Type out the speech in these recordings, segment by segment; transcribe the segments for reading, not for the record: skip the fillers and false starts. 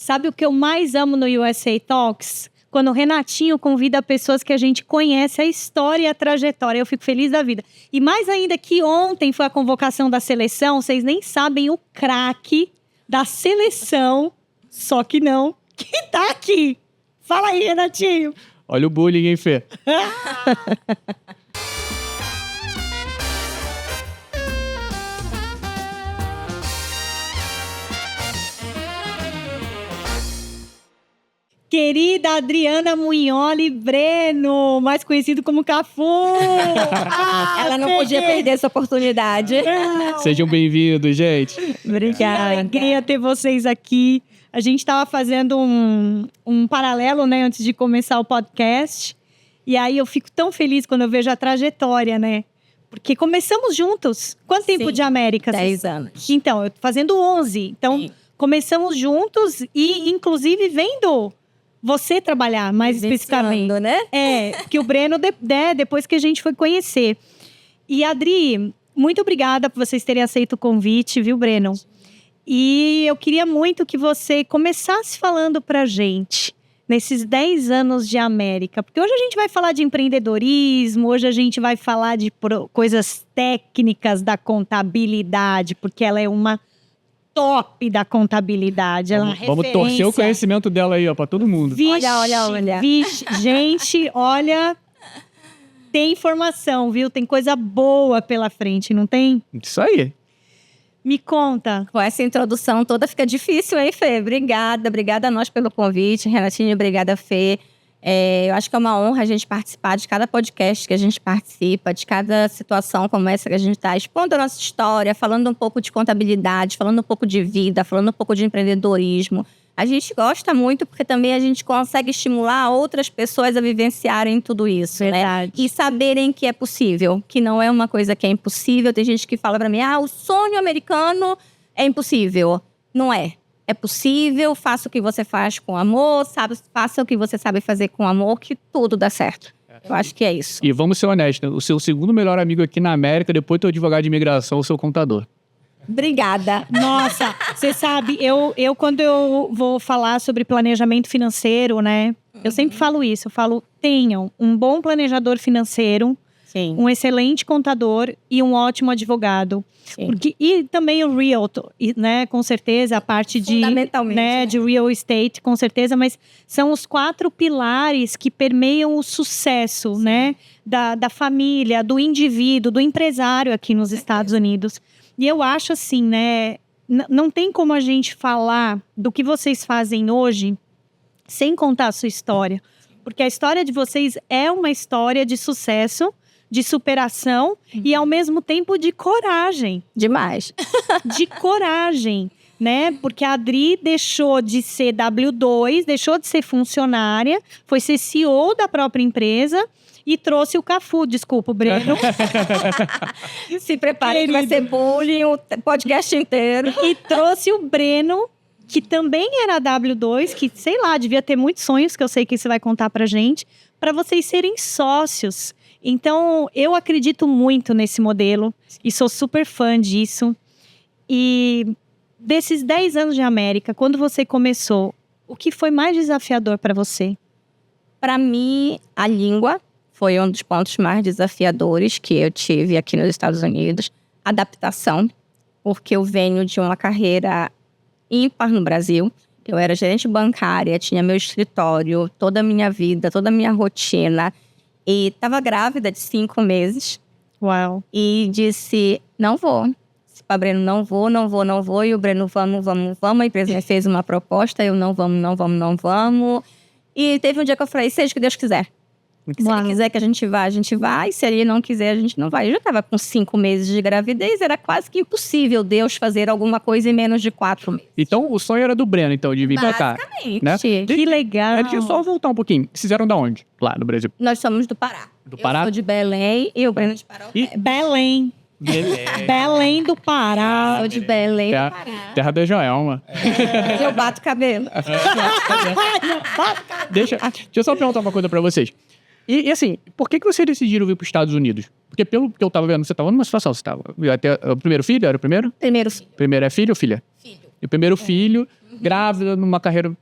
Sabe o que eu mais amo no USA Talks? Quando o Renatinho convida pessoas que a gente conhece a história e a trajetória. Eu fico feliz da vida. E mais ainda que ontem foi a convocação da seleção, vocês nem sabem o craque da seleção, só que não, que tá aqui. Fala aí, Renatinho. Olha o bullying, hein, Fê? Querida Adriana Munholi Breno, mais conhecido como Cafu. Ela não podia perder essa oportunidade. Sejam bem-vindos, gente. Obrigada. Que alegria ter vocês aqui. A gente estava fazendo um paralelo, né, antes de começar o podcast. E aí eu fico tão feliz quando eu vejo a trajetória, né? Porque começamos juntos. Quanto tempo de América? 10 anos. Então, eu tô fazendo 11. Então, começamos juntos e, inclusive, vendo você trabalhar mais especificamente. Né? Que o Breno, depois que a gente foi conhecer. E, Adri, muito obrigada por vocês terem aceito o convite, viu, Breno? E eu queria muito que você começasse falando pra gente, nesses 10 anos de América. Porque hoje a gente vai falar de empreendedorismo, hoje a gente vai falar de coisas técnicas da contabilidade, porque ela é uma top da contabilidade. Ela é Vamos torcer o conhecimento dela aí, ó, pra todo mundo. Vixe, olha. Vixe, gente, olha, tem informação, viu? Tem coisa boa pela frente, não tem? Isso aí. Me conta. Com essa introdução toda fica difícil, hein, Fê? Obrigada a nós pelo convite. Renatinho, obrigada, Fê. Eu acho que é uma honra a gente participar de cada podcast que a gente participa, de cada situação como essa que a gente está expondo a nossa história, falando um pouco de contabilidade, falando um pouco de vida, falando um pouco de empreendedorismo. A gente gosta muito porque também a gente consegue estimular outras pessoas a vivenciarem tudo isso, né? E saberem que é possível, que não é uma coisa que é impossível. Tem gente que fala pra mim, o sonho americano é impossível. Não é. É possível, faça o que você faz com amor, faça o que você sabe fazer com amor, que tudo dá certo. Eu acho que é isso. E vamos ser honestos, o seu segundo melhor amigo aqui na América, depois do teu advogado de imigração, o seu contador. Obrigada. Nossa, você sabe, eu quando eu vou falar sobre planejamento financeiro, né? Eu sempre falo isso, eu falo, tenham um bom planejador financeiro, Sim. um excelente contador e um ótimo advogado. Porque, e também o realtor, né? Com certeza, a parte de, né, de real estate, com certeza, mas são os 4 pilares que permeiam o sucesso, né? Da família, do indivíduo, do empresário aqui nos Estados Unidos. E eu acho assim, né? Não tem como a gente falar do que vocês fazem hoje sem contar a sua história. Porque a história de vocês é uma história de sucesso, de superação e, ao mesmo tempo, de coragem. Demais. De coragem, né? Porque a Adri deixou de ser W2, deixou de ser funcionária, foi ser CEO da própria empresa e trouxe o Cafu, desculpa, o Breno. Se prepare que vai ser bullying o podcast inteiro. E trouxe o Breno, que também era W2, que, sei lá, devia ter muitos sonhos, que eu sei que você vai contar pra gente, para vocês serem sócios. Então, eu acredito muito nesse modelo e sou super fã disso. E desses 10 anos de América, quando você começou, o que foi mais desafiador para você? Para mim, a língua foi um dos pontos mais desafiadores que eu tive aqui nos Estados Unidos. Adaptação, porque eu venho de uma carreira ímpar no Brasil. Eu era gerente bancária, tinha meu escritório, toda a minha vida, toda a minha rotina. E estava grávida de 5 meses. Uau. E disse, não vou. Disse para Breno, não vou. E o Breno, vamos. A empresa me fez uma proposta, eu não vamos. E teve um dia que eu falei, seja o que Deus quiser. Se ele quiser que a gente vai. Se ele não quiser, a gente não vai. Eu já estava com 5 meses de gravidez, era quase que impossível Deus fazer alguma coisa em menos de 4 meses. Então, o sonho era do Breno, então, de vir pra cá. Basicamente. Né? Que legal. Deixa eu só voltar um pouquinho. Vocês eram da onde? Lá no Brasil? Nós somos do Pará. Do Pará? Eu sou de Belém e o Breno de Pará. Belém. Belém do Pará. Sou de Belém do Pará. Terra da Joelma. Eu bato cabelo. Deixa eu só perguntar uma coisa pra vocês. E assim, por que vocês decidiram vir para os Estados Unidos? Porque pelo que eu tava vendo, você estava numa situação, você estava até o primeiro filho, era o primeiro? Primeiro filho. Primeiro é filho ou filha? Filho. E o primeiro filho, grávida, numa carreira,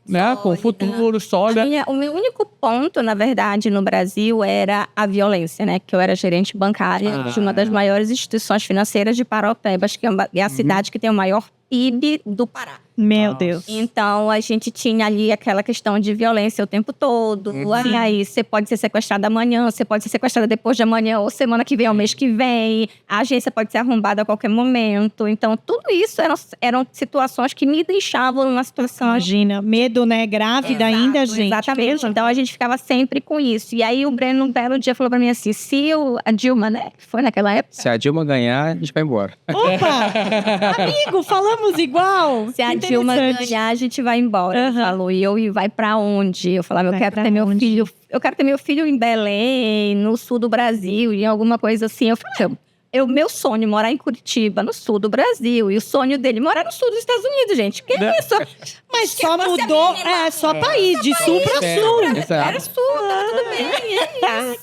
né, com futuro, sólida. O meu único ponto, na verdade, no Brasil era a violência, né? Que eu era gerente bancária de uma das maiores instituições financeiras de Paraupebas, que é a cidade que tem o maior PIB do Pará. Meu Deus. Então, a gente tinha ali aquela questão de violência o tempo todo. E aí, você pode ser sequestrada amanhã, você pode ser sequestrada depois de amanhã, ou semana que vem, ou mês que vem. A agência pode ser arrombada a qualquer momento. Então, tudo isso eram situações que me deixavam numa situação... Imagina, medo, né? Grávida ainda, gente. Exatamente. Então, a gente ficava sempre com isso. E aí, o Breno, um belo dia, falou pra mim assim, a Dilma, né? Foi naquela época. Se a Dilma ganhar, a gente vai embora. Opa! Amigo, falamos igual. Se a Dilma ganhar, a gente vai embora. Ele falou, e vai pra onde? Eu falava, eu quero ter meu filho. Eu quero ter meu filho em Belém, no sul do Brasil, em alguma coisa assim. Eu falei, meu sonho é morar em Curitiba, no sul do Brasil. E o sonho dele é morar no sul dos Estados Unidos, gente. Que isso? Mas só mudou, só país, de sul pra sul. Era sul, tá tudo bem.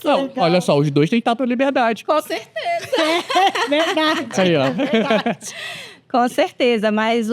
Não, olha só, os dois têm tanta liberdade. Com certeza. Verdade. Aí, ó. Com certeza, mas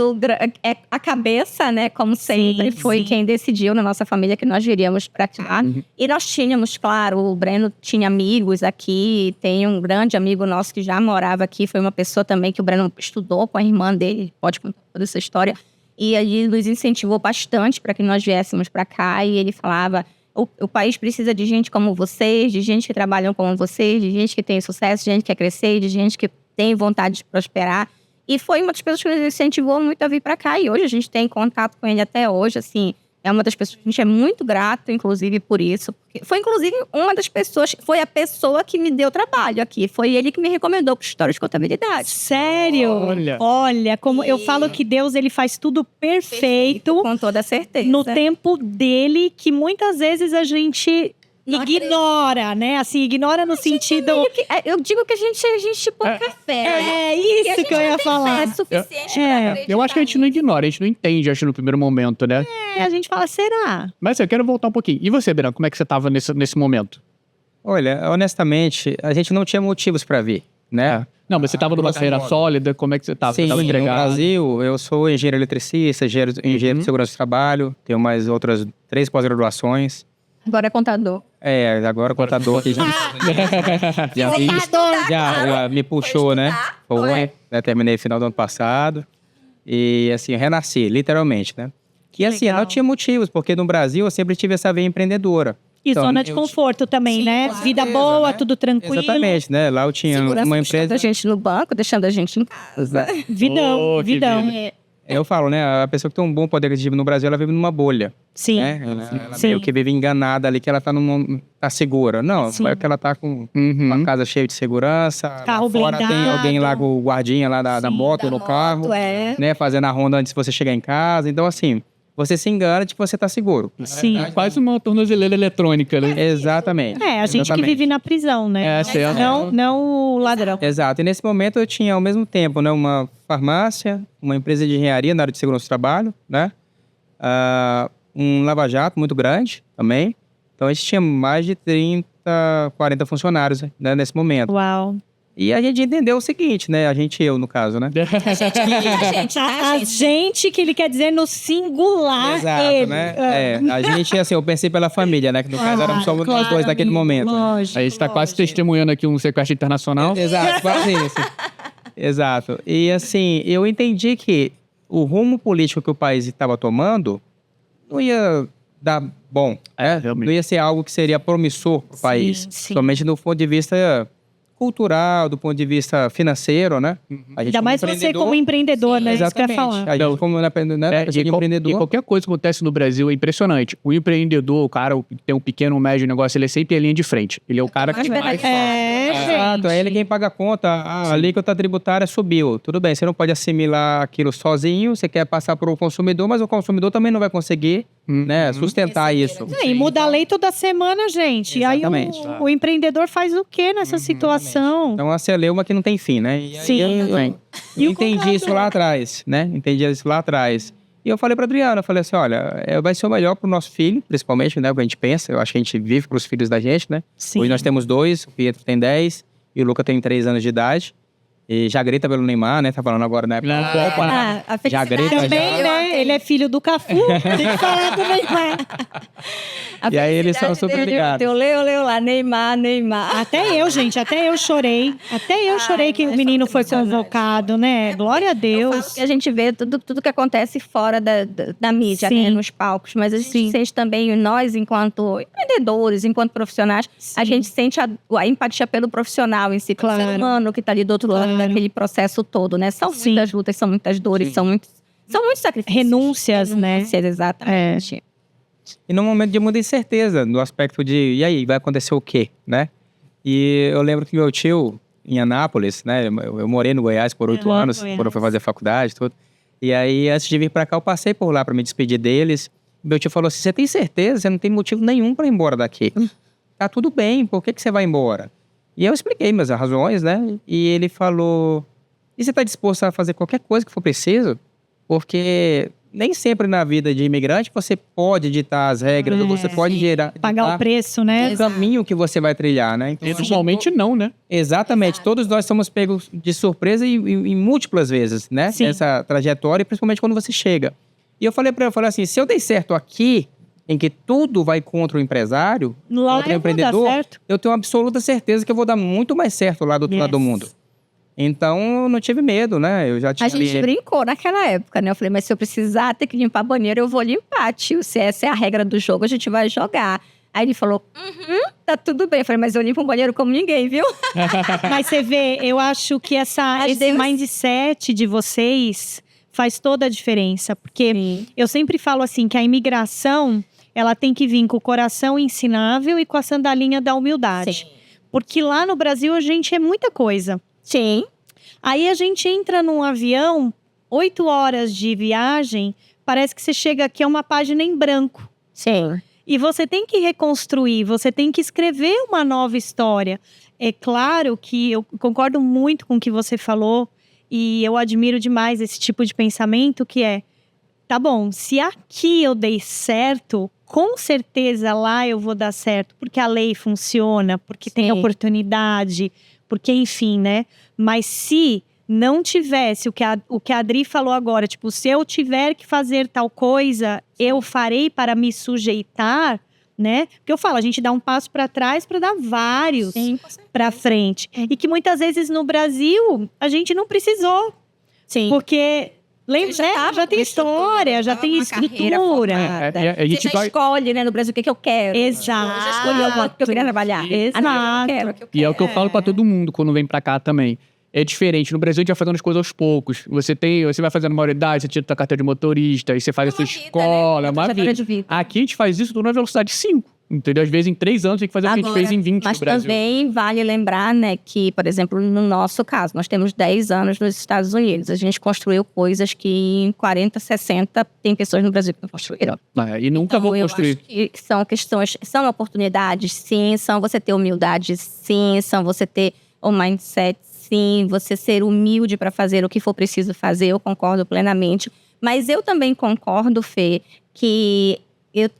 a cabeça, né, como sempre, foi quem decidiu na nossa família que nós viríamos para cá. E nós tínhamos, claro, o Breno tinha amigos aqui, tem um grande amigo nosso que já morava aqui, foi uma pessoa também que o Breno estudou com a irmã dele, pode contar toda essa história. E ele nos incentivou bastante para que nós viéssemos para cá, e ele falava... O país precisa de gente como vocês, de gente que trabalham como vocês, de gente que tem sucesso, de gente que quer crescer, de gente que tem vontade de prosperar. E foi uma das pessoas que nos incentivou muito a vir para cá. E hoje a gente tem contato com ele até hoje, assim. É uma das pessoas que a gente é muito grato, inclusive, por isso. Porque foi, inclusive, uma das pessoas... Foi a pessoa que me deu trabalho aqui. Foi ele que me recomendou para o escritório de contabilidade. Sério? Olha, como eu falo que Deus, ele faz tudo perfeito. Com toda certeza. No tempo dele, que muitas vezes a gente... ignora, né? Assim, ignora no sentido... Eu digo que a gente pouca fé, né? É isso que eu ia falar. É suficiente pra acreditar. Eu acho que a gente não ignora, a gente não entende, acho, no primeiro momento, né? A gente fala, será? Mas eu quero voltar um pouquinho. E você, Branco, como é que você tava nesse momento? Olha, honestamente, a gente não tinha motivos para vir, né? Não, mas você tava numa carreira sólida, como é que você tava? Sim, Você tava no entregado? Brasil, eu sou engenheiro eletricista, engenheiro de segurança do trabalho, tenho mais outras 3 pós-graduações. Agora é contador. Agora contador aqui já me puxou, né? Foi, né? Terminei no final do ano passado. E assim, renasci, literalmente, né? E assim, eu não tinha motivos, porque no Brasil eu sempre tive essa veia empreendedora. E então, zona de conforto também, né? Vida boa, né? Tudo tranquilo. Exatamente, né? Lá eu tinha uma empresa... Deixando a gente no banco, deixando a gente em casa. Vidão, vidão. Eu falo, né? A pessoa que tem um bom poder aquisitivo no Brasil, ela vive numa bolha. Sim. Né? Ela meio que vive enganada ali, que ela tá segura. Não, é que ela tá com uma casa cheia de segurança. Carro fora blindado. tem alguém lá com o guardinha lá da moto no carro. Né? Fazendo a ronda antes de você chegar em casa. Então, assim, você se engana de que você tá seguro. Sim. É quase uma tornozeleira eletrônica, né? Exatamente. A gente que vive na prisão, né? Certo. Não o ladrão. Exato. E nesse momento eu tinha ao mesmo tempo, né, uma farmácia, uma empresa de engenharia na área de segurança do trabalho, né? Um lava-jato muito grande também. Então a gente tinha mais de 30, 40 funcionários, né, nesse momento. Uau. E a gente entendeu o seguinte, né? Eu, no caso, né? A gente, que ele quer dizer no singular. Exato, ele. né? A gente, assim, eu pensei pela família, né? Que no caso éramos só nós dois naquele momento. Lógico. A gente tá quase testemunhando aqui um sequestro internacional. Exato, quase isso. Exato. E assim, eu entendi que o rumo político que o país estava tomando não ia dar bom. Não ia ser algo que seria promissor para o país. Somente do ponto de vista cultural, do ponto de vista financeiro, né? Ainda mais você como empreendedor, né? Exatamente. Isso que eu ia falar. A gente como empreendedor. E qualquer coisa que acontece no Brasil é impressionante. O empreendedor, o cara que tem um pequeno, um médio negócio, ele é sempre a linha de frente. Ele é o cara que mais... Exato, é ele quem paga a conta. A alíquota tributária subiu. Tudo bem, você não pode assimilar aquilo sozinho, você quer passar para o consumidor, mas o consumidor também não vai conseguir né, sustentar isso. E muda a lei toda semana, gente. Exatamente. E aí o empreendedor faz o quê nessa situação? Então, a celeuma que não tem fim, né? Eu entendi isso lá atrás, né? Entendi isso lá atrás. E eu falei pra Adriana, eu falei assim, olha, vai ser o melhor pro nosso filho, principalmente, né? O que a gente pensa, eu acho que a gente vive pros filhos da gente, né? Sim. Hoje nós temos 2, o Pietro tem 10 e o Luca tem 3 anos de idade. E já grita pelo Neymar, né? Tá falando agora, né? A já grita, também, né? né? Ele é filho do Cafu, tem que falar do Neymar. E aí eles são super ligados. Eu leio lá, Neymar. Até eu, gente, até eu chorei. Que o menino foi convocado, né? Glória a Deus. A gente vê tudo que acontece fora da mídia, né? Nos palcos. Mas a gente sente também, nós, enquanto empreendedores, enquanto profissionais, a gente sente a empatia pelo profissional em si, pelo ser humano que está ali do outro lado daquele processo todo, né? São muitas lutas, são muitas dores, são muitos sacrifícios. Renúncias, né? Exatamente. E num momento de muita incerteza, no aspecto de, e aí, vai acontecer o quê, né? E eu lembro que meu tio, em Anápolis, né? Eu morei no Goiás por 8 anos, quando eu fui fazer faculdade e tudo. E aí, antes de vir pra cá, eu passei por lá pra me despedir deles. Meu tio falou assim, você tem certeza? Você não tem motivo nenhum pra ir embora daqui. Tá tudo bem, por que você vai embora? E eu expliquei minhas razões, né? E ele falou, e você tá disposto a fazer qualquer coisa que for preciso? Porque nem sempre na vida de imigrante você pode ditar as regras, ou você pode pagar o preço, né? O caminho que você vai trilhar, né? Então, eventualmente não, né? Exatamente. Todos nós somos pegos de surpresa e múltiplas vezes, né? Essa trajetória, principalmente quando você chega. E eu falei pra ele, assim, se eu dei certo aqui, em que tudo vai contra o empresário, contra o empreendedor, eu tenho absoluta certeza que eu vou dar muito mais certo lá do outro lado do mundo. Então, eu não tive medo, né? Eu já tinha... A gente brincou naquela época, né? Eu falei, mas se eu precisar ter que limpar banheiro, eu vou limpar, tio. Se essa é a regra do jogo, a gente vai jogar. Aí ele falou, tá tudo bem. Eu falei, mas eu limpo um banheiro como ninguém, viu? Mas você vê, eu acho que esse mindset de vocês faz toda a diferença. Porque eu sempre falo assim, que a imigração, ela tem que vir com o coração ensinável e com a sandalinha da humildade. Porque lá no Brasil, a gente é muita coisa. Sim. Aí a gente entra num avião, 8 horas de viagem, parece que você chega aqui a uma página em branco. Sim. E você tem que reconstruir, você tem que escrever uma nova história. É claro que eu concordo muito com o que você falou e eu admiro demais esse tipo de pensamento que é, tá bom, se aqui eu dei certo, com certeza lá eu vou dar certo, porque a lei funciona, porque tem oportunidade, porque enfim, né? Mas se não tivesse o que a Adri falou agora, tipo, se eu tiver que fazer tal coisa, eu farei para me sujeitar, né? Porque eu falo, a gente dá um passo para trás para dar vários para frente. E que muitas vezes no Brasil, a gente não precisou. Sim. Porque... já tem história, já tem estrutura. A gente já escolhe, né, no Brasil, o que eu quero. Exato. Eu já escolhi o que eu queria trabalhar. Exato. E é o que eu falo pra todo mundo quando vem pra cá também. É diferente. No Brasil, a gente vai fazendo as coisas aos poucos. Você vai fazendo maioridade, você tira sua carteira de motorista, aí você faz a sua escola. Aqui a gente faz isso numa velocidade 5. Entendeu? Às vezes em 3 anos tem que fazer o que a gente fez em 20 no Brasil. Mas também vale lembrar, né, que, por exemplo, no nosso caso, nós temos 10 anos nos Estados Unidos. A gente construiu coisas que em 40, 60 tem pessoas no Brasil que não construíram. E nunca vão construir. Eu acho que são questões, são oportunidades, sim, são você ter humildade, sim, são você ter o mindset, sim, você ser humilde para fazer o que for preciso fazer, eu concordo plenamente. Mas eu também concordo, Fê, que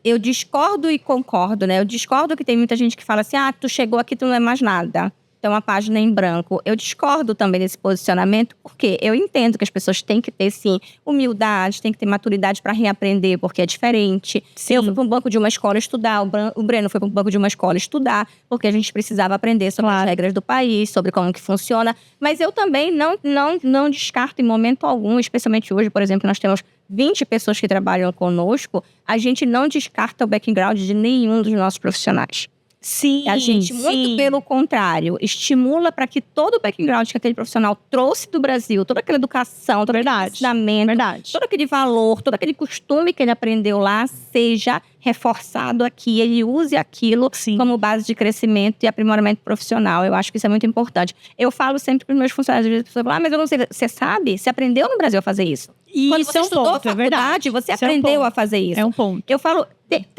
eu discordo e concordo, né? Eu discordo que tem muita gente que fala assim, tu chegou aqui, tu não é mais nada. Então, uma página em branco. Eu discordo também desse posicionamento, porque eu entendo que as pessoas têm que ter, sim, humildade, têm que ter maturidade para reaprender, porque é diferente. Sim. Eu fui para um banco de uma escola estudar, o Breno foi para um banco de uma escola estudar, porque a gente precisava aprender sobre as regras do país, sobre como que funciona. Mas eu também não descarto em momento algum, especialmente hoje, por exemplo, nós temos 20 pessoas que trabalham conosco, a gente não descarta o background de nenhum dos nossos profissionais. Sim, a gente, muito pelo contrário, estimula para que todo o background que aquele profissional trouxe do Brasil, toda aquela educação, todo aquele ensinamento, todo aquele valor, todo aquele costume que ele aprendeu lá, seja reforçado aqui, ele use aquilo como base de crescimento e aprimoramento profissional. Eu acho que isso é muito importante. Eu falo sempre para os meus funcionários, as pessoas falam, mas eu não sei, você sabe? Você aprendeu no Brasil a fazer isso. E quando isso você estudou ponto, faculdade, você aprendeu a fazer isso. É um ponto. Eu falo,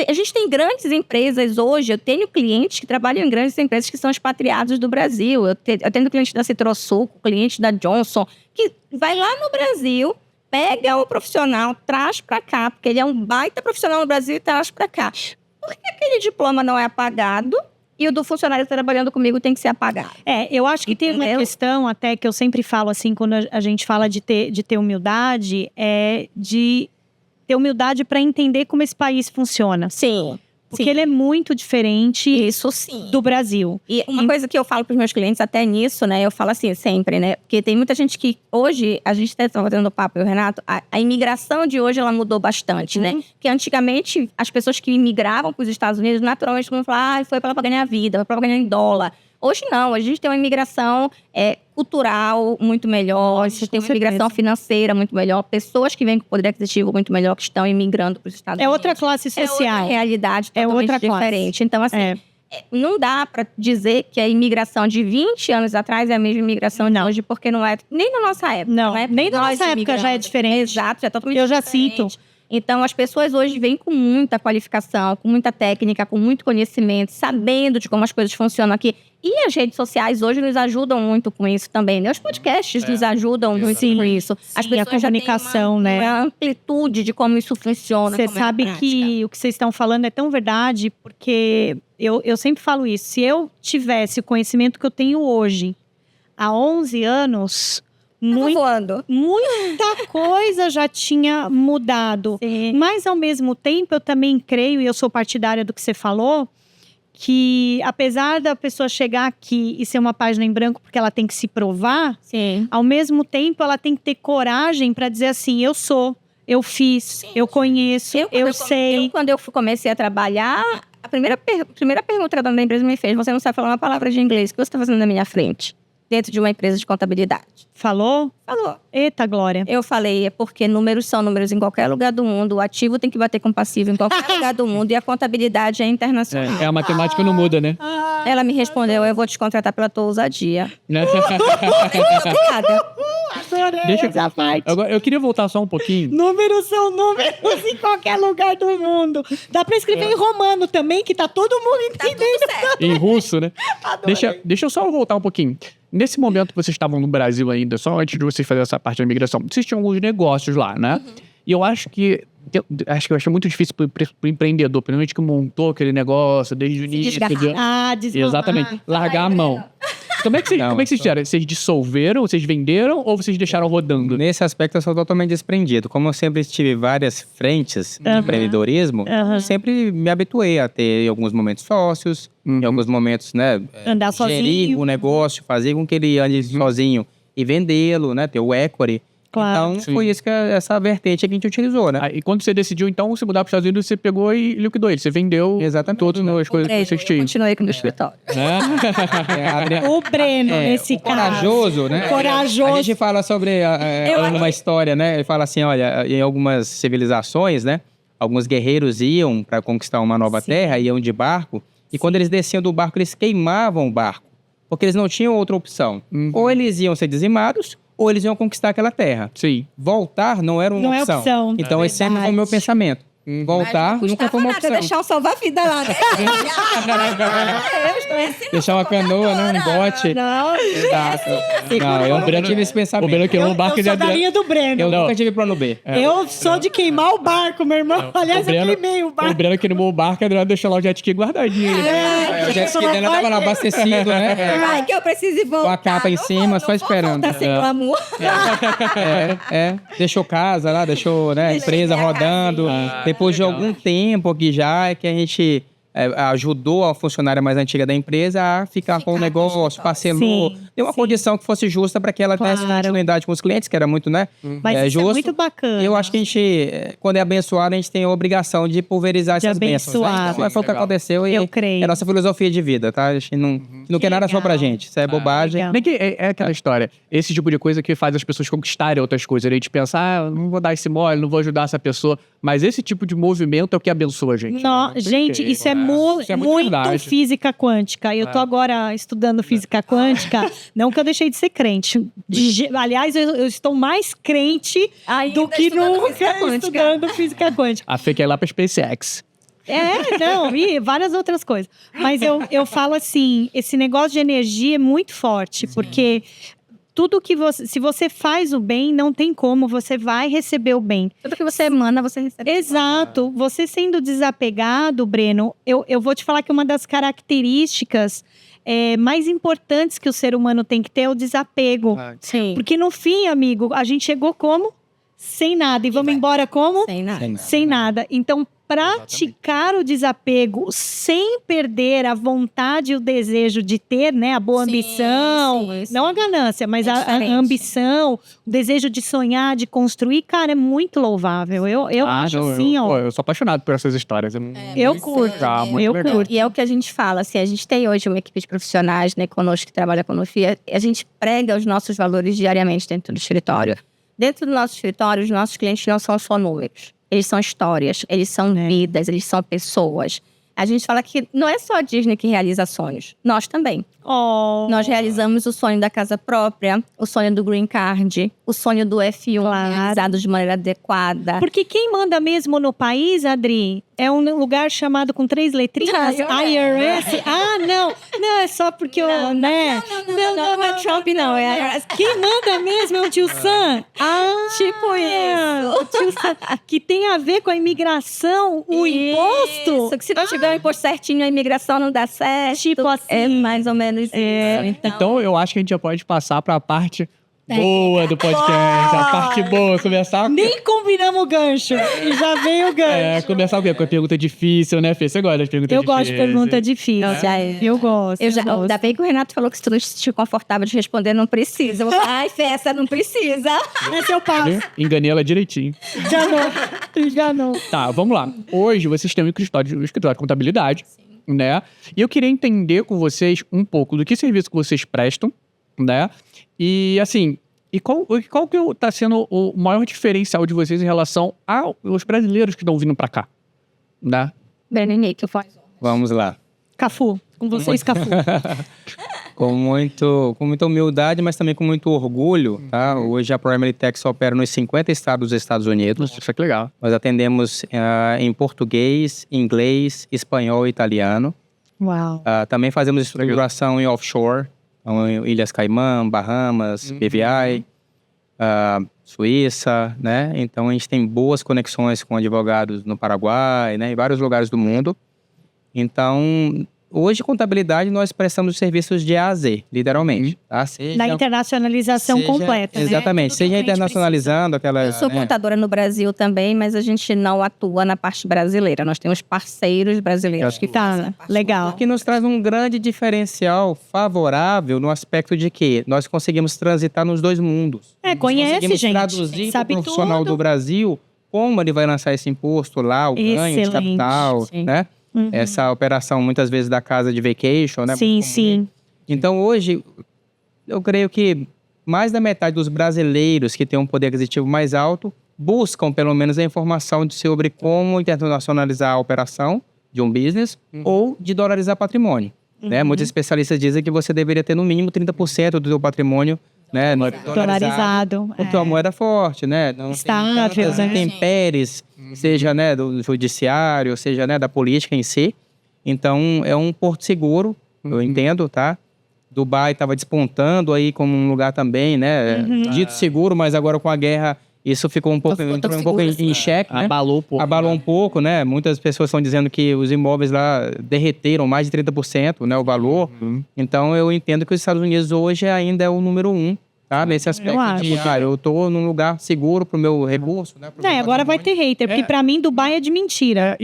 a gente tem grandes empresas hoje, eu tenho clientes que trabalham em grandes empresas que são expatriados do Brasil. Eu tenho cliente da Citrosuco, cliente da Johnson, que vai lá no Brasil, pega o profissional, traz para cá, porque ele é um baita profissional no Brasil e traz para cá. Por que aquele diploma não é apagado e o do funcionário trabalhando comigo tem que ser apagado? Eu acho que tem uma questão até que eu sempre falo assim, quando a gente fala de ter humildade, é de ter humildade para entender como esse país funciona. Sim. Porque ele é muito diferente Isso sim. do Brasil. E uma coisa que eu falo para os meus clientes, até nisso, né? Eu falo assim, sempre, né? Porque tem muita gente que hoje, a gente até estava tendo papo, eu, Renato, a imigração de hoje, ela mudou bastante, né? Porque antigamente, as pessoas que imigravam para os Estados Unidos, naturalmente, todo mundo fala, foi para ganhar vida, foi para ganhar em dólar. Hoje não, a gente tem uma imigração cultural muito melhor, você tem uma imigração financeira muito melhor, pessoas que vêm com poder aquisitivo muito melhor, que estão imigrando para os Estados Unidos. É outra classe social. É outra realidade totalmente diferente. Então, assim, não dá para dizer que a imigração de 20 anos atrás é a mesma imigração de hoje, porque não é nem na nossa época. Não, nem na nossa época já é diferente. Exato, já é totalmente diferente. Eu já cito. Então, as pessoas hoje vêm com muita qualificação, com muita técnica, com muito conhecimento, sabendo de como as coisas funcionam aqui. E as redes sociais hoje nos ajudam muito com isso também, né? Os podcasts nos ajudam muito com isso. As pessoas a comunicação, já têm uma amplitude de como isso funciona. Você sabe que o que vocês estão falando é tão verdade, porque eu sempre falo isso. Se eu tivesse o conhecimento que eu tenho hoje, há 11 anos... Muita coisa já tinha mudado. Sim. Mas, ao mesmo tempo, eu também creio, e eu sou partidária do que você falou, que apesar da pessoa chegar aqui e ser uma página em branco porque ela tem que se provar, Sim. ao mesmo tempo ela tem que ter coragem para dizer assim, eu sou, eu fiz, eu conheço, eu sei. Quando eu comecei a trabalhar, a primeira pergunta da empresa me fez, você não sabe falar uma palavra de inglês, o que você está fazendo na minha frente? Dentro de uma empresa de contabilidade. Falou? Falou. Eita, Glória. Eu falei, é porque números são números em qualquer lugar do mundo, o ativo tem que bater com o passivo em qualquer lugar do mundo e a contabilidade é internacional. A matemática não muda, né? Ela me respondeu, eu vou te contratar pela tua ousadia. Deixa essa parte. Agora, eu queria voltar só um pouquinho. Números são números em qualquer lugar do mundo. Dá pra escrever em romano também, que tá todo mundo entendendo. Tá em russo, né? Deixa eu só voltar um pouquinho. Nesse momento que vocês estavam no Brasil ainda, só antes de vocês fazerem essa parte da imigração, vocês tinham alguns negócios lá, né? E eu acho que eu achei muito difícil pro empreendedor, principalmente que montou aquele negócio desde o início. Desmarcar. Exatamente. Largar a mão. Como é que vocês fizeram? Vocês dissolveram, vocês venderam ou vocês deixaram rodando? Nesse aspecto eu sou totalmente desprendido. Como eu sempre tive várias frentes de empreendedorismo, eu sempre me habituei a ter em alguns momentos sócios, em alguns momentos, né? Andar gerir sozinho. o negócio, fazer com que ele ande sozinho e vendê-lo, né? Ter o equity. Claro. Então, foi isso que essa vertente que a gente utilizou, né? E quando você decidiu, então, se mudar para os Estados Unidos, você pegou e liquidou ele. Você vendeu todas as coisas que vocês tinham. Eu continuei com o escritório. O Breno, nesse caso. Corajoso, né? Corajoso. A gente fala sobre uma história, né? Ele fala assim, olha, em algumas civilizações, né? Alguns guerreiros iam para conquistar uma nova terra, iam de barco. E quando eles desciam do barco, eles queimavam o barco. Porque eles não tinham outra opção. Ou eles iam ser dizimados, ou eles iam conquistar aquela terra. Sim. Voltar não era uma opção. É opção. Então, esse sempre foi o meu pensamento. Voltar nunca foi uma opção. Deixar o salva-vida lá, né? Deixar uma canoa, né? Um bote. Não, Exato. Eu nunca tive esse pensamento. O Breno queimou o barco eu sou da linha do Breno. Eu nunca tive plano B. Eu sou de queimar o barco, meu irmão. Aliás, eu queimei o barco. O Breno queimou o barco e o Adriano deixou lá o jet ski guardadinho. O jet ski dela tava lá abastecido, né? Ai, que eu preciso ir voltar. Com a capa em cima, só esperando. Tá sem glamour. Deixou casa lá, deixou, né, a empresa rodando. Depois de algum tempo aqui já, é que a gente ajudou a funcionária mais antiga da empresa a ficar com o negócio, parcelou. Deu uma condição que fosse justa para que ela tivesse continuidade com os clientes, que era muito, né? Mas isso justo. é muito bacana. Eu acho que a gente, quando é abençoado, a gente tem a obrigação de pulverizar essas bênçãos. Né? Então, foi o que aconteceu e eu creio. É a nossa filosofia de vida, tá? A gente não quer nada só pra gente. Isso é bobagem. É aquela história. Esse tipo de coisa que faz as pessoas conquistarem outras coisas. A gente pensa, eu não vou dar esse mole, não vou ajudar essa pessoa. Mas esse tipo de movimento é o que abençoa a gente. Não, gente, isso é muito física quântica. Eu tô agora estudando física quântica. Não que eu deixei de ser crente. Aliás, eu estou mais crente do que nunca estudando física quântica. A Fê quer ir lá pra SpaceX. E várias outras coisas. Mas eu falo assim, esse negócio de energia é muito forte, porque tudo que se você faz o bem, não tem como, você vai receber o bem. Tudo que você emana, você recebe. Exato. Você sendo desapegado, Breno, eu vou te falar que uma das características mais importantes que o ser humano tem que ter é o desapego. Sim. Porque no fim, amigo, a gente chegou como? sem nada. E vamos embora como? Sem nada. Sem nada. Então, praticar o desapego sem perder a vontade e o desejo de ter, né? A boa ambição. Sim. Não a ganância, mas a ambição, o desejo de sonhar, de construir. Cara, é muito louvável. Eu acho assim, ó. Eu sou apaixonado por essas histórias. Eu curto. Eu curto. E é o que a gente fala, assim, a gente tem hoje uma equipe de profissionais, né, conosco que trabalha com o FIA, a gente prega os nossos valores diariamente dentro do escritório. Dentro do nosso escritório, os nossos clientes não são só números. Eles são histórias, eles são vidas, eles são pessoas. A gente fala que não é só a Disney que realiza sonhos. Nós também. Nós realizamos o sonho da casa própria, o sonho do Green Card, o sonho do F1 realizado de maneira adequada. Porque quem manda mesmo no país, Adri, é um lugar chamado com 3 letrinhas, IRS. Não, é só porque eu, né? Não é Trump, não, é IRS. Quem manda mesmo é o tio Sam. Tipo isso. O tio Sam, que tem a ver com a imigração, o imposto. Isso, que se não tiver o imposto certinho, a imigração não dá certo. Tipo assim. É mais ou menos isso. Então eu acho que a gente já pode passar para a parte boa do podcast. A parte boa, começar... Nem combinamos o gancho, e já veio o gancho. Começar o quê? Com a pergunta difícil, né, Fê? Você gosta das perguntas difíceis? Eu gosto de pergunta difícil. Eu gosto. Ainda bem que o Renato falou que se tu não se sentir confortável de responder, não precisa. Eu vou falar, ai, Fê, essa não precisa. Esse eu passo. Enganei ela direitinho. Enganou. Tá, vamos lá. Hoje vocês têm um escritório de contabilidade, né? E eu queria entender com vocês um pouco do que serviço que vocês prestam, né? E assim, qual que tá sendo o maior diferencial de vocês em relação aos brasileiros que estão vindo pra cá, né? Benenique, faz. Vamos lá. Cafu, com vocês, Cafu. Com muita humildade, mas também com muito orgulho, tá? Hoje a Primary Tech só opera nos 50 estados dos Estados Unidos. Isso é que legal. Nós atendemos em português, inglês, espanhol e italiano. Uau. Também fazemos estruturação em offshore, então, Ilhas Caimã, Bahamas, BVI, Suíça, né? Então a gente tem boas conexões com advogados no Paraguai, né? Em vários lugares do mundo. Então, hoje, contabilidade, nós prestamos serviços de A a Z, literalmente. Tá? Da internacionalização completa, né? Exatamente. Seja internacionalizando aquela... Eu sou contadora no Brasil também, mas a gente não atua na parte brasileira. Nós temos parceiros brasileiros que fazem. Legal. Que nos traz um grande diferencial favorável no aspecto de que nós conseguimos transitar nos dois mundos. Conhece, gente. Traduzir para o profissional do Brasil como ele vai lançar esse imposto lá, o ganho de capital, né? Essa operação, muitas vezes, da casa de vacation, né? Sim. Então, hoje, eu creio que mais da metade dos brasileiros que têm um poder aquisitivo mais alto buscam, pelo menos, a informação sobre como internacionalizar a operação de um business ou de dolarizar patrimônio. Né? Muitos especialistas dizem que você deveria ter, no mínimo, 30% do seu patrimônio, né, dolarizado. Porque a moeda é forte, né? Não estável, tem intempéries, seja, né, do judiciário, seja, né, da política em si. Então, é um porto seguro, eu entendo, tá? Dubai estava despontando aí como um lugar também, né? Dito seguro, mas agora com a guerra isso ficou um pouco em xeque, né? Abalou um pouco, né? Muitas pessoas estão dizendo que os imóveis lá derreteram mais de 30%, né? O valor. Então, eu entendo que os Estados Unidos hoje ainda é o número 1, tá? Nesse aspecto eu tô num lugar seguro pro meu recurso, né? Agora vai ter hater, porque pra mim Dubai é de mentira.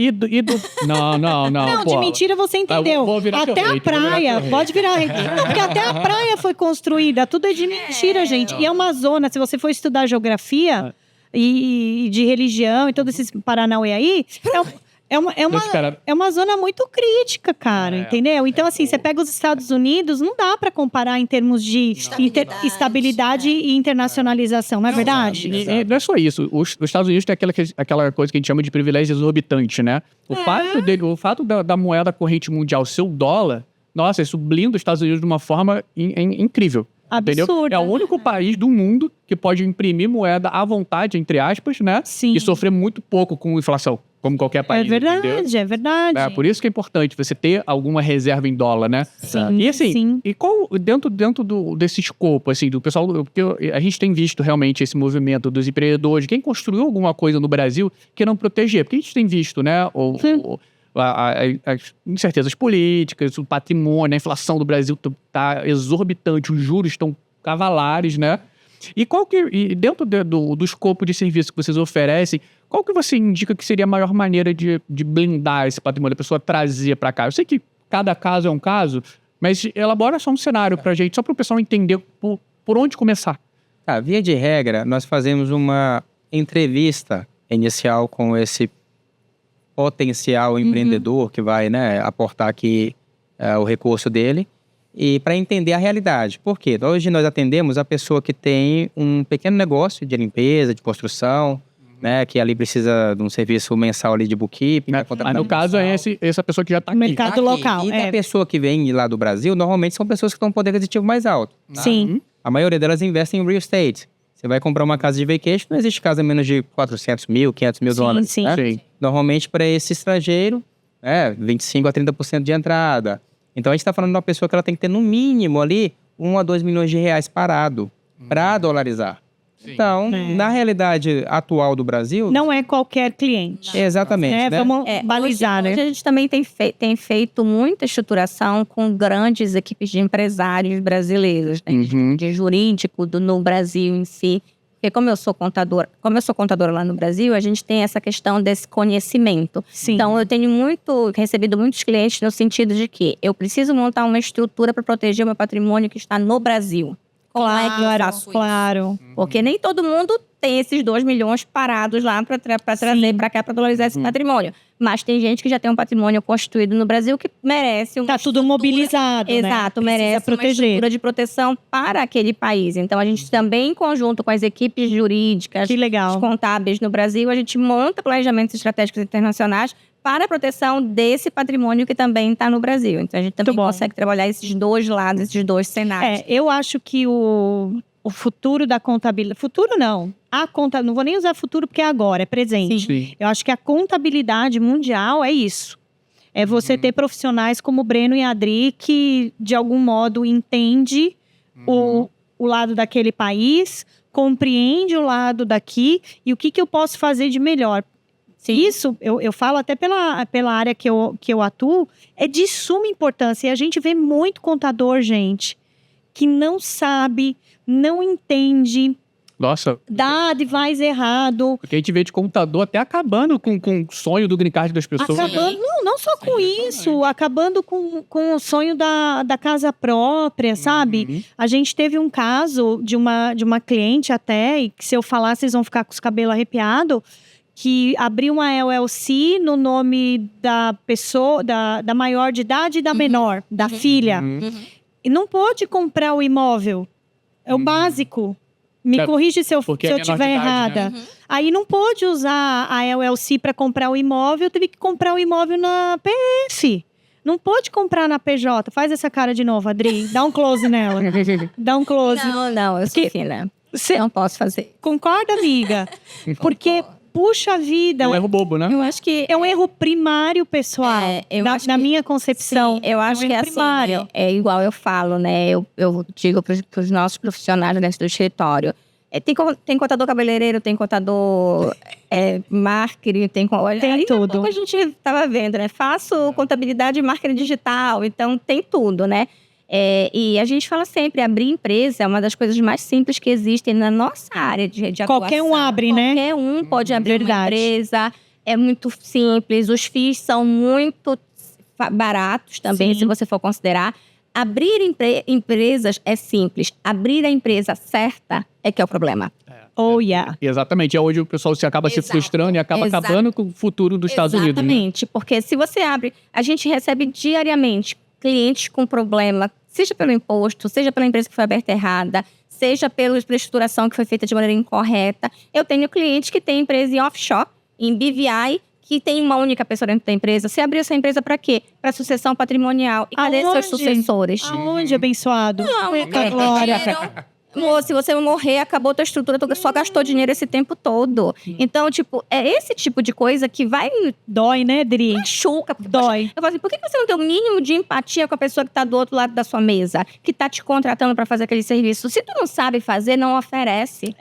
Não. Não, de mentira você entendeu. Até a praia, pode virar hater. Não, porque até a praia foi construída, tudo é de mentira, gente. E é uma zona, se você for estudar geografia e de religião e todos esses paranauê aí, é uma zona muito crítica, cara, entendeu? Então, assim, você pega os Estados Unidos, não dá pra comparar em termos de estabilidade e internacionalização, não é verdade? Não é só isso. Os Estados Unidos tem aquela coisa que a gente chama de privilégio exorbitante, né? O fato da moeda corrente mundial ser o dólar, nossa, isso blinda os Estados Unidos de uma forma incrível. Absurdo. Entendeu? É o único país do mundo que pode imprimir moeda à vontade, entre aspas, né? Sim. E sofrer muito pouco com inflação, como qualquer país. É verdade, entendeu? é verdade. Por isso que é importante você ter alguma reserva em dólar, né? Sim, e assim, sim. E qual, dentro desse escopo, assim, do pessoal, porque a gente tem visto realmente esse movimento dos empreendedores, quem construiu alguma coisa no Brasil que não proteger, porque a gente tem visto, né, as incertezas políticas, o patrimônio, a inflação do Brasil tá exorbitante, os juros estão cavalares, né? E dentro do escopo de serviço que vocês oferecem, qual que você indica que seria a maior maneira de blindar esse patrimônio, a pessoa trazer para cá? Eu sei que cada caso é um caso, mas elabora só um cenário para a gente, só para o pessoal entender por onde começar. Via de regra, nós fazemos uma entrevista inicial com esse potencial empreendedor que vai, né, aportar aqui o recurso dele, e para entender a realidade. Por quê? Hoje nós atendemos a pessoa que tem um pequeno negócio de limpeza, de construção, né, que ali precisa de um serviço mensal ali de bookkeeping. Mas no caso é essa pessoa que já está aqui. Mercado local. E a pessoa que vem lá do Brasil, normalmente são pessoas que estão com poder aquisitivo mais alto. Sim. A maioria delas investem em real estate. Você vai comprar uma casa de vacation, não existe casa a menos de 400 mil, 500 mil dólares. Sim. Normalmente, para esse estrangeiro, 25% a 30% de entrada. Então, a gente está falando de uma pessoa que ela tem que ter, no mínimo, ali, 1 a 2 milhões de reais parado para dolarizar. Sim. Então, na realidade atual do Brasil... Não é qualquer cliente. Exatamente. Né? Vamos balizar, hoje né? A gente também tem feito muita estruturação com grandes equipes de empresários brasileiros, né? De jurídico no Brasil em si. Porque como eu sou contadora lá no Brasil, a gente tem essa questão desse conhecimento. Sim. Então, eu tenho recebido muitos clientes no sentido de que eu preciso montar uma estrutura para proteger o meu patrimônio que está no Brasil. Claro. Porque nem todo mundo tem esses 2 milhões parados lá para trazer para cá, para dolarizar esse patrimônio. Mas tem gente que já tem um patrimônio constituído no Brasil que merece uma tudo mobilizado, Exato, né? merece uma estrutura de proteção para aquele país. Então, a gente também, em conjunto com as equipes jurídicas, os contábeis no Brasil, a gente monta planejamentos estratégicos internacionais para a proteção desse patrimônio que também está no Brasil. Então, a gente também consegue trabalhar esses dois lados, esses dois cenários. Eu acho que o futuro da contabilidade... Futuro não. Não vou nem usar futuro porque é agora, é presente. Sim. Eu acho que a contabilidade mundial é isso. É você ter profissionais como o Breno e a Adri que, de algum modo, entende o lado daquele país, compreende o lado daqui e o que eu posso fazer de melhor. Sim. Isso, eu falo até pela área que eu atuo, é de suma importância. E a gente vê muito contador, gente, que não sabe, não entende. Nossa. Dá advice errado. Porque a gente vê de contador até acabando com o sonho do green card das pessoas. Acabando, não só com isso, acabando com o sonho da casa própria, sabe? A gente teve um caso de uma cliente até, e que se eu falar vocês vão ficar com os cabelos arrepiados, que abriu uma LLC no nome da pessoa, da maior de idade e da menor, da filha. E não pôde comprar o imóvel. É o básico. Me corrige se eu estiver errada. Né? Aí não pôde usar a LLC para comprar o imóvel, teve que comprar o imóvel na PF. Não pôde comprar na PJ. Faz essa cara de novo, Adri. Dá um close nela. Dá um close. Não, eu sou fina. Não posso fazer. Concorda, amiga? Porque... Puxa vida. É um erro bobo, né? Eu acho que... É um erro primário, pessoal. Na minha concepção. Sim, eu acho que é primário. Assim, é igual eu falo, né? Eu digo para os nossos profissionais dentro do escritório. Tem contador cabeleireiro, tem contador marketing, tem tudo. A gente estava vendo, né? Faço contabilidade e marketing digital, então tem tudo, né? E a gente fala sempre, abrir empresa é uma das coisas mais simples que existem na nossa área de atuação. Qualquer um abre, né? Qualquer um pode abrir uma empresa. É muito simples, os FIIs são muito baratos também, se você for considerar. Abrir empresas é simples. Abrir a empresa certa é que é o problema. Oh, yeah. Exatamente. É onde o pessoal acaba se frustrando e acaba acabando com o futuro dos Estados Unidos. Exatamente. Né? Porque se você abre... A gente recebe diariamente clientes com problema, seja pelo imposto, seja pela empresa que foi aberta errada, seja pela estruturação que foi feita de maneira incorreta. Eu tenho clientes que têm empresa em offshore, em BVI, que tem uma única pessoa dentro da empresa. Você abriu essa empresa para quê? Para sucessão patrimonial. E cadê seus sucessores? Aonde, abençoado? Glória. Se você morrer, acabou a tua estrutura, tu só gastou dinheiro esse tempo todo. Então, é esse tipo de coisa que vai... Dói, né, Dri? Machuca. Dói. Eu falo assim, por que você não tem o mínimo de empatia com a pessoa que tá do outro lado da sua mesa? Que tá te contratando para fazer aquele serviço? Se tu não sabe fazer, não oferece.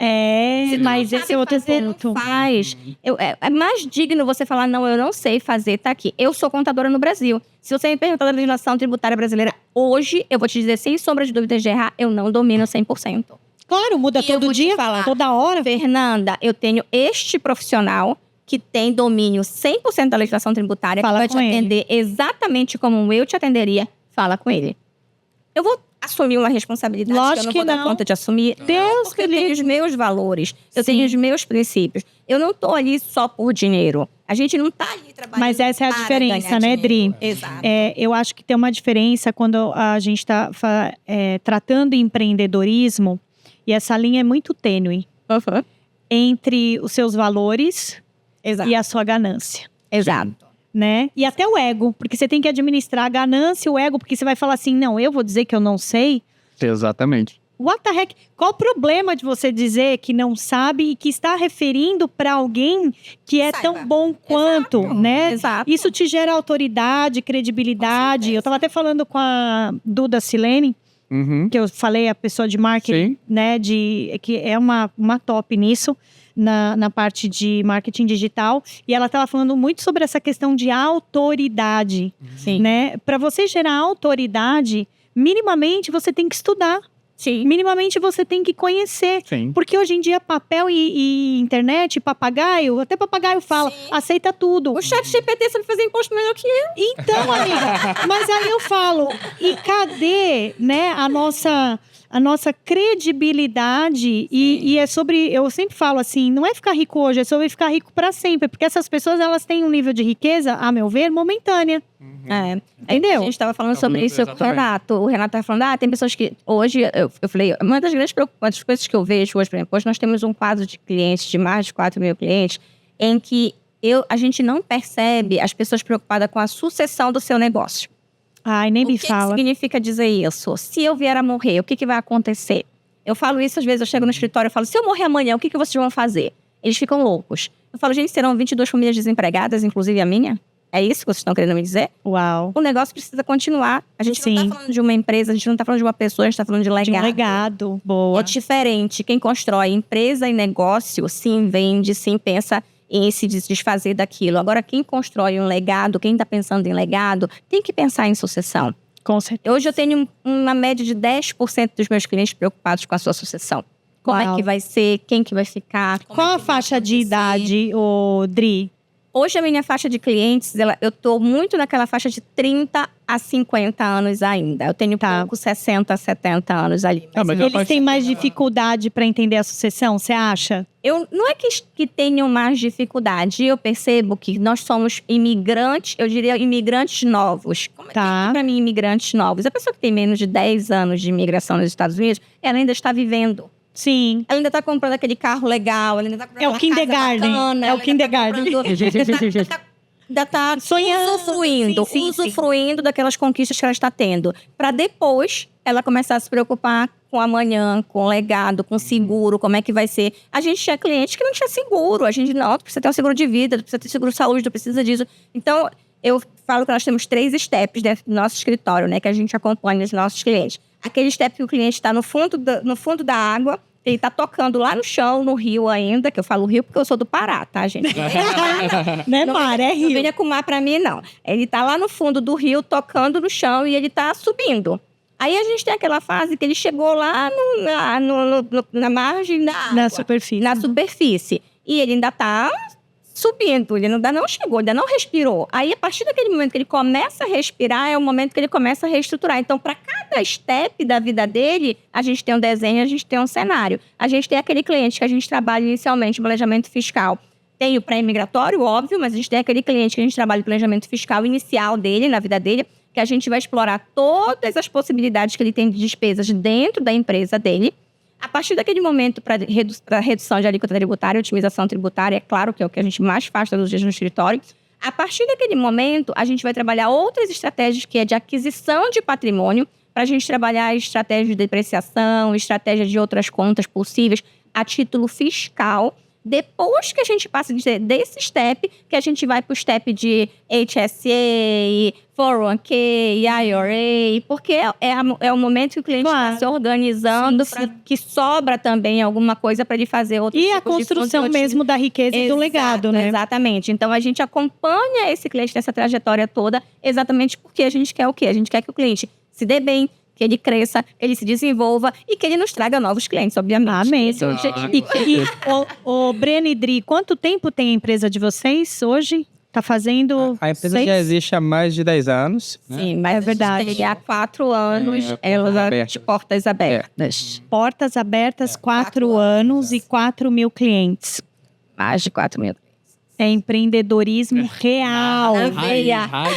Mas esse é outro ponto. Não faz. É mais digno você falar, não, eu não sei fazer, tá aqui. Eu sou contadora no Brasil. Se você me perguntar da legislação tributária brasileira hoje, eu vou te dizer, sem sombra de dúvidas de errar, eu não domino 100%. Claro, muda todo dia, toda hora. Fernanda, eu tenho este profissional que tem domínio 100% da legislação tributária, que vai te atender exatamente como eu te atenderia. Fala com ele. Eu vou assumir uma responsabilidade Lógico que eu não vou dar conta de assumir. Porque eu tenho os meus valores, eu tenho os meus princípios. Eu não tô ali só por dinheiro. A gente não tá ali trabalhando. Mas essa é a diferença, né, Dri? Exato. Eu acho que tem uma diferença quando a gente está tratando empreendedorismo, e essa linha é muito tênue entre os seus valores e a sua ganância. Exato. Né? E até o ego, porque você tem que administrar a ganância e o ego, porque você vai falar assim, não, eu vou dizer que eu não sei. Exatamente. What the heck? Qual o problema de você dizer que não sabe e que está referindo para alguém que é tão bom quanto, né? Exato. Isso te gera autoridade, credibilidade. Eu estava até falando com a Duda Silene, que eu falei, a pessoa de marketing, né? Que é uma top nisso. Na parte de marketing digital, e ela estava falando muito sobre essa questão de autoridade, né? Para você gerar autoridade, minimamente você tem que estudar. Sim. Minimamente você tem que conhecer. Sim. Porque hoje em dia papel e internet, papagaio, até papagaio fala, aceita tudo. O ChatGPT sabe fazer imposto melhor que eu. Então, amiga, mas aí eu falo, e cadê, né, a nossa credibilidade e é sobre, eu sempre falo assim, não é ficar rico hoje, é sobre ficar rico para sempre, porque essas pessoas, elas têm um nível de riqueza, a meu ver, momentânea. Entendeu? A gente estava falando sobre isso com o Renato. O Renato estava falando, tem pessoas que hoje, eu falei, uma das grandes coisas que eu vejo hoje, por exemplo, hoje nós temos um quadro de clientes, de mais de 4 mil clientes, em que a gente não percebe as pessoas preocupadas com a sucessão do seu negócio. Ai, nem me fala. O que significa dizer isso? Se eu vier a morrer, o que vai acontecer? Eu falo isso, às vezes eu chego no escritório e falo, se eu morrer amanhã, o que vocês vão fazer? Eles ficam loucos. Eu falo, gente, serão 22 famílias desempregadas, inclusive a minha? É isso que vocês estão querendo me dizer? Uau. O negócio precisa continuar. A gente não está falando de uma empresa, a gente não está falando de uma pessoa, a gente está falando de legado. De um legado. Boa. É diferente. Quem constrói empresa e negócio, sim, vende, sim, pensa em se desfazer daquilo. Agora, quem constrói um legado, quem está pensando em legado, tem que pensar em sucessão. Com certeza. Hoje eu tenho uma média de 10% dos meus clientes preocupados com a sua sucessão. Como é que vai ser, quem que vai ficar. Qual a faixa de idade, Dri? Hoje a minha faixa de clientes, eu estou muito naquela faixa de 30 a 50 anos ainda. Eu tenho pouco 60 a 70 anos ali. Mas eles têm mais dificuldade para entender a sucessão, você acha? Não é que tenham mais dificuldade. Eu percebo que nós somos imigrantes, eu diria imigrantes novos. Como é que é para mim imigrantes novos? A pessoa que tem menos de 10 anos de imigração nos Estados Unidos, ela ainda está vivendo. Sim. Ela ainda está comprando aquele carro legal, ela ainda está comprando o kindergarten. Bacana, é o kindergarten. Ainda está sonhando, usufruindo daquelas conquistas que ela está tendo. Para depois ela começar a se preocupar com amanhã, com legado, com seguro, como é que vai ser. A gente tinha cliente que não tinha seguro. A gente, não, tu precisa ter um seguro de vida, tu precisa ter seguro de saúde, tu precisa disso. Então, eu falo que nós temos 3 steps dentro do nosso escritório, né? Que a gente acompanha os nossos clientes. Aquele step que o cliente está no fundo da água, ele está tocando lá no chão, no rio ainda, que eu falo rio porque eu sou do Pará, tá, gente? Não é mar, é rio. Não venha com mar pra mim, não. Ele está lá no fundo do rio, tocando no chão e ele está subindo. Aí a gente tem aquela fase que ele chegou lá na margem da água. Na superfície. E ele ainda está subindo, ele ainda não chegou, ainda não respirou. Aí, a partir daquele momento que ele começa a respirar, é o momento que ele começa a reestruturar. Então, para cada step da vida dele, a gente tem um desenho, a gente tem um cenário. A gente tem aquele cliente que a gente trabalha inicialmente o planejamento fiscal. Tem o pré-imigratório, óbvio, mas a gente tem aquele cliente que a gente trabalha o planejamento fiscal inicial dele, na vida dele, que a gente vai explorar todas as possibilidades que ele tem de despesas dentro da empresa dele. A partir daquele momento, para redução de alíquota tributária, otimização tributária, é claro que é o que a gente mais faz todos os dias no escritório. A partir daquele momento, a gente vai trabalhar outras estratégias, que é de aquisição de patrimônio, para a gente trabalhar estratégias de depreciação, estratégias de outras contas possíveis a título fiscal. Depois que a gente passa desse step, que a gente vai para o step de HSA, 401k, IRA, porque é o momento que o cliente está se organizando, para que sobra também alguma coisa para ele fazer outro tipo de a construção mesmo da riqueza e do legado, né? Exatamente. Então, a gente acompanha esse cliente nessa trajetória toda, exatamente porque a gente quer o quê? A gente quer que o cliente se dê bem, que ele cresça, ele se desenvolva e que ele nos traga novos clientes, obviamente. Amém. O Breno e Dri, quanto tempo tem a empresa de vocês hoje? Tá fazendo A empresa já existe há mais de 10 anos. Né? Sim, mas é verdade. Há 4 anos, ela de portas abertas. Portas abertas, 4 anos e 4 mil clientes. Mais de 4 mil. É empreendedorismo real.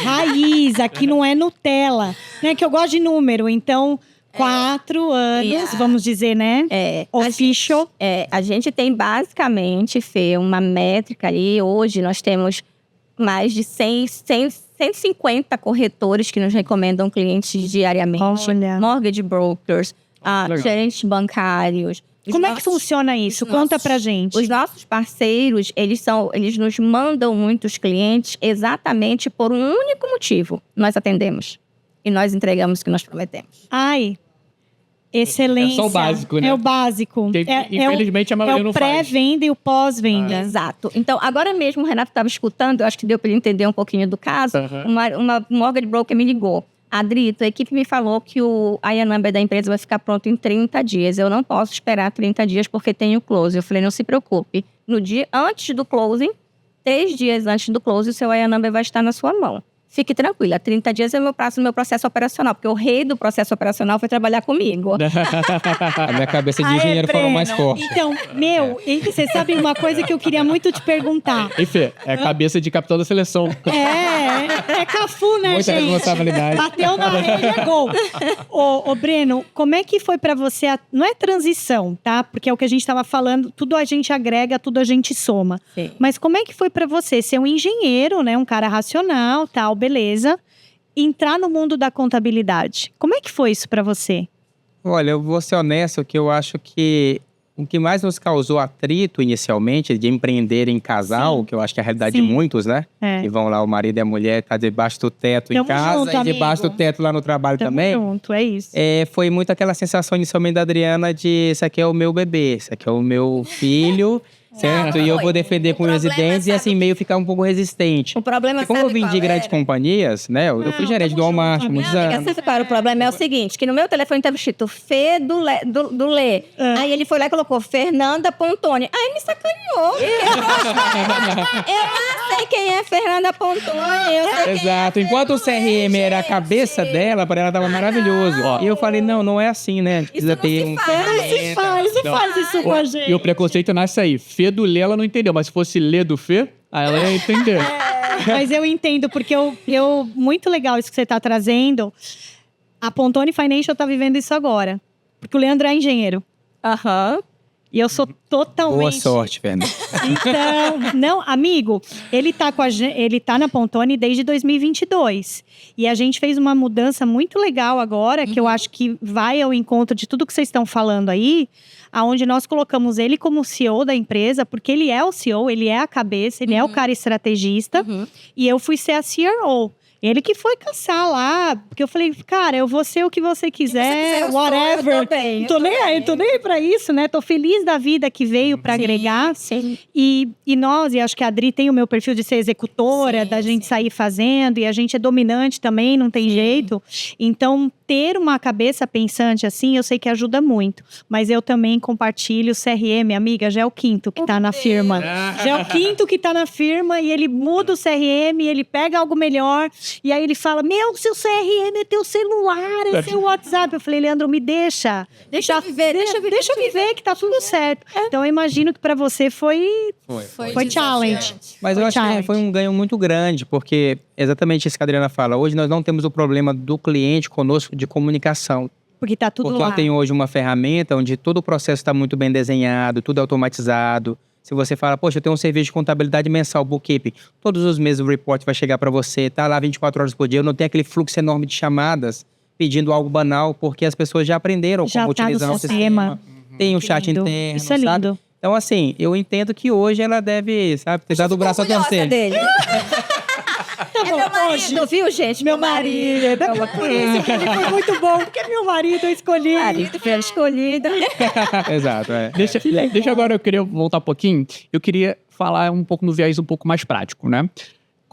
Raiz. Aqui não é Nutella. Né? Que eu gosto de número, então... 4 anos, vamos dizer, né? Official. A gente tem basicamente, Fê, uma métrica ali. Hoje nós temos mais de 150 corretores que nos recomendam clientes diariamente. Olha. Mortgage brokers, gerentes bancários. Como é que funciona isso? Conta pra gente. Os nossos parceiros, eles nos mandam muitos clientes exatamente por um único motivo. Nós atendemos. E nós entregamos o que nós prometemos. Ai, excelência. É só o básico, né? É o básico. Infelizmente, a maioria não faz. É o pré-venda e o pós-venda. Exato. Então, agora mesmo o Renato estava escutando, eu acho que deu para ele entender um pouquinho do caso. Uma mortgage broker me ligou. Adrito, a equipe me falou que o IAN number da empresa vai ficar pronto em 30 dias. Eu não posso esperar 30 dias porque tem o close. Eu falei, não se preocupe. No dia antes do closing, 3 dias antes do close, o seu IAN number vai estar na sua mão. Fique tranquila, 30 dias é o meu prazo no meu processo operacional, porque o rei do processo operacional foi trabalhar comigo. A minha cabeça de engenheiro falou mais forte. Então, você sabe uma coisa que eu queria muito te perguntar. E Fê, é cabeça de capitão da seleção. É Cafu, né, Muita gente? responsabilidade. Bateu na rede, é gol. Ô, Breno, como é que foi pra você, não é transição, tá? Porque é o que a gente tava falando, tudo a gente agrega, tudo a gente soma. Sim. Mas como é que foi pra você ser um engenheiro, né, um cara racional, tal, beleza, entrar no mundo da contabilidade? Como é que foi isso pra você? Olha, eu vou ser honesto que eu acho que o que mais nos causou atrito inicialmente de empreender em casal, que eu acho que é a realidade de muitos, né? Que vão lá, o marido e a mulher, tá debaixo do teto em casa junto, e debaixo do teto lá no trabalho também. Junto, é isso. Foi muito aquela sensação inicialmente da Adriana de esse aqui é o meu bebê, esse aqui é o meu filho. Certo? E eu vou defender com unhas e dentes e assim meio ficar um pouco resistente. O problema é como eu vim de grandes companhias, né? Eu fui gerente do Walmart há muitos anos. O problema é o seguinte, que no meu telefone estava escrito Fê do Lê. Aí ele foi lá e colocou Fernanda Pontoni. Aí me sacaneou. Eu não sei quem é Fernanda Pontoni. Exato. Enquanto o CRM era a cabeça dela, para ela tava maravilhoso. E eu falei, não é assim, né? Precisa ter um... Não faz isso com a gente. E o preconceito nasce aí. Fê do Lê, ela não entendeu. Mas se fosse Lê do Fê, aí ela ia entender. Mas eu entendo, porque muito legal isso que você está trazendo. A Pontoni Financial tá vivendo isso agora. Porque o Leandro é engenheiro. E eu sou totalmente... Boa sorte, Fernanda. Então, não, amigo, ele tá na Pontoni desde 2022. E a gente fez uma mudança muito legal agora, que eu acho que vai ao encontro de tudo que vocês estão falando aí, aonde nós colocamos ele como CEO da empresa, porque ele é o CEO, ele é a cabeça, ele é o cara estrategista, e eu fui ser a CRO. Ele que foi caçar lá, porque eu falei, cara, eu vou ser o que você quiser, whatever. Eu tô nem aí pra isso, né? Tô feliz da vida que veio pra agregar. Sim. E nós, e acho que a Adri tem o meu perfil de ser executora, da gente sair fazendo, e a gente é dominante também, não tem jeito. Então, ter uma cabeça pensante assim, eu sei que ajuda muito. Mas eu também compartilho o CRM, amiga, já é o 5º que tá na firma. Já é o 5º que tá na firma, e ele muda o CRM, ele pega algo melhor. E aí ele fala, seu CRM é teu celular, é seu WhatsApp. Eu falei, Leandro, me deixa. Deixa eu viver que tá tudo certo. Então eu imagino que pra você foi challenge. Mas eu acho que foi um ganho muito grande, porque exatamente isso que a Adriana fala. Hoje nós não temos o problema do cliente conosco de comunicação. Porque tá tudo lá. Porque eu tenho hoje uma ferramenta onde todo o processo está muito bem desenhado, tudo automatizado. Se você fala, poxa, eu tenho um serviço de contabilidade mensal, bookkeeping, todos os meses o report vai chegar para você, tá lá 24 horas por dia, eu não tenho aquele fluxo enorme de chamadas pedindo algo banal, porque as pessoas já aprenderam como utilizar o sistema. Tem o chat interno, isso é lindo. Sabe? Então, assim, eu entendo que hoje ela deve, ter dado o braço a torcer. Dele. Tá bom, meu marido, viu, gente? Meu marido. Por isso que ele foi muito bom, porque é meu marido escolhido. Marido foi escolhido. Exato, Deixa agora, eu queria voltar um pouquinho. Eu queria falar um pouco no viés um pouco mais prático, né?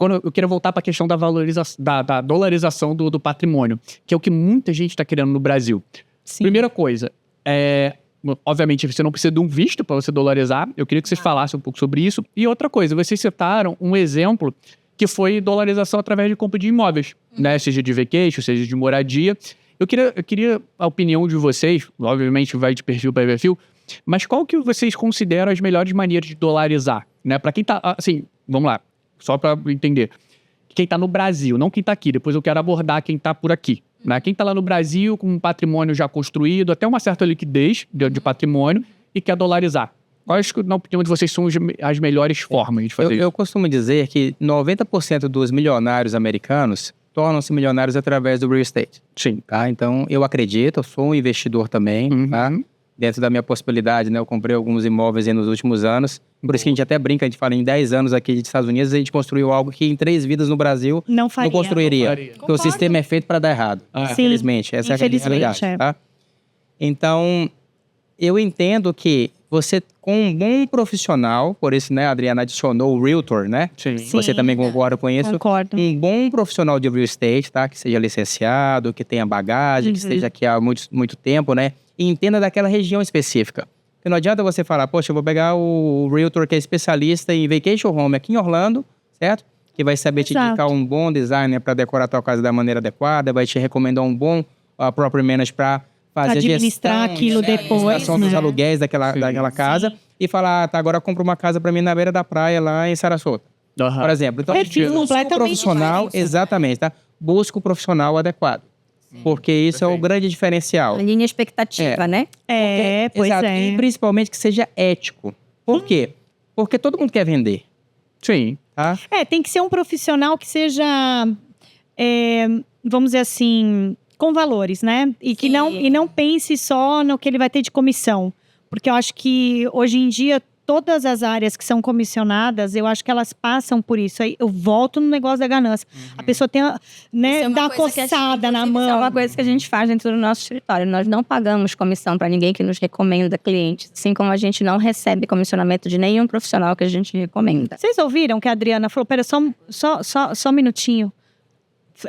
quando eu queria voltar para a questão da dolarização do patrimônio, que é o que muita gente está querendo no Brasil. Sim. Primeira coisa, obviamente, você não precisa de um visto para você dolarizar. Eu queria que vocês falassem um pouco sobre isso. E outra coisa, vocês citaram um exemplo que foi dolarização através de compra de imóveis, né? Seja de vacation, seja de moradia. Eu queria a opinião de vocês, obviamente vai de perfil para perfil, mas qual que vocês consideram as melhores maneiras de dolarizar, né? Para quem tá, assim, vamos lá, só para entender. Quem tá no Brasil, não quem tá aqui. Depois eu quero abordar quem tá por aqui, né? Quem tá lá no Brasil com um patrimônio já construído, até uma certa liquidez de patrimônio e quer dolarizar. Quais, na opinião de vocês, são as melhores formas de fazer isso? Eu costumo dizer que 90% dos milionários americanos tornam-se milionários através do real estate. Sim. Tá? Então, eu acredito, eu sou um investidor também, tá? Dentro da minha possibilidade, né? Eu comprei alguns imóveis aí nos últimos anos. Por isso que a gente até brinca, a gente fala em 10 anos aqui dos Estados Unidos, a gente construiu algo que em 3 vidas no Brasil não construiria. Porque o sistema é feito para dar errado. Sim, infelizmente. Essa é a realidade. Tá? Então, eu entendo que você, com um bom profissional, por isso, né, a Adriana adicionou o realtor, né? Sim. Você também concorda com isso? Concordo. Um bom profissional de real estate, tá? Que seja licenciado, que tenha bagagem, que esteja aqui há muito tempo, né? E entenda daquela região específica. Porque não adianta você falar, poxa, eu vou pegar o realtor que é especialista em vacation home aqui em Orlando, certo? Que vai saber te indicar um bom designer para decorar a tua casa da maneira adequada, vai te recomendar um bom property manager para fazer administrar aquilo depois, né? Dos aluguéis daquela casa. E falar, tá, agora compra uma casa para mim na beira da praia lá em Sarasota. Por exemplo. Então, busca um profissional, exatamente, tá? Busca o profissional adequado. Porque isso é o grande diferencial. A linha expectativa, né? Pois exato. é. E principalmente que seja ético. Por quê? Porque todo mundo quer vender. Sim. Tá? Tem que ser um profissional que seja, vamos dizer assim, com valores, né? E que não pense só no que ele vai ter de comissão. Porque eu acho que hoje em dia todas as áreas que são comissionadas, eu acho que elas passam por isso. Aí eu volto no negócio da ganância. A pessoa tem, né, dá uma coçada na mão. Isso é uma coisa que a gente faz dentro do nosso escritório. Nós não pagamos comissão para ninguém que nos recomenda clientes, assim como a gente não recebe comissionamento de nenhum profissional que a gente recomenda. Vocês ouviram que a Adriana falou? Pera, só um minutinho.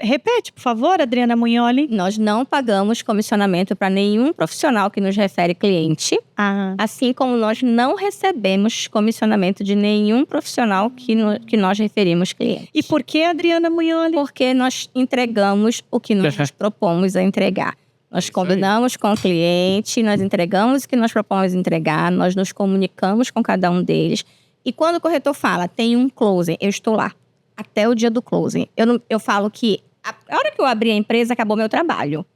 Repete, por favor, Adriana Munholi. Nós não pagamos comissionamento para nenhum profissional que nos refere cliente, assim como nós não recebemos comissionamento de nenhum profissional que nós referimos cliente. E por que, Adriana Munholi? Porque nós entregamos o que nós nos propomos a entregar. Nós combinamos com o cliente, nós entregamos o que nós propomos entregar, nós nos comunicamos com cada um deles. E quando o corretor fala, tem um closing, eu estou lá. Até o dia do closing. Eu falo que a hora que eu abri a empresa, acabou meu trabalho.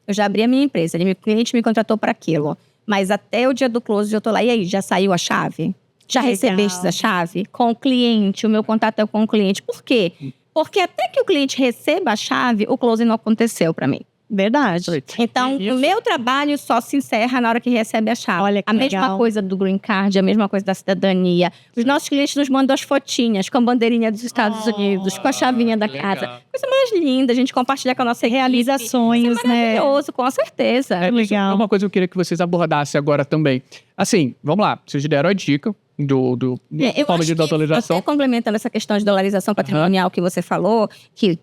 Eu já abri a minha empresa, o cliente me contratou para aquilo. Mas até o dia do closing eu tô lá. E aí, já saiu a chave? Já recebeste a chave? Com o cliente, o meu contato é com o cliente. Por quê? Porque até que o cliente receba a chave, o closing não aconteceu para mim. Verdade. Então, o meu trabalho só se encerra na hora que recebe a chave. Olha que a mesma coisa do Green Card, a mesma coisa da cidadania. Os nossos clientes nos mandam as fotinhas com a bandeirinha dos Estados Unidos, com a chavinha da casa. Coisa mais linda, a gente compartilha com a nossa realizações, isso é maravilhoso, com certeza. Legal. É uma coisa que eu queria que vocês abordassem agora também. Assim, vamos lá, vocês deram a dica forma de dolarização. Até complementando essa questão de dolarização patrimonial que você falou, que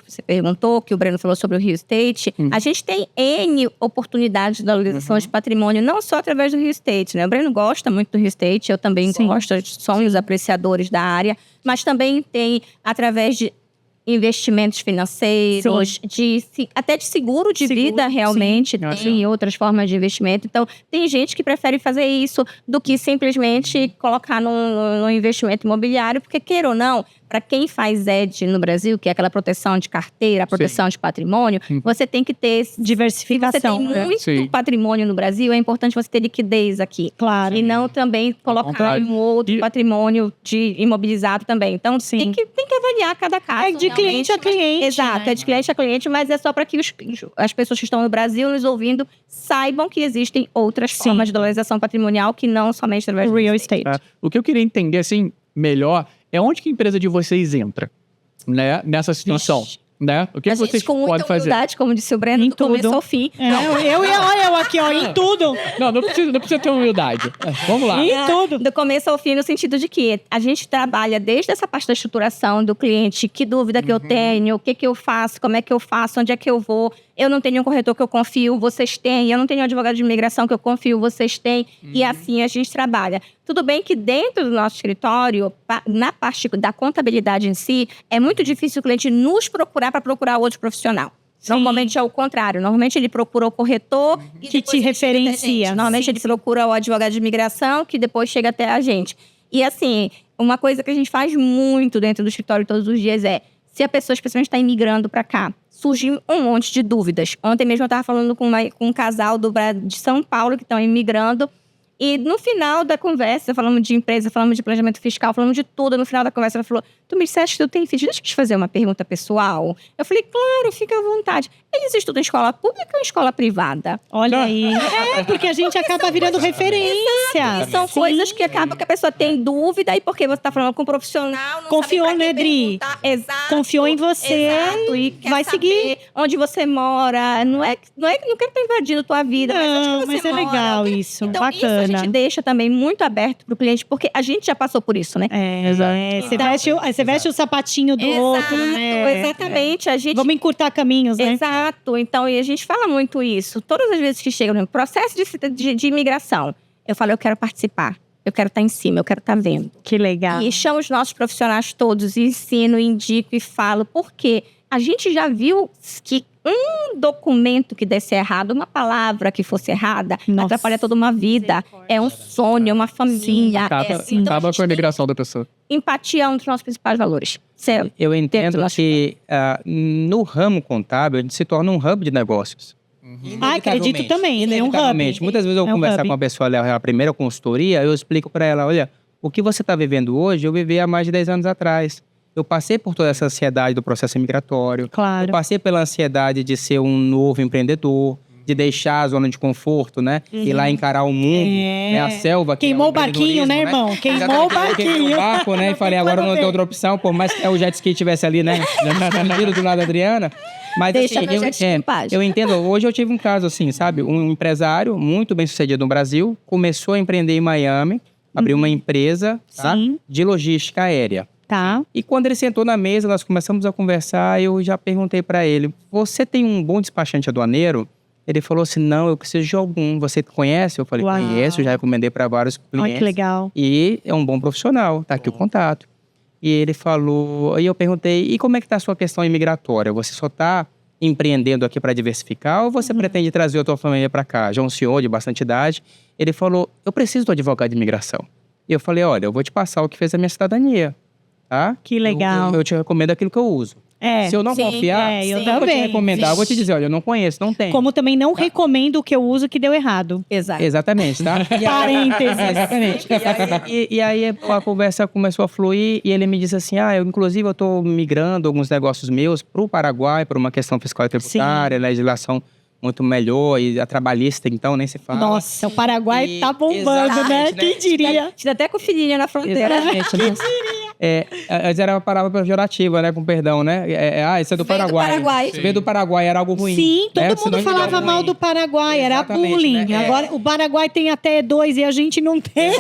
você perguntou, que o Breno falou sobre o real estate, a gente tem N oportunidades de dolarização de patrimônio, não só através do real estate, né? O Breno gosta muito do real estate, eu também gosto, somos apreciadores da área, mas também tem através de investimentos financeiros, até de seguro de vida, realmente, tem outras formas de investimento. Então, tem gente que prefere fazer isso do que simplesmente colocar no investimento imobiliário, porque, queira ou não, para quem faz ED no Brasil, que é aquela proteção de carteira, a proteção de patrimônio, você tem que ter diversificação. Se você tem muito patrimônio no Brasil, é importante você ter liquidez aqui. Claro. E não também colocar um outro patrimônio imobilizado também. Então, tem que avaliar cada caso. É de cliente a cliente. Exato, é de cliente a cliente, mas é só para que as pessoas que estão no Brasil nos ouvindo saibam que existem outras formas de dolarização patrimonial que não somente através do real estate. O que eu queria entender, assim, melhor, é onde que a empresa de vocês entra, né, nessa situação. Né? O que vocês podem fazer? Humildade, como disse o Breno, do começo ao fim. Olha eu aqui, ó, em tudo. Não precisa ter humildade. Vamos lá. Em tudo. Do começo ao fim, no sentido de que a gente trabalha desde essa parte da estruturação do cliente, que dúvida que eu tenho, o que eu faço, como é que eu faço, onde é que eu vou. Eu não tenho um corretor que eu confio, vocês têm. Eu não tenho um advogado de imigração que eu confio, vocês têm. E assim a gente trabalha. Tudo bem que dentro do nosso escritório, na parte da contabilidade em si, é muito difícil o cliente nos procurar para procurar outro profissional. Sim. Normalmente é o contrário. Normalmente ele procura o corretor que te referencia. Normalmente ele procura o advogado de imigração que depois chega até a gente. E assim, uma coisa que a gente faz muito dentro do escritório todos os dias é, se a pessoa especialmente está imigrando para cá, surge um monte de dúvidas. Ontem mesmo eu estava falando com um casal de São Paulo que estão imigrando. E no final da conversa, falamos de empresa, falamos de planejamento fiscal, falamos de tudo. No final da conversa, ela falou, tu me disseste que tu tem filho, deixa eu te fazer uma pergunta pessoal. Eu falei, claro, fica à vontade. Eles estudam em escola pública ou em escola privada? Olha aí. Porque a gente acaba virando referência. São coisas que acabam que a pessoa tem dúvida e porque você está falando com um profissional, não confiou, sabe né, Dri? Exato. Confiou em você. Exato. E vai seguir onde você mora. Não quero estar invadindo a tua vida, mas é legal isso. Então, bacana. Isso a gente deixa também muito aberto para o cliente, porque a gente já passou por isso, né? Exato. Você veste o sapatinho do outro, né? Exatamente. A gente... Vamos encurtar caminhos, né? Exato. Então, e a gente fala muito isso. Todas as vezes que chega no processo de imigração, eu falo, eu quero participar. Eu quero estar em cima, eu quero estar vendo. Que legal. E chamo os nossos profissionais todos, e ensino, indico e falo. Porque a gente já viu que um documento que desse errado, uma palavra que fosse errada, atrapalha toda uma vida. É um sonho, uma família. Acaba com a imigração da pessoa. Empatia é um dos nossos principais valores. Eu entendo que no ramo contábil, a gente se torna um hub de negócios. Acredito também, ele é um hub. Muitas vezes eu conversar com uma pessoa, a primeira consultoria, eu explico para ela, olha, o que você está vivendo hoje, eu vivi há mais de 10 anos atrás. Eu passei por toda essa ansiedade do processo migratório. Claro. Eu passei pela ansiedade de ser um novo empreendedor, de deixar a zona de conforto, né? Ir lá encarar o mundo, né? A selva. Queimou o barquinho, né, irmão? Queimou o barquinho. Queimou o barco, né? E falei, agora não tem outra opção, por mais que o jet ski estivesse ali, né? Do lado da Adriana. Mas deixa assim, eu entendo. Hoje eu tive um caso assim, sabe? Um empresário muito bem sucedido no Brasil, começou a empreender em Miami, abriu uma empresa de logística aérea. Tá. E quando ele sentou na mesa, nós começamos a conversar, eu já perguntei para ele, você tem um bom despachante aduaneiro? Ele falou assim, não, eu preciso de algum. Você conhece? Eu falei, conheço, já recomendei para vários clientes. Olha que legal. E é um bom profissional, tá aqui o contato. E ele falou, aí eu perguntei, e como é que tá a sua questão imigratória? Você só tá empreendendo aqui para diversificar ou você pretende trazer a tua família para cá? Já um senhor de bastante idade. Ele falou, eu preciso do advogado de imigração. E eu falei, olha, eu vou te passar o que fez a minha cidadania. Tá? Que legal. Eu te recomendo aquilo que eu uso. Se eu não confiar, eu vou te recomendar. Eu vou te dizer, olha, eu não conheço, não tem. Como também não recomendo o que eu uso que deu errado. Exatamente, tá? Parênteses. Exatamente. E aí a conversa começou a fluir e ele me disse assim, inclusive eu tô migrando alguns negócios meus pro Paraguai, por uma questão fiscal e tributária, legislação muito melhor, e a trabalhista, então, nem se fala. Nossa, o Paraguai tá bombando, né? Quem diria? Tira até com filhinha na fronteira. Exatamente, né? Antes era uma palavra pejorativa, né? Com perdão, né? Isso é do Paraguai. Veio do Paraguai, era algo ruim. Sim, todo mundo falava mal do Paraguai, era bullying. Né? Agora, o Paraguai tem até 2 e a gente não tem.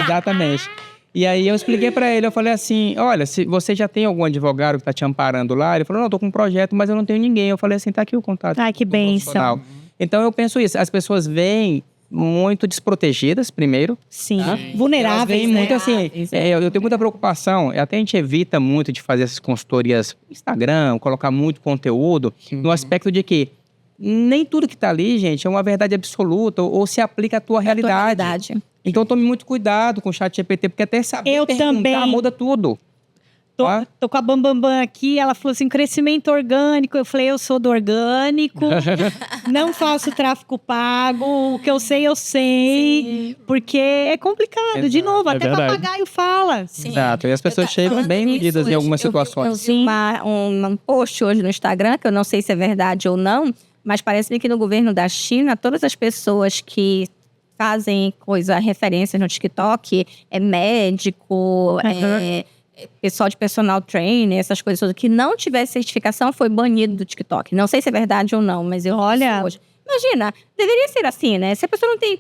Exatamente. E aí eu expliquei para ele, eu falei assim, olha, se você já tem algum advogado que tá te amparando lá, ele falou, não, eu tô com um projeto, mas eu não tenho ninguém. Eu falei assim, tá aqui o contato. Ai, que bênção. Então eu penso isso, as pessoas vêm muito desprotegidas, primeiro. Sim, vulneráveis, né? Muito assim, eu tenho muita preocupação, até a gente evita muito de fazer essas consultorias no Instagram, colocar muito conteúdo, no aspecto de que nem tudo que tá ali, gente, é uma verdade absoluta ou se aplica à tua realidade. Então tome muito cuidado com o ChatGPT, porque até saber perguntar muda tudo. Tô com a Bambambam aqui, ela falou assim, crescimento orgânico. Eu falei, eu sou do orgânico, não faço tráfico pago, o que eu sei. Sim. Porque é complicado. De novo, até papagaio fala. Sim. Exato, e as pessoas chegam bem medidas em algumas situações. Eu vi um post hoje no Instagram, que eu não sei se é verdade ou não, mas parece-me que no governo da China, todas as pessoas que fazem referências no TikTok, médico, pessoal de personal trainer, essas coisas todas, que não tivesse certificação, foi banido do TikTok. Não sei se é verdade ou não, mas eu Olha, hoje. Imagina, deveria ser assim, né? Se a pessoa não tem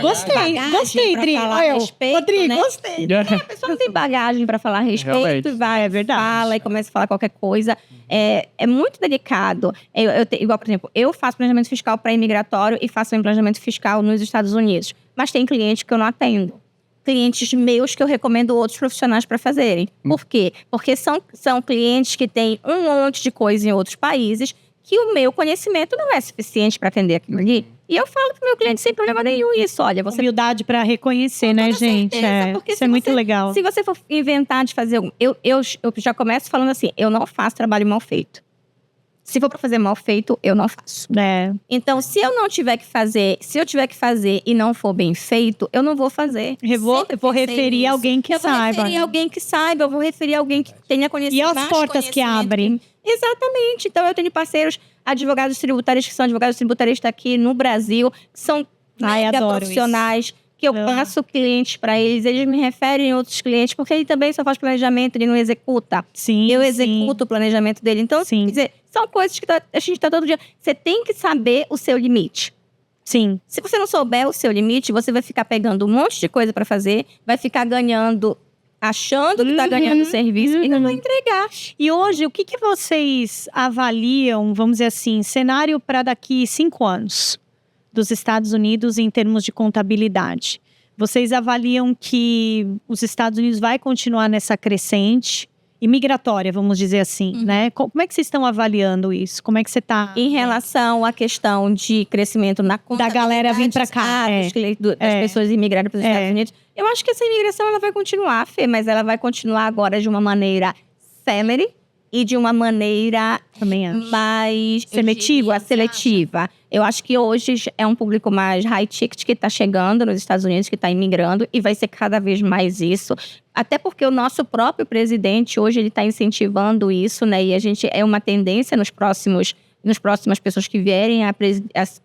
gostei, Dri. Rodrigo, né? Gostei. A pessoa não tem bagagem para falar a respeito, Realmente. vai, fala e começa a falar qualquer coisa. É muito delicado. Igual, por exemplo, eu faço planejamento fiscal pré-imigratório e faço um planejamento fiscal nos Estados Unidos. Mas tem cliente que eu não atendo. Clientes meus que eu recomendo outros profissionais para fazerem. Por quê? Porque são clientes que têm um monte de coisa em outros países que o meu conhecimento não é suficiente para atender aquilo ali. E eu falo pro meu cliente sem problema nenhum isso. Olha, você... Humildade para reconhecer, né, gente? Isso é muito legal. Se você for inventar de fazer... Eu já começo falando assim, eu não faço trabalho mal feito. Se for para fazer mal feito, eu não faço. Então, se eu tiver que fazer e não for bem feito, eu não vou fazer. Eu vou referir alguém que saiba. Eu vou referir alguém que saiba, eu vou referir alguém que tenha conhecimento. E as portas que abrem. Exatamente. Então, eu tenho parceiros, advogados tributários, que são advogados tributários aqui no Brasil, que são mega profissionais, que eu passo clientes para eles, eles me referem a outros clientes, porque ele também só faz planejamento, ele não executa. Eu executo o planejamento dele. Então, quer dizer, são coisas que a gente está todo dia. Você tem que saber o seu limite. Sim. Se você não souber o seu limite, você vai ficar pegando um monte de coisa para fazer, vai ficar ganhando, achando que está ganhando serviço e não vai entregar. E hoje, o que vocês avaliam, vamos dizer assim, cenário para daqui 5 anos dos Estados Unidos em termos de contabilidade? Vocês avaliam que os Estados Unidos vai continuar nessa crescente imigratória, vamos dizer assim, né? Como é que vocês estão avaliando isso? Como é que você está... Em relação à questão de crescimento na contabilidade... Da galera vir para cá. Das pessoas imigrarem para os Estados Unidos. Eu acho que essa imigração ela vai continuar, Fê, mas ela vai continuar agora de uma maneira célere e de uma maneira mais seletiva. Eu acho que hoje é um público mais high ticket que está chegando nos Estados Unidos, que está imigrando, e vai ser cada vez mais isso. Até porque o nosso próprio presidente hoje ele está incentivando isso, né? E a gente é uma tendência nos próximas pessoas que vierem a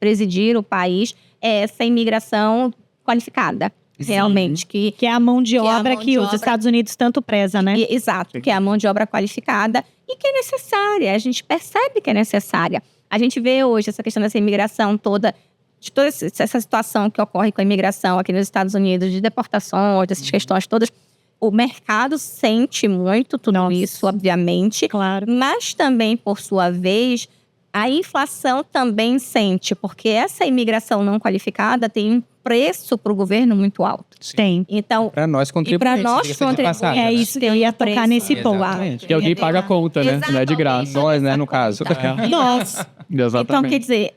presidir o país, é essa imigração qualificada. Realmente. Que é a mão de obra que os Estados Unidos tanto preza, né? Exato, que é a mão de obra qualificada e que é necessária. A gente percebe que é necessária. A gente vê hoje essa questão dessa imigração toda, de toda essa situação que ocorre com a imigração aqui nos Estados Unidos, de deportações, dessas questões todas. O mercado sente muito tudo isso, obviamente. Claro. Mas também, por sua vez, a inflação também sente, porque essa imigração não qualificada tem um preço para o governo muito alto. Tem. Então, para nós contribuintes. É isso que eu ia tocar nesse ponto. Que alguém paga a conta, né? Não é de graça. Nós, né, no caso. Nós. Exatamente. Então, quer dizer,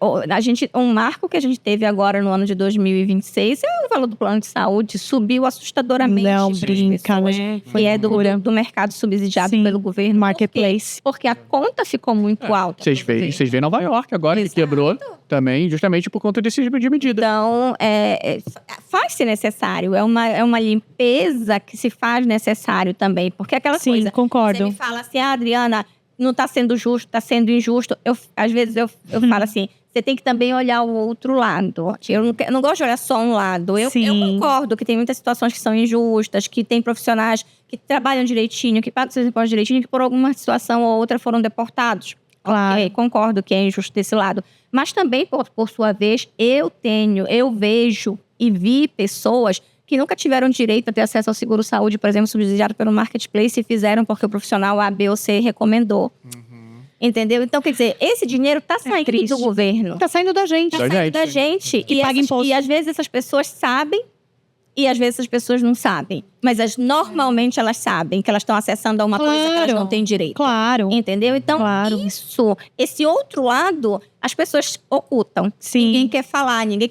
um marco que a gente teve agora no ano de 2026 é o valor do plano de saúde subiu assustadoramente. Não brinca, né? Que é do mercado subsidiado pelo governo. Marketplace. Porque a conta ficou muito alta. Vocês veem Nova York agora, que quebrou também, justamente por conta desse tipo de medida. Então, faz-se necessário. É uma limpeza que se faz necessário também. Porque aquela coisa… Sim, concordo. Você me fala assim, Adriana… Não está sendo justo, está sendo injusto. Às vezes eu falo assim, você tem que também olhar o outro lado. Eu não gosto de olhar só um lado. Eu concordo que tem muitas situações que são injustas, que tem profissionais que trabalham direitinho, que pagam seus impostos direitinho, que por alguma situação ou outra foram deportados. Claro. Okay, concordo que é injusto desse lado. Mas também, por sua vez, eu vejo e vi pessoas que nunca tiveram direito a ter acesso ao seguro-saúde, por exemplo, subsidiado pelo Marketplace, e fizeram porque o profissional A, B ou C recomendou. Entendeu? Então, quer dizer, esse dinheiro está saindo do governo. Está saindo da gente. Está saindo da gente. Que paga imposto. E às vezes essas pessoas sabem e às vezes as pessoas não sabem. Mas normalmente elas sabem que elas estão acessando a uma coisa que elas não têm direito. Claro. Entendeu? Então, esse outro lado, as pessoas ocultam. Sim. Ninguém quer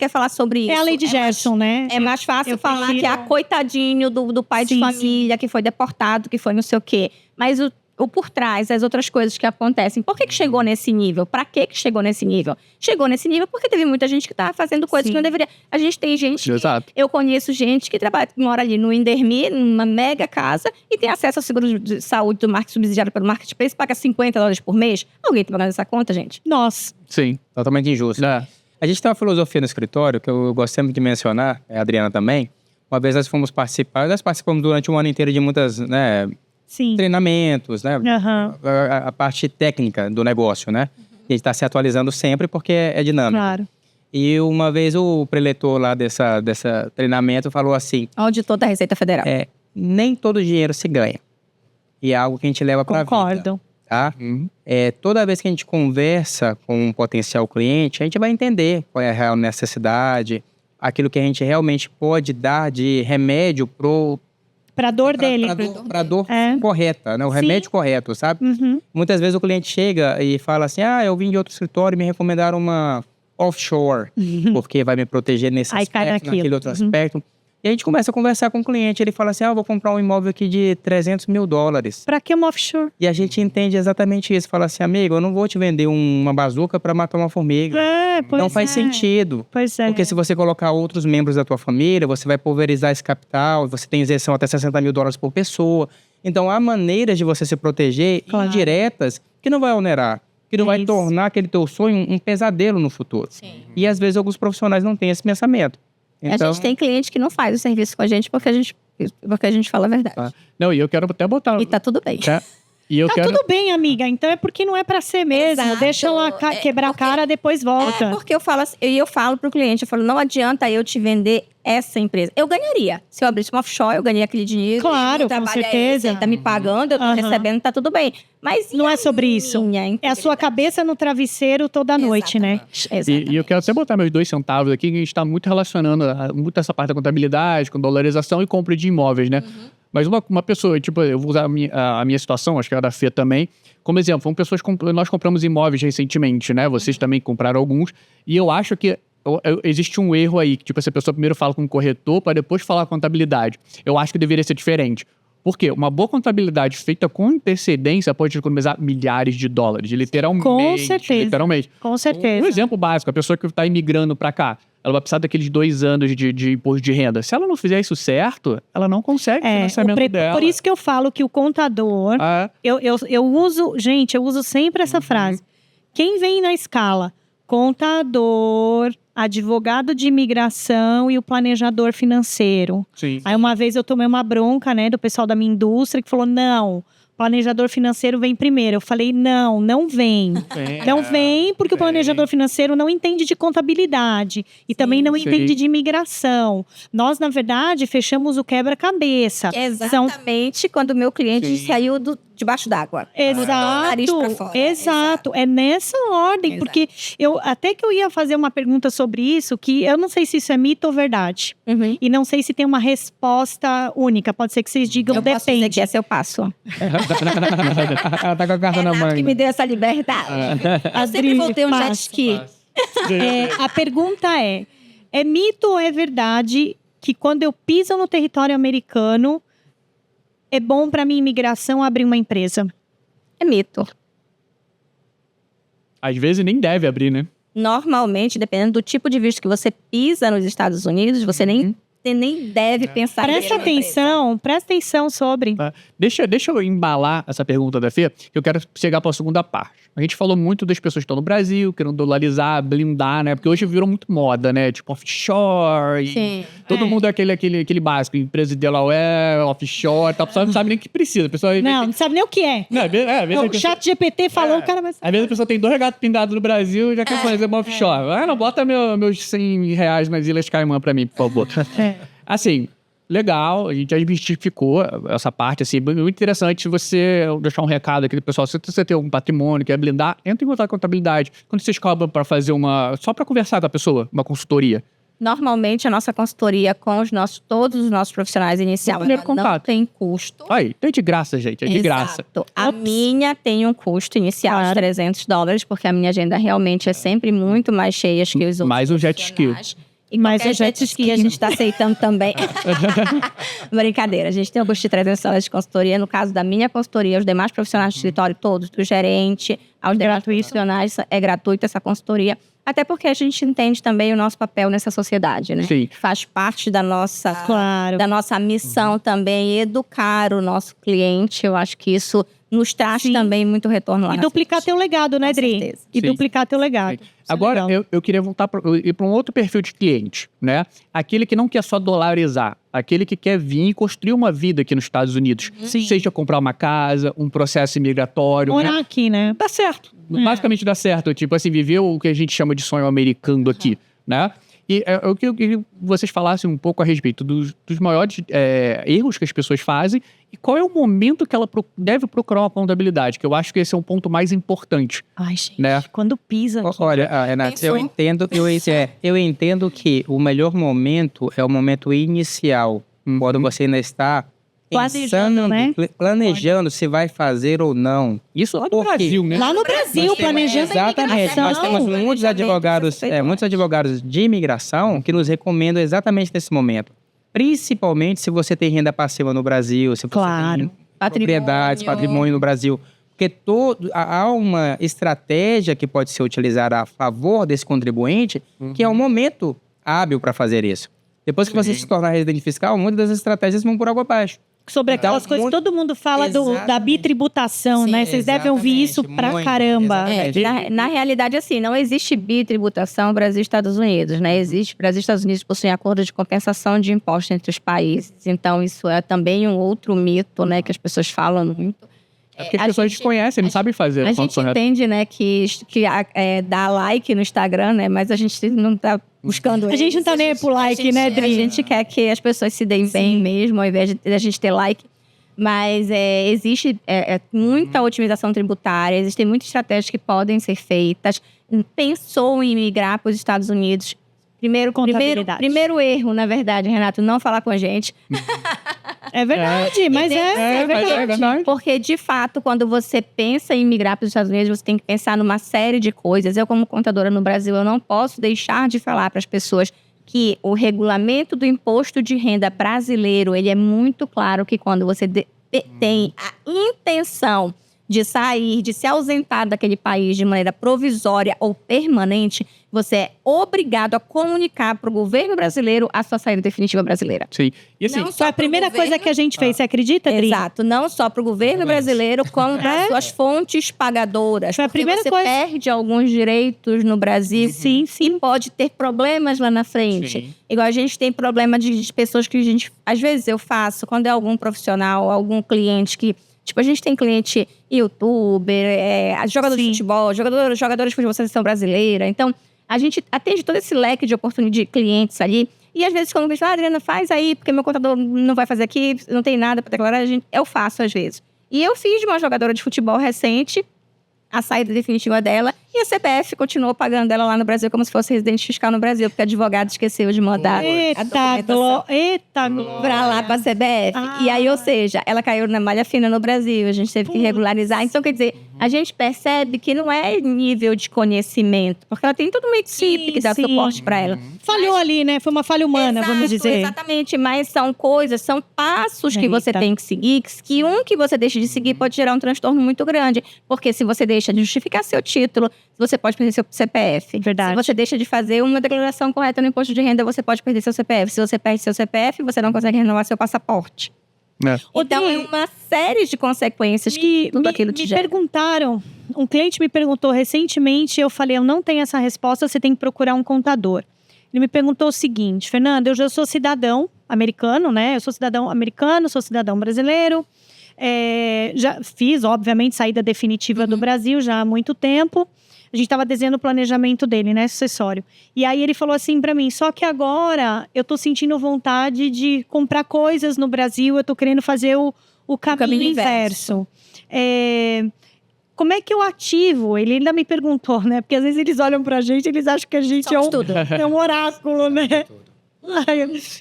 falar sobre isso. É a lei de Gerson, né? É mais fácil falar que é coitadinho do pai de família, que foi deportado, que foi não sei o quê. Mas o por trás, as outras coisas que acontecem. Por que chegou nesse nível? Pra que chegou nesse nível? Chegou nesse nível porque teve muita gente que tá fazendo coisas que não deveria. A gente tem gente… Eu conheço gente que trabalha, que mora ali no Indermi, numa mega casa, e tem acesso ao seguro de saúde do marketing subsidiado pelo Marketplace, paga $50 por mês. Alguém tá pagando essa conta, gente? Nós. Sim. Totalmente injusto. A gente tem uma filosofia no escritório, que eu gosto sempre de mencionar, a Adriana também. Uma vez nós participamos durante um ano inteiro de muitas, né, treinamentos, né? A parte técnica do negócio, né? E a gente está se atualizando sempre porque é dinâmico. Claro. E uma vez o preletor lá dessa treinamento falou assim... Auditor da Receita Federal. Nem todo dinheiro se ganha. E é algo que a gente leva para a vida. Concordo. Tá? Toda vez que a gente conversa com um potencial cliente, a gente vai entender qual é a real necessidade, aquilo que a gente realmente pode dar de remédio para a dor dele. Para a dor correta, né? O remédio correto, sabe? Muitas vezes o cliente chega e fala assim, eu vim de outro escritório e me recomendaram uma offshore, porque vai me proteger nesse aspecto, naquele outro aspecto. E a gente começa a conversar com o cliente, ele fala assim, eu vou comprar um imóvel aqui de $300 mil. Para que uma offshore? E a gente entende exatamente isso, fala assim, amigo, eu não vou te vender uma bazuca para matar uma formiga. Não faz sentido. Pois é. Porque se você colocar outros membros da tua família, você vai pulverizar esse capital, você tem isenção até $60 mil por pessoa. Então, há maneiras de você se proteger indiretas que não vai onerar, que não vai tornar aquele teu sonho um pesadelo no futuro. Sim. E às vezes alguns profissionais não têm esse pensamento. Então... A gente tem cliente que não faz o serviço com a gente porque a gente fala a verdade. Não, e eu quero até botar... E tá tudo bem. Tudo bem, amiga. Então é porque não é pra ser mesmo. Exato. Deixa ela quebrar a cara, depois volta. Porque eu falo pro cliente, eu falo, não adianta eu te vender essa empresa. Eu ganharia. Se eu abrisse uma offshore, eu ganharia aquele dinheiro. Claro, com certeza. Ele tá me pagando, eu tô recebendo, tá tudo bem. Mas não é sobre isso. É a sua cabeça no travesseiro toda noite, né? E eu quero até botar meus 2 centavos aqui, que a gente está muito relacionando muito essa parte da contabilidade, com dolarização e compra de imóveis, né? Mas uma pessoa, tipo, eu vou usar a minha situação, acho que é a da Fê também, como exemplo, nós compramos imóveis recentemente, né? Vocês também compraram alguns, e eu acho que existe um erro aí, que tipo, essa pessoa primeiro fala com o corretor para depois falar com a contabilidade. Eu acho que deveria ser diferente. Por quê? Uma boa contabilidade feita com antecedência pode economizar milhares de dólares, literalmente. Com certeza. Literalmente. Com certeza. Um exemplo básico, a pessoa que está imigrando para cá, ela vai precisar daqueles 2 anos de imposto de renda. Se ela não fizer isso certo, ela não consegue o financiamento dela. Por isso que eu falo que o contador... Eu uso sempre essa frase. Quem vem na escala? Contador, advogado de imigração e o planejador financeiro. Sim. Aí uma vez eu tomei uma bronca, né, do pessoal da minha indústria que falou, não, planejador financeiro vem primeiro. Eu falei, não vem. Não vem porque o planejador financeiro não entende de contabilidade e também não entende de imigração. Nós, na verdade, fechamos o quebra-cabeça. Exatamente quando o meu cliente saiu debaixo d'água. Exato. É nessa ordem, porque eu ia fazer uma pergunta sobre isso, que eu não sei se isso é mito ou verdade. E não sei se tem uma resposta única. Pode ser que vocês digam, depende. Posso dizer que essa eu passo. Ela tá com a carta na mão. Que me deu essa liberdade. Eu sempre voltei um jet ski. A pergunta é mito ou é verdade que quando eu piso no território americano, é bom para minha imigração abrir uma empresa? É mito. Às vezes nem deve abrir, né? Normalmente, dependendo do tipo de visto que você pisa nos Estados Unidos, você nem deve pensar... Presta atenção sobre... Deixa eu embalar essa pergunta da Fê, que eu quero chegar para a segunda parte. A gente falou muito das pessoas que estão no Brasil, querendo dolarizar, blindar, né? Porque hoje virou muito moda, né? Tipo, offshore. Sim. Todo mundo é aquele básico. Empresa de Delaware, offshore e tal. A pessoa não sabe nem o que precisa. Não sabe nem o que é. O chat GPT falou, o cara vai saber. Às vezes a pessoa tem 2 regatos pindados no Brasil e já quer fazer uma offshore. Não, bota meus R$100 nas Ilhas Caimã pra mim, por favor. Assim... Legal, a gente já desmistificou essa parte, assim, muito interessante. Se você deixar um recado aqui do pessoal, se você tem algum patrimônio, quer blindar, entra em contato com a contabilidade. Quando vocês cobram para fazer só para conversar com a pessoa, uma consultoria? Normalmente, a nossa consultoria com todos os nossos profissionais iniciais não tem custo. Aí, é de graça, gente, é de graça. A minha tem um custo inicial de $300, porque a minha agenda realmente é sempre muito mais cheia que os outros. Mais um jet ski. E mais o jet ski a gente está aceitando também. Brincadeira, a gente tem um custo de $300 de consultoria. No caso da minha consultoria, os demais profissionais do escritório todos, do gerente, aos demais profissionais, é gratuita essa consultoria. Até porque a gente entende também o nosso papel nessa sociedade, né? Sim. Faz parte da nossa missão também, educar o nosso cliente. Eu acho que isso nos traz também muito retorno lá. E duplicar teu legado, né, Dri? Certeza. E duplicar teu legado. Agora, eu queria voltar para um outro perfil de cliente, né? Aquele que não quer só dolarizar, aquele que quer vir e construir uma vida aqui nos Estados Unidos. Seja comprar uma casa, um processo imigratório. Morar aqui, né? Dá certo. Basicamente dá certo. Tipo assim, viver o que a gente chama de sonho americano aqui, né? E eu queria que vocês falassem um pouco a respeito dos maiores erros que as pessoas fazem e qual é o momento que ela deve procurar uma contabilidade, que eu acho que esse é um ponto mais importante. Ai, gente, né? quando pisa aqui. Olha, Renata, eu entendo que o melhor momento é o momento inicial, quando você ainda está planejando se vai fazer ou não. Isso lá no Brasil, né? Lá no Brasil, planejando exatamente. Nós temos muitos advogados de imigração que nos recomendam exatamente nesse momento. Principalmente se você tem renda passiva no Brasil, se você tem propriedades, patrimônio no Brasil. Porque há uma estratégia que pode ser utilizada a favor desse contribuinte, que é um momento hábil para fazer isso. Depois que você se tornar residente fiscal, muitas das estratégias vão por água abaixo. Sobre aquelas coisas que todo mundo fala da bitributação, né? Vocês devem ouvir isso pra caramba. Na realidade, assim, não existe bitributação Brasil e Estados Unidos, né? Existe Brasil e Estados Unidos possuem acordo de compensação de impostos entre os países. Então, isso é também um outro mito, né? Que as pessoas falam muito. Porque as pessoas desconhecem, não sabem fazer. A gente entende, né, que dá like no Instagram, né? Mas a gente não tá buscando... A gente não tá nem aí pro like, né, Dri? A gente quer que as pessoas se deem bem mesmo, ao invés de a gente ter like. Mas existe muita otimização tributária, existem muitas estratégias que podem ser feitas. Pensou em migrar para os Estados Unidos. Primeiro erro, na verdade, Renato, não falar com a gente. É verdade, mas é verdade. Porque, de fato, quando você pensa em migrar para os Estados Unidos, você tem que pensar numa série de coisas. Eu, como contadora no Brasil, eu não posso deixar de falar para as pessoas que o regulamento do imposto de renda brasileiro, ele é muito claro que quando você tem a intenção de sair, de se ausentar daquele país de maneira provisória ou permanente, você é obrigado a comunicar para o governo brasileiro a sua saída definitiva brasileira. Sim. E assim, foi a primeira coisa que a gente fez, você acredita, Dri? Exato. Não só para o governo brasileiro, como para suas fontes pagadoras. Foi a primeira você coisa. Perde alguns direitos no Brasil. Sim. E pode ter problemas lá na frente. Sim. Igual a gente tem problema de pessoas que a gente... Às vezes eu faço, quando é algum profissional, algum cliente que... Tipo, a gente tem cliente youtuber, jogador de futebol, jogadores de futebol da seleção brasileira. Então, a gente atende todo esse leque de oportunidade de clientes ali. E às vezes, quando a gente fala, Adriana, faz aí, porque meu contador não vai fazer aqui, não tem nada para declarar, eu faço às vezes. E eu fiz de uma jogadora de futebol recente a saída definitiva dela, e a CPF continuou pagando ela lá no Brasil como se fosse residente fiscal no Brasil, porque a advogada esqueceu de mandar Eita, pra lá, pra CBF. E aí, ou seja, ela caiu na malha fina no Brasil, a gente teve que regularizar. Então, quer dizer, a gente percebe que não é nível de conhecimento, porque ela tem toda uma equipe que dá suporte pra ela. Falhou ali, né? Foi uma falha humana, vamos dizer. Exatamente, mas são coisas, são passos que você tem que seguir, que que você deixa de seguir pode gerar um transtorno muito grande. Porque se você deixa de justificar seu título, você pode perder seu CPF. Verdade. Se você deixa de fazer uma declaração correta no imposto de renda, você pode perder seu CPF. Se você perde seu CPF, você não consegue renovar seu passaporte. Então, é uma série de consequências que tudo aquilo te gera. Me perguntaram, um cliente me perguntou recentemente, eu falei, eu não tenho essa resposta, você tem que procurar um contador. Ele me perguntou o seguinte, Fernanda, eu já sou cidadão americano, né? Eu sou cidadão americano, sou cidadão brasileiro. Já fiz, obviamente, saída definitiva do Brasil já há muito tempo. A gente estava desenhando o planejamento dele, né, sucessório. E aí ele falou assim para mim, só que agora eu tô sentindo vontade de comprar coisas no Brasil, eu tô querendo fazer o caminho inverso. Como é que eu ativo? Ele ainda me perguntou, né? Porque às vezes eles olham pra gente e eles acham que a gente é um oráculo, né?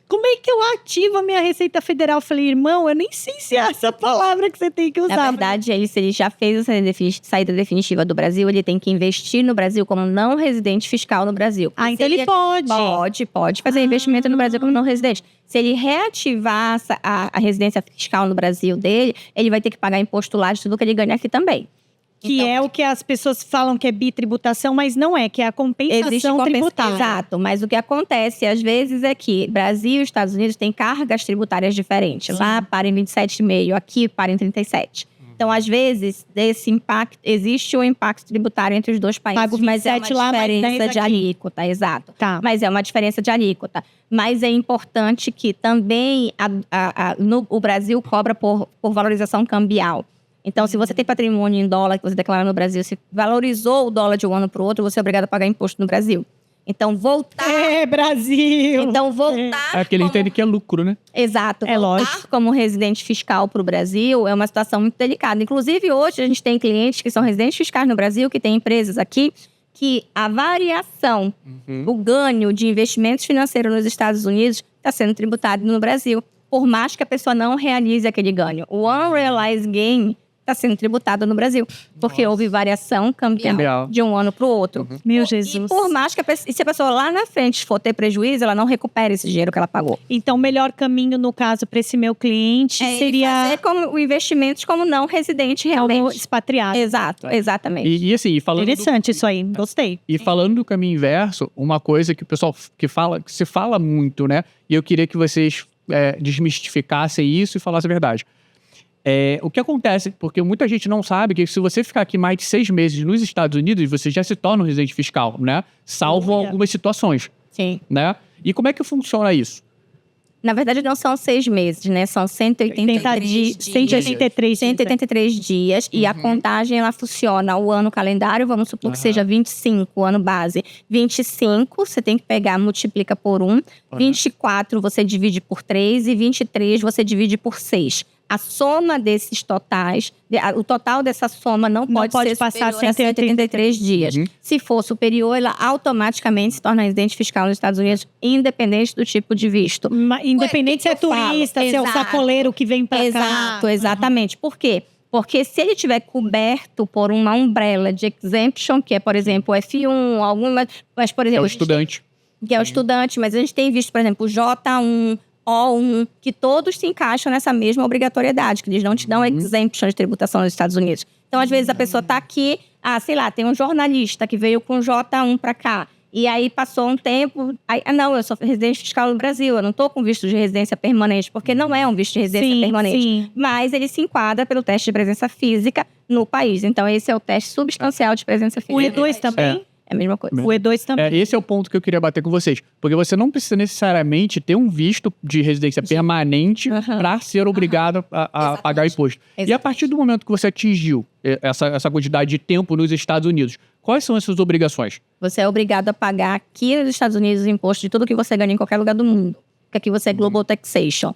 Como é que eu ativo a minha Receita Federal? Eu falei, irmão, eu nem sei se é essa palavra que você tem que usar. Na verdade, se ele já fez a saída definitiva do Brasil, ele tem que investir no Brasil como não residente fiscal no Brasil. Então ele pode. Pode fazer investimento no Brasil como não residente. Se ele reativar a residência fiscal no Brasil dele, ele vai ter que pagar imposto lá de tudo que ele ganha aqui também. Que é o que as pessoas falam que é bitributação, mas não é, que é a compensação tributária. Exato, mas o que acontece às vezes é que Brasil e Estados Unidos têm cargas tributárias diferentes. Sim. Lá para em 27,5, aqui para em 37. Então, às vezes, desse impacto, existe um impacto tributário entre os dois países, Pago 27 mas é uma diferença de alíquota, exato. Tá. Mas é uma diferença de alíquota. Mas é importante que também o Brasil cobra por valorização cambial. Então, se você tem patrimônio em dólar que você declara no Brasil, se valorizou o dólar de um ano para o outro, você é obrigado a pagar imposto no Brasil. Então, voltar... Brasil! Então, voltar... É porque ele entende que é lucro, né? Exato. É voltar lógico. como residente fiscal para o Brasil é uma situação muito delicada. Inclusive, hoje, a gente tem clientes que são residentes fiscais no Brasil, que têm empresas aqui, que a variação, o ganho de investimentos financeiros nos Estados Unidos está sendo tributado no Brasil. Por mais que a pessoa não realize aquele ganho. O unrealized gain está sendo tributado no Brasil. Porque houve variação cambial de um ano para o outro. Meu Jesus. E por mais que se a pessoa lá na frente for ter prejuízo, ela não recupera esse dinheiro que ela pagou. Então, o melhor caminho, no caso, para esse meu cliente seria... fazer como investimentos como não residente realmente. Como expatriado. Exato, exatamente. E assim, falando... Interessante isso aí, gostei. E falando do caminho inverso, uma coisa que o pessoal que se fala muito, né? E eu queria que vocês desmistificassem isso e falassem a verdade. O que acontece, porque muita gente não sabe que se você ficar aqui mais de 6 meses nos Estados Unidos, você já se torna um residente fiscal, né? Salvo algumas situações. Sim. Né? E como é que funciona isso? Na verdade, não são 6 meses, né? São 183 dias. E a contagem, ela funciona o ano calendário, vamos supor que seja 25, o ano base. 25, você tem que pegar, multiplica por 1. 24, você divide por 3. E 23, você divide por 6. A soma desses totais, o total dessa soma não pode ser passar superior a 183 dias. Se for superior, ela automaticamente se torna residente fiscal nos Estados Unidos, independente do tipo de visto. Independente se é turista, se é o sacoleiro que vem pra cá. Exato, exatamente. Por quê? Porque se ele tiver coberto por uma umbrella de exemption, que é, por exemplo, o F1, mas, por exemplo... É o estudante. Que é o estudante, mas a gente tem visto, por exemplo, o J1, O1, que todos se encaixam nessa mesma obrigatoriedade, que eles não te dão exemption de tributação nos Estados Unidos. Então, às vezes, a pessoa está aqui, sei lá, tem um jornalista que veio com J1 para cá, e aí passou um tempo, não, eu sou residente fiscal no Brasil, eu não estou com visto de residência permanente, porque não é um visto de residência permanente. Sim. Mas ele se enquadra pelo teste de presença física no país. Então, esse é o teste substancial de presença física. O E2 também? É a mesma coisa. O E2 também. Esse é o ponto que eu queria bater com vocês. Porque você não precisa necessariamente ter um visto de residência permanente para ser obrigado a pagar imposto. Exatamente. E a partir do momento que você atingiu essa quantidade de tempo nos Estados Unidos, quais são essas obrigações? Você é obrigado a pagar aqui nos Estados Unidos o imposto de tudo que você ganha em qualquer lugar do mundo. Porque aqui você é Global Taxation.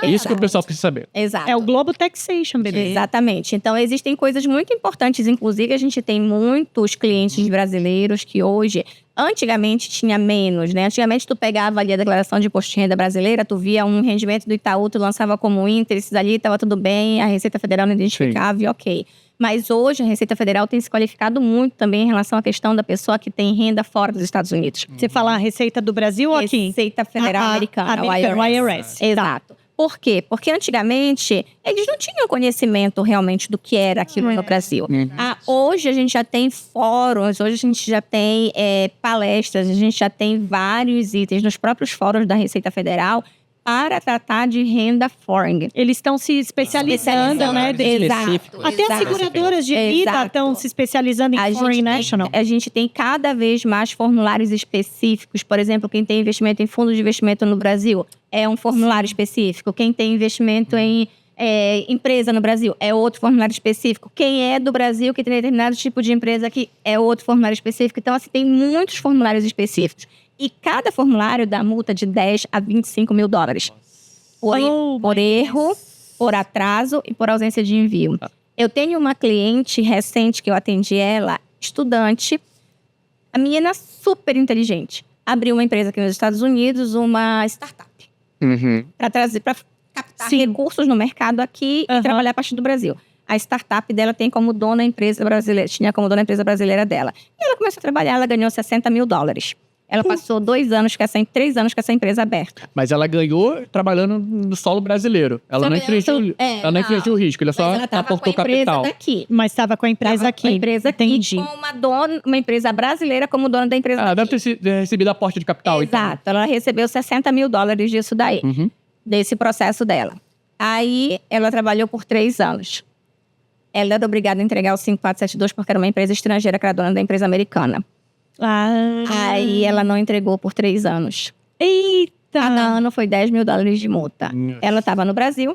Isso que o pessoal precisa saber. Exato. É o Global Taxation, bebê. Exatamente. Então, existem coisas muito importantes. Inclusive, a gente tem muitos clientes brasileiros que hoje... Antigamente tinha menos, né? Antigamente tu pegava ali a declaração de imposto de renda brasileira, tu via um rendimento do Itaú, tu lançava como Inter, esses ali estava tudo bem, a Receita Federal não identificava e ok. Mas hoje a Receita Federal tem se qualificado muito também em relação à questão da pessoa que tem renda fora dos Estados Unidos. Você fala a Receita do Brasil ou aqui? Receita Federal Americana, o IRS. Exato. Por quê? Porque antigamente eles não tinham conhecimento realmente do que era aquilo no Brasil. Hoje a gente já tem fóruns, hoje a gente já tem palestras, a gente já tem vários itens nos próprios fóruns da Receita Federal para tratar de renda foreign. Eles estão se especializando, né? Exato. Até as seguradoras de vida estão se especializando em foreign national. A gente tem cada vez mais formulários específicos. Por exemplo, quem tem investimento em fundo de investimento no Brasil é um formulário específico. Quem tem investimento em empresa no Brasil é outro formulário específico. Quem é do Brasil, que tem determinado tipo de empresa aqui, é outro formulário específico. Então, assim, tem muitos formulários específicos. E cada formulário dá multa de 10 a 25 mil dólares. Por erro, por atraso e por ausência de envio. Eu tenho uma cliente recente que eu atendi ela, estudante. A menina super inteligente. Abriu uma empresa aqui nos Estados Unidos, uma startup. Para captar recursos no mercado aqui e trabalhar a partir do Brasil. A startup dela tem como dona a empresa brasileira, tinha como dona a empresa brasileira dela. E ela começou a trabalhar, ela ganhou 60 mil dólares. Ela passou 3 anos com essa empresa aberta. Mas ela ganhou trabalhando no solo brasileiro. Ela não infringiu o risco, ela só aportou capital. Daqui. Mas estava com a empresa aqui. Com a empresa aqui. Entendi. Com uma empresa brasileira como dona da empresa daqui. Deve ter recebido aporte de capital. Exato. Então. Ela recebeu 60 mil dólares disso daí. Desse processo dela. Aí, ela trabalhou por 3 anos. ela era obrigada a entregar o 5472 porque era uma empresa estrangeira que era dona da empresa americana. Aí ela não entregou por 3 anos. Eita! Cada ano foi $10 mil de multa. Ela estava no Brasil,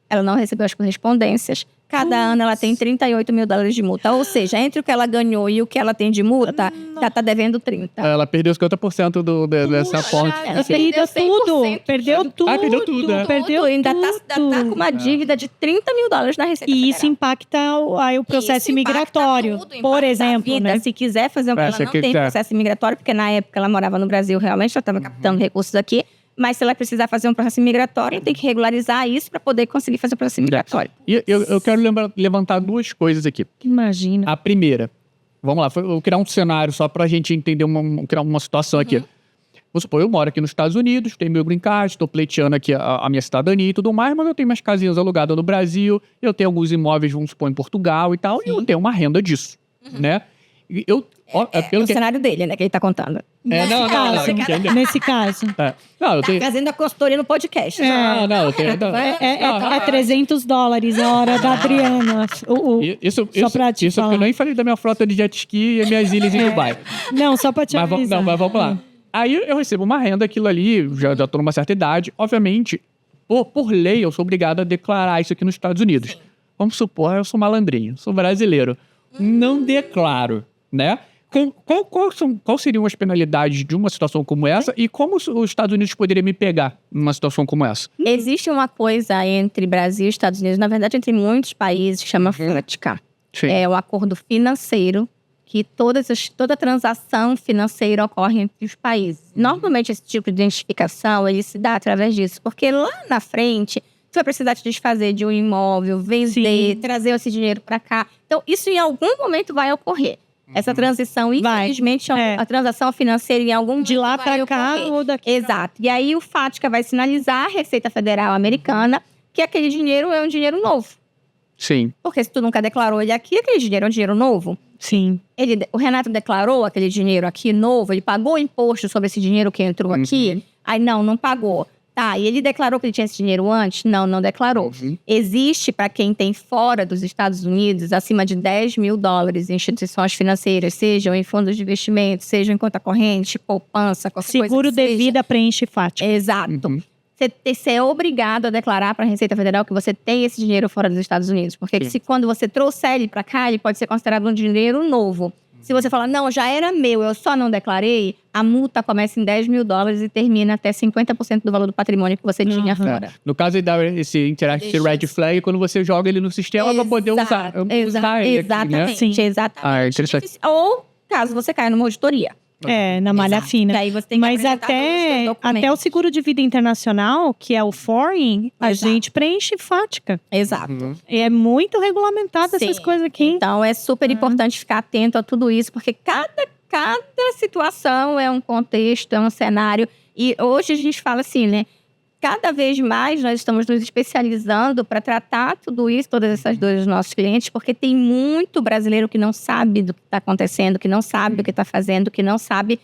ela não recebeu as correspondências. Cada ano ela tem $38 mil de multa. Ou seja, entre o que ela ganhou e o que ela tem de multa, ela está devendo 30%. Ela perdeu 50% dessa fonte. Ela perdeu tudo. Perdeu tudo. Perdeu tudo, né? Perdeu ainda tudo. tá com uma dívida de $30 mil na Receita E isso Federal. impacta aí o processo imigratório, por exemplo, né? Se quiser fazer ela não tem processo imigratório, porque na época ela morava no Brasil, realmente, ela estava captando recursos aqui. Mas se ela precisar fazer um processo migratório, ela tem que regularizar isso para poder conseguir fazer o processo migratório. E eu quero levantar 2 coisas aqui. Imagina. A primeira, vamos lá, eu vou criar um cenário só pra gente entender, criar uma situação aqui. Vamos supor, eu moro aqui nos Estados Unidos, tenho meu green card, estou pleiteando aqui a minha cidadania e tudo mais, mas eu tenho minhas casinhas alugadas no Brasil, eu tenho alguns imóveis, vamos supor, em Portugal e tal, e eu tenho uma renda disso, né? Pelo cenário dele, né, que ele tá contando. Nesse caso. Não, eu tenho... Tá fazendo a consultoria no podcast. Eu tenho... É $300 a hora da Adriana. Isso falar. porque eu nem falei da minha frota de jet ski e minhas ilhas em Dubai. Não, só pra te avisar. Mas vamos lá. Aí eu recebo uma renda, aquilo ali, já tô numa certa idade. Obviamente, por lei, eu sou obrigado a declarar isso aqui nos Estados Unidos. Sim. Vamos supor, eu sou malandrinho, sou brasileiro. Não declaro, né? Qual seriam as penalidades de uma situação como essa e como os Estados Unidos poderiam me pegar numa situação como essa? Existe uma coisa entre Brasil e Estados Unidos, na verdade entre muitos países, que chama FATCA. É o acordo financeiro que toda transação financeira ocorre entre os países. Normalmente esse tipo de identificação ele se dá através disso, porque lá na frente você vai precisar te desfazer de um imóvel, vender, trazer esse dinheiro para cá. Então isso em algum momento vai ocorrer. Essa transição, infelizmente, a transação financeira em algum de lá para cá ou daqui. Exato. E aí o FATCA vai sinalizar à Receita Federal americana que aquele dinheiro é um dinheiro novo. Sim. Porque se tu nunca declarou ele aqui, aquele dinheiro é um dinheiro novo. Sim. O Renato declarou aquele dinheiro aqui novo, ele pagou imposto sobre esse dinheiro que entrou aqui? Aí não pagou. Tá, e ele declarou que ele tinha esse dinheiro antes? Não declarou. Existe, para quem tem fora dos Estados Unidos, acima de $10 mil em instituições financeiras, sejam em fundos de investimento, sejam em conta corrente, poupança, qualquer coisa. Seguro de vida preenche FATCA. Exato. Você é obrigado a declarar para a Receita Federal que você tem esse dinheiro fora dos Estados Unidos. Porque se quando você trouxer ele para cá, ele pode ser considerado um dinheiro novo. Se você falar, não, já era meu, eu só não declarei, a multa começa em $10 mil e termina até 50% do valor do patrimônio que você tinha fora. No caso, ele dá esse Interactive Red Flag, quando você joga ele no sistema, vai poder usar ele. Exatamente, né? exatamente. Interessante. Ou, caso você caia numa auditoria. Na malha fina. Aí você tem que Mas até o seguro de vida internacional, que é o Foreign, a gente preenche FATCA. Exato. É muito regulamentado essas coisas aqui. Então, é super importante ficar atento a tudo isso, porque cada situação é um contexto, é um cenário. E hoje a gente fala assim, né? Cada vez mais nós estamos nos especializando para tratar tudo isso, todas essas dores dos nossos clientes, porque tem muito brasileiro que não sabe do que está acontecendo, que não sabe o que está fazendo, que não sabe,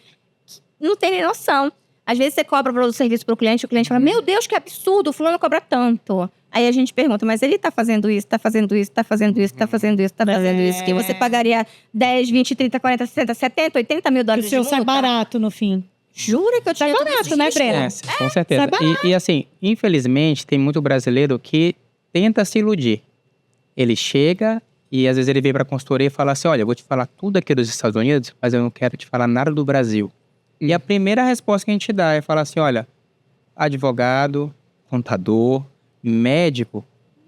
não tem nem noção. Às vezes você cobra o valor do serviço para o cliente fala, meu Deus, que absurdo, o fulano cobra tanto. Aí a gente pergunta, mas ele está fazendo isso, está fazendo isso, está fazendo isso, está fazendo isso, está fazendo isso, que você pagaria 10, 20, 30, 40, 60, 70, $80 mil de multa. O seu sai barato no fim. Jura que eu tinha barato, né, Breno? Com certeza. E assim, infelizmente, tem muito brasileiro que tenta se iludir. Ele chega e às vezes ele vem para a consultoria e fala assim, olha, eu vou te falar tudo aqui dos Estados Unidos, mas eu não quero te falar nada do Brasil. E a primeira resposta que a gente dá é falar assim, olha, advogado, contador, médico,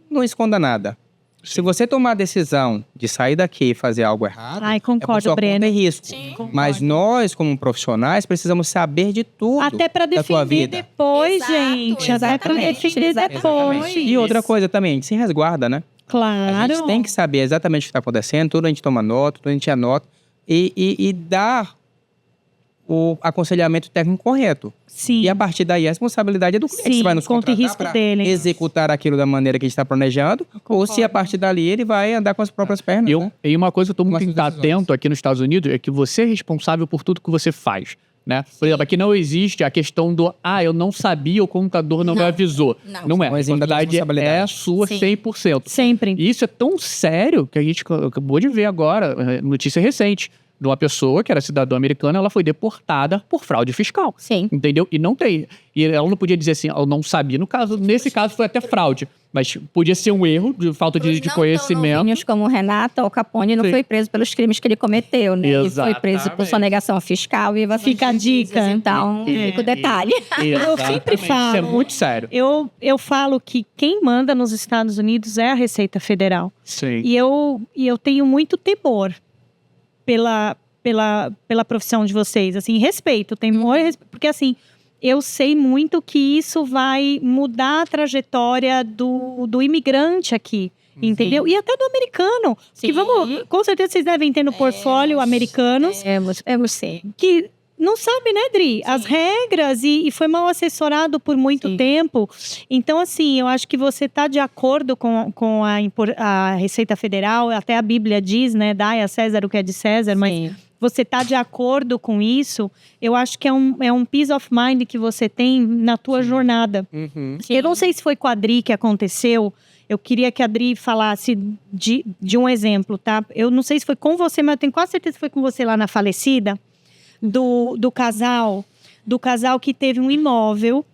não esconda nada. Se você tomar a decisão de sair daqui e fazer algo errado, concordo, Breno. É risco. Mas nós, como profissionais, precisamos saber de tudo. Até para defender depois, gente. Até para defender depois. E outra coisa também, a gente se resguarda, né? Claro. A gente tem que saber exatamente o que está acontecendo, tudo a gente toma nota, tudo a gente anota e dar o aconselhamento técnico correto. Sim. E a partir daí a responsabilidade é do cliente. Você vai nos contratar risco dele. Executar aquilo da maneira que a gente está planejando, ou se a partir dali ele vai andar com as próprias pernas. E uma coisa que todo mundo tem que estar atento aqui nos Estados Unidos é que você é responsável por tudo que você faz. né? Por exemplo, aqui não existe a questão do eu não sabia, o contador não me avisou. Não é. A responsabilidade é sua 100%. Sempre. E isso é tão sério que a gente acabou de ver agora, notícia recente, de uma pessoa que era cidadã americana, ela foi deportada por fraude fiscal. Sim. Entendeu? E não tem. E ela não podia dizer assim, eu não sabia. Nesse caso foi até fraude. Mas podia ser um erro, de falta de conhecimento. Como o Renato, o Capone não foi preso pelos crimes que ele cometeu, né? Ele foi preso por sonegação fiscal e evasão Fica a dica. Então, fica o detalhe. Eu sempre falo. Isso é muito sério. Eu falo que quem manda nos Estados Unidos é a Receita Federal. Sim. E eu tenho muito temor pela profissão de vocês. Assim, respeito, temor, porque assim, eu sei muito que isso vai mudar a trajetória do imigrante aqui, entendeu? E até do americano. Que com certeza vocês devem ter no portfólio americanos. Sim. Que não sabe, né, Dri? As regras e foi mal assessorado por muito tempo. Então, assim, eu acho que você está de acordo com a Receita Federal, até a Bíblia diz, né, dai a César o que é de César, mas você está de acordo com isso, eu acho que é um peace of mind que você tem na tua jornada. Eu não sei se foi com a Dri que aconteceu, eu queria que a Dri falasse de um exemplo, tá? Eu não sei se foi com você, mas eu tenho quase certeza que foi com você lá na Falecida, do casal que teve um imóvel,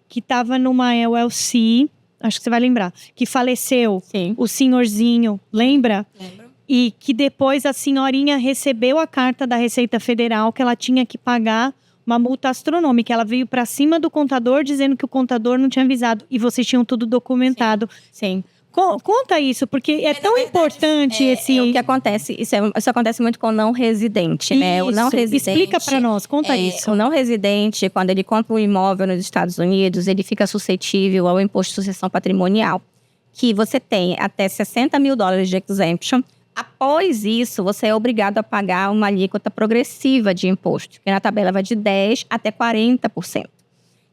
que estava numa LLC, acho que você vai lembrar, que faleceu, o senhorzinho, lembra? Lembro. E que depois a senhorinha recebeu a carta da Receita Federal que ela tinha que pagar uma multa astronômica. Ela veio para cima do contador dizendo que o contador não tinha avisado. E vocês tinham tudo documentado. Sim. Conta isso, porque é tão importante esse... O que acontece, isso acontece muito com o não residente, né? O não residente... Explica para nós, conta isso. O não residente, quando ele compra um imóvel nos Estados Unidos, ele fica suscetível ao imposto de sucessão patrimonial, que você tem até $60 mil de exemption. Após isso, você é obrigado a pagar uma alíquota progressiva de imposto, que na tabela vai de 10% até 40%.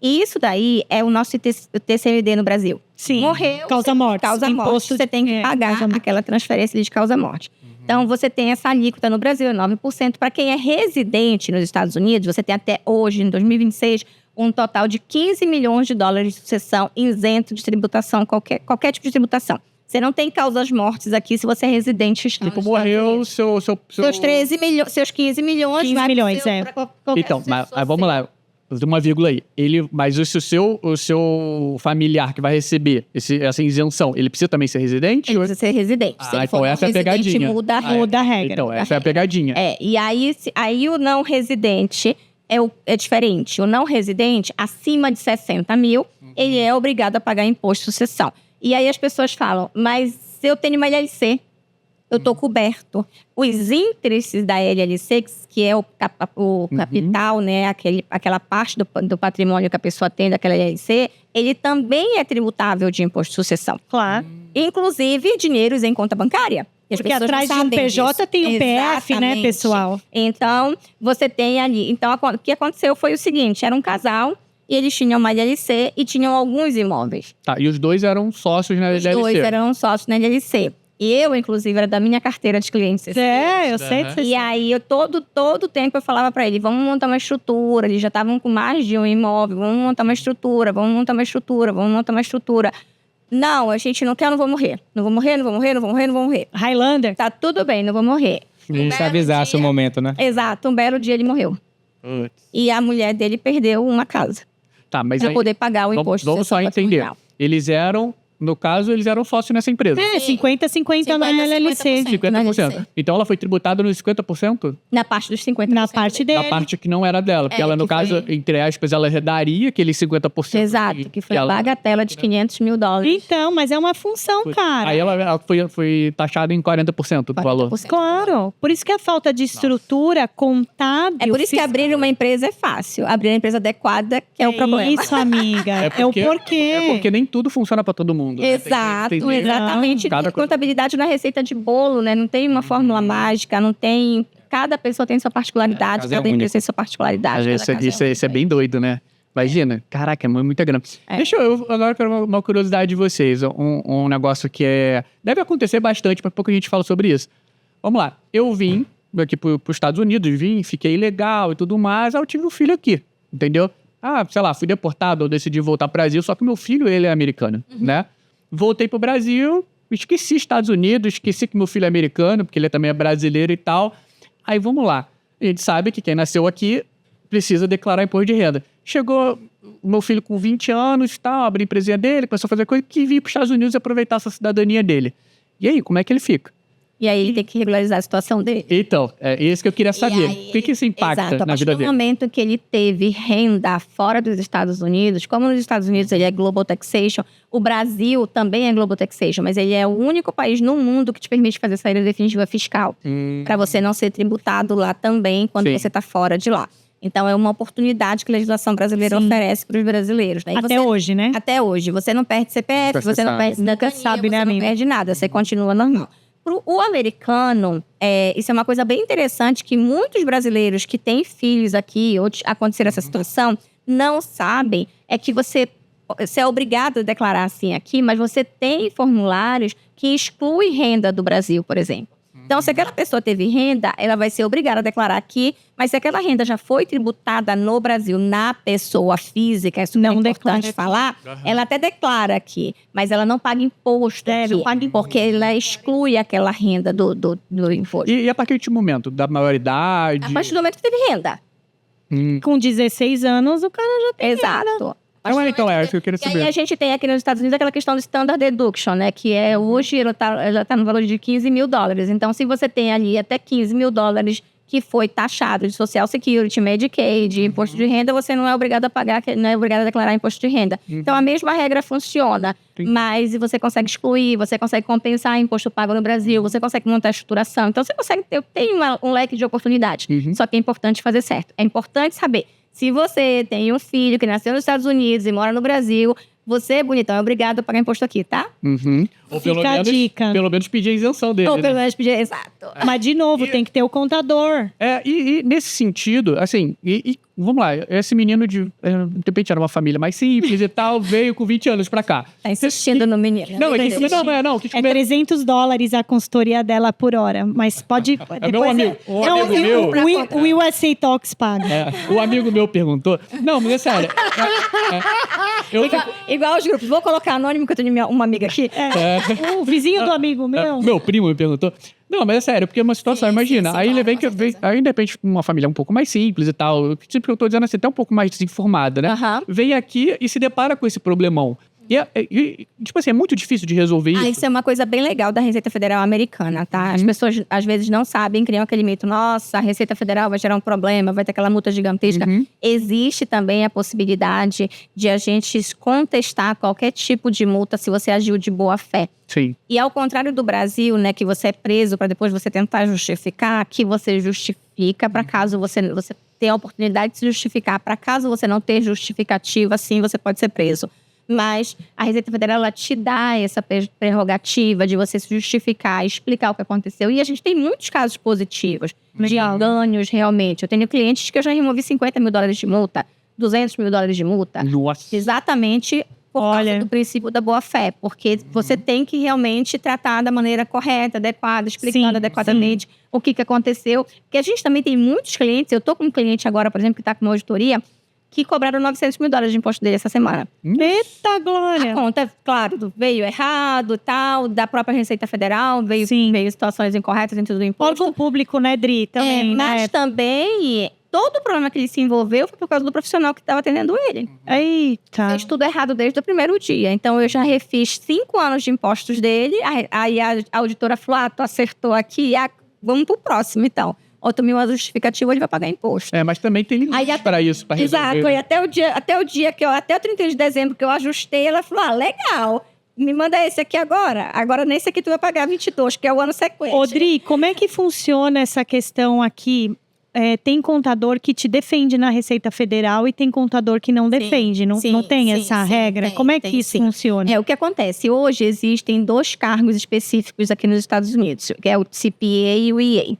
E isso daí é o nosso TCMD no Brasil. Sim. Morreu. Causa-morte. Causa-morte. Você tem que pagar aquela transferência de causa-morte. Então, você tem essa alíquota no Brasil, é 9%. Para quem é residente nos Estados Unidos, você tem até hoje, em 2026, um total de $15 milhões de sucessão isento de tributação, qualquer tipo de tributação. Você não tem causas-mortes aqui se você é residente. Tipo, morreu seus 13 milhões, seus 15 milhões. 15 milhões, Então, mas vamos lá. Uma vírgula aí. Mas o seu familiar que vai receber essa isenção, ele precisa também ser residente? Ele precisa ser residente. Então essa é a pegadinha. Muda a regra. Então, essa é a pegadinha. E aí o não residente é diferente. O não residente, acima de 60 mil, ele é obrigado a pagar imposto de sucessão. E aí as pessoas falam, mas se eu tenho uma LLC, eu estou coberto. Os interesses da LLC, que é o capital, né, aquela parte do patrimônio que a pessoa tem daquela LLC, ele também é tributável de imposto de sucessão. Claro. Inclusive, dinheiros em conta bancária. Porque atrás de um PJ tem o PF, né, pessoal? Então, você tem ali... Então, o que aconteceu foi o seguinte, era um casal... E eles tinham uma LLC e tinham alguns imóveis. Tá, e os dois eram sócios na LLC? Os dois eram sócios na LLC. E eu, inclusive, era da minha carteira de clientes. Eu sei. E aí, todo tempo eu falava pra ele, vamos montar uma estrutura. Eles já estavam com mais de um imóvel. Vamos montar uma estrutura. Não, a gente não quer, não vou morrer. Não vou morrer. Highlander. Tá tudo bem, não vou morrer. Se avisasse o momento, né? Exato, um belo dia ele morreu. E a mulher dele perdeu uma casa. Tá, mas pra poder pagar o imposto. Vamos só entender. Eles eram sócios nessa empresa. 50-50 na LLC. 50%. Então ela foi tributada nos 50%? Na parte dos 50%. Na parte dele. Na parte que não era dela. Porque ela, no caso, entre aspas, ela daria aqueles 50%. Exato, que foi a bagatela de $500 mil. Então, mas é uma função, cara. Aí ela foi taxada em 40% do valor. Claro. Por isso que a falta de estrutura contábil... É por isso que abrir uma empresa é fácil. Abrir uma empresa adequada que é o problema. Isso, amiga. É o porquê. É porque nem tudo funciona pra todo mundo. Exato, exatamente. Contabilidade não é receita de bolo, né? Não tem uma fórmula mágica, não tem... Cada pessoa tem sua particularidade, cada empresa tem sua particularidade. Isso é bem doido, né? Imagina, caraca, é muita grana. Deixa eu agora quero uma curiosidade de vocês, um negócio que deve acontecer bastante, mas pouco a gente fala sobre isso. Vamos lá, eu vim aqui para os Estados Unidos, vim, fiquei ilegal e tudo mais, aí eu tive um filho aqui, entendeu? Sei lá, fui deportado, eu decidi voltar pro Brasil, só que meu filho, ele é americano, né? Voltei pro Brasil, esqueci Estados Unidos, esqueci que meu filho é americano, porque ele também é brasileiro e tal. Aí vamos lá. A gente sabe que quem nasceu aqui precisa declarar imposto de renda. Chegou o meu filho com 20 anos, tal, abriu a empresinha dele, começou a fazer coisa, que vir para os Estados Unidos e aproveitar essa cidadania dele. E aí, como é que ele fica? E aí ele tem que regularizar a situação dele. Então, é isso que eu queria saber. O que isso impacta na vida dele? No momento que ele teve renda fora dos Estados Unidos, como nos Estados Unidos ele é Global Taxation, o Brasil também é Global Taxation, mas ele é o único país no mundo que te permite fazer saída definitiva fiscal. Para você não ser tributado lá também quando você está fora de lá. Então, é uma oportunidade que a legislação brasileira oferece para os brasileiros. Né? Até hoje, né? Até hoje. Você não perde CPF, você não perde cidadania, você não perde nada. Você continua normal. O americano, isso é uma coisa bem interessante que muitos brasileiros que têm filhos aqui, ou acontecer essa situação, não sabem, é que você é obrigado a declarar assim aqui, mas você tem formulários que excluem renda do Brasil, por exemplo. Então, se aquela pessoa teve renda, ela vai ser obrigada a declarar aqui, mas se aquela renda já foi tributada no Brasil, na pessoa física, isso não é importante falar, ela até declara aqui, mas ela não paga imposto aqui, porque ela exclui aquela renda do imposto. E a partir de momento? Da maioridade? A partir do momento que teve renda. Com 16 anos, o cara já tem renda. Então, é isso que eu queria saber. E aí a gente tem aqui nos Estados Unidos aquela questão do Standard Deduction, né? Que é hoje ela tá no valor de $15 mil. Então, se você tem ali até $15 mil que foi taxado de Social Security, Medicaid, imposto de renda, você não é obrigado a pagar, não é obrigado a declarar imposto de renda. Então, a mesma regra funciona, mas você consegue excluir, você consegue compensar imposto pago no Brasil, você consegue montar a estruturação. Então, você consegue tem um leque de oportunidades. Só que é importante fazer certo. É importante saber. Se você tem um filho que nasceu nos Estados Unidos e mora no Brasil, você, bonitão, é obrigado a pagar imposto aqui, tá? Ou pelo menos pedir a isenção dele. Ou pelo menos pedir, exato. Mas, de novo, tem que ter o contador. E nesse sentido, assim, vamos lá, esse menino de repente era uma família mais simples e tal, veio com 20 anos pra cá. Tá insistindo no menino. Não, é $300 a consultoria dela por hora, mas pode... meu amigo, o USA Talks paga. O amigo meu perguntou... Não, mas é sério. Igual os grupos. Vou colocar anônimo, que eu tenho uma amiga aqui. O vizinho do amigo meu. Meu primo me perguntou. Não, mas é sério, porque é uma situação, imagina. Aí ele vem, aí de repente, uma família um pouco mais simples e tal. Sempre que eu tô dizendo assim, até um pouco mais desinformada, né? Vem aqui e se depara com esse problemão. E, tipo assim, é muito difícil de resolver isso. Isso é uma coisa bem legal da Receita Federal americana, tá? As pessoas, às vezes, não sabem, criam aquele mito. Nossa, a Receita Federal vai gerar um problema, vai ter aquela multa gigantesca. Existe também a possibilidade de a gente contestar qualquer tipo de multa se você agiu de boa fé. Sim. E ao contrário do Brasil, né, que você é preso para depois você tentar justificar, aqui você justifica para caso você tenha a oportunidade de se justificar. Para caso você não ter justificativa, sim, você pode ser preso. Mas a Receita Federal, ela te dá essa prerrogativa de você se justificar, explicar o que aconteceu. E a gente tem muitos casos positivos de ganhos, realmente. Eu tenho clientes que eu já removi $50 mil de multa, $200 mil de multa. Nossa. Exatamente por causa do princípio da boa-fé. Porque você tem que realmente tratar da maneira correta, adequada, explicando adequadamente o que aconteceu. Porque a gente também tem muitos clientes. Eu estou com um cliente agora, por exemplo, que está com uma auditoria, que cobraram $900 mil de imposto dele essa semana. Eita, glória! A conta, claro, veio errado, tal, da própria Receita Federal, veio situações incorretas dentro do imposto. Órgão público, né, Dri? Também, mas também, todo o problema que ele se envolveu foi por causa do profissional que estava atendendo ele. Eita! Fez tudo errado desde o primeiro dia. Então, eu já refiz 5 anos de impostos dele, aí a auditora falou, tu acertou aqui, vamos pro próximo, então. Ou tomei uma justificativa, ele vai pagar imposto. Mas também tem limites para isso, para resolver. Exato, e até o 31 de dezembro que eu ajustei, ela falou, legal, me manda esse aqui agora. Agora nesse aqui tu vai pagar 22, que é o ano sequente. Odri, como é que funciona essa questão aqui? Tem contador que te defende na Receita Federal e tem contador que não defende. Não tem essa regra? Como é que isso funciona? O que acontece? Hoje existem 2 cargos específicos aqui nos Estados Unidos, que é o CPA e o EA.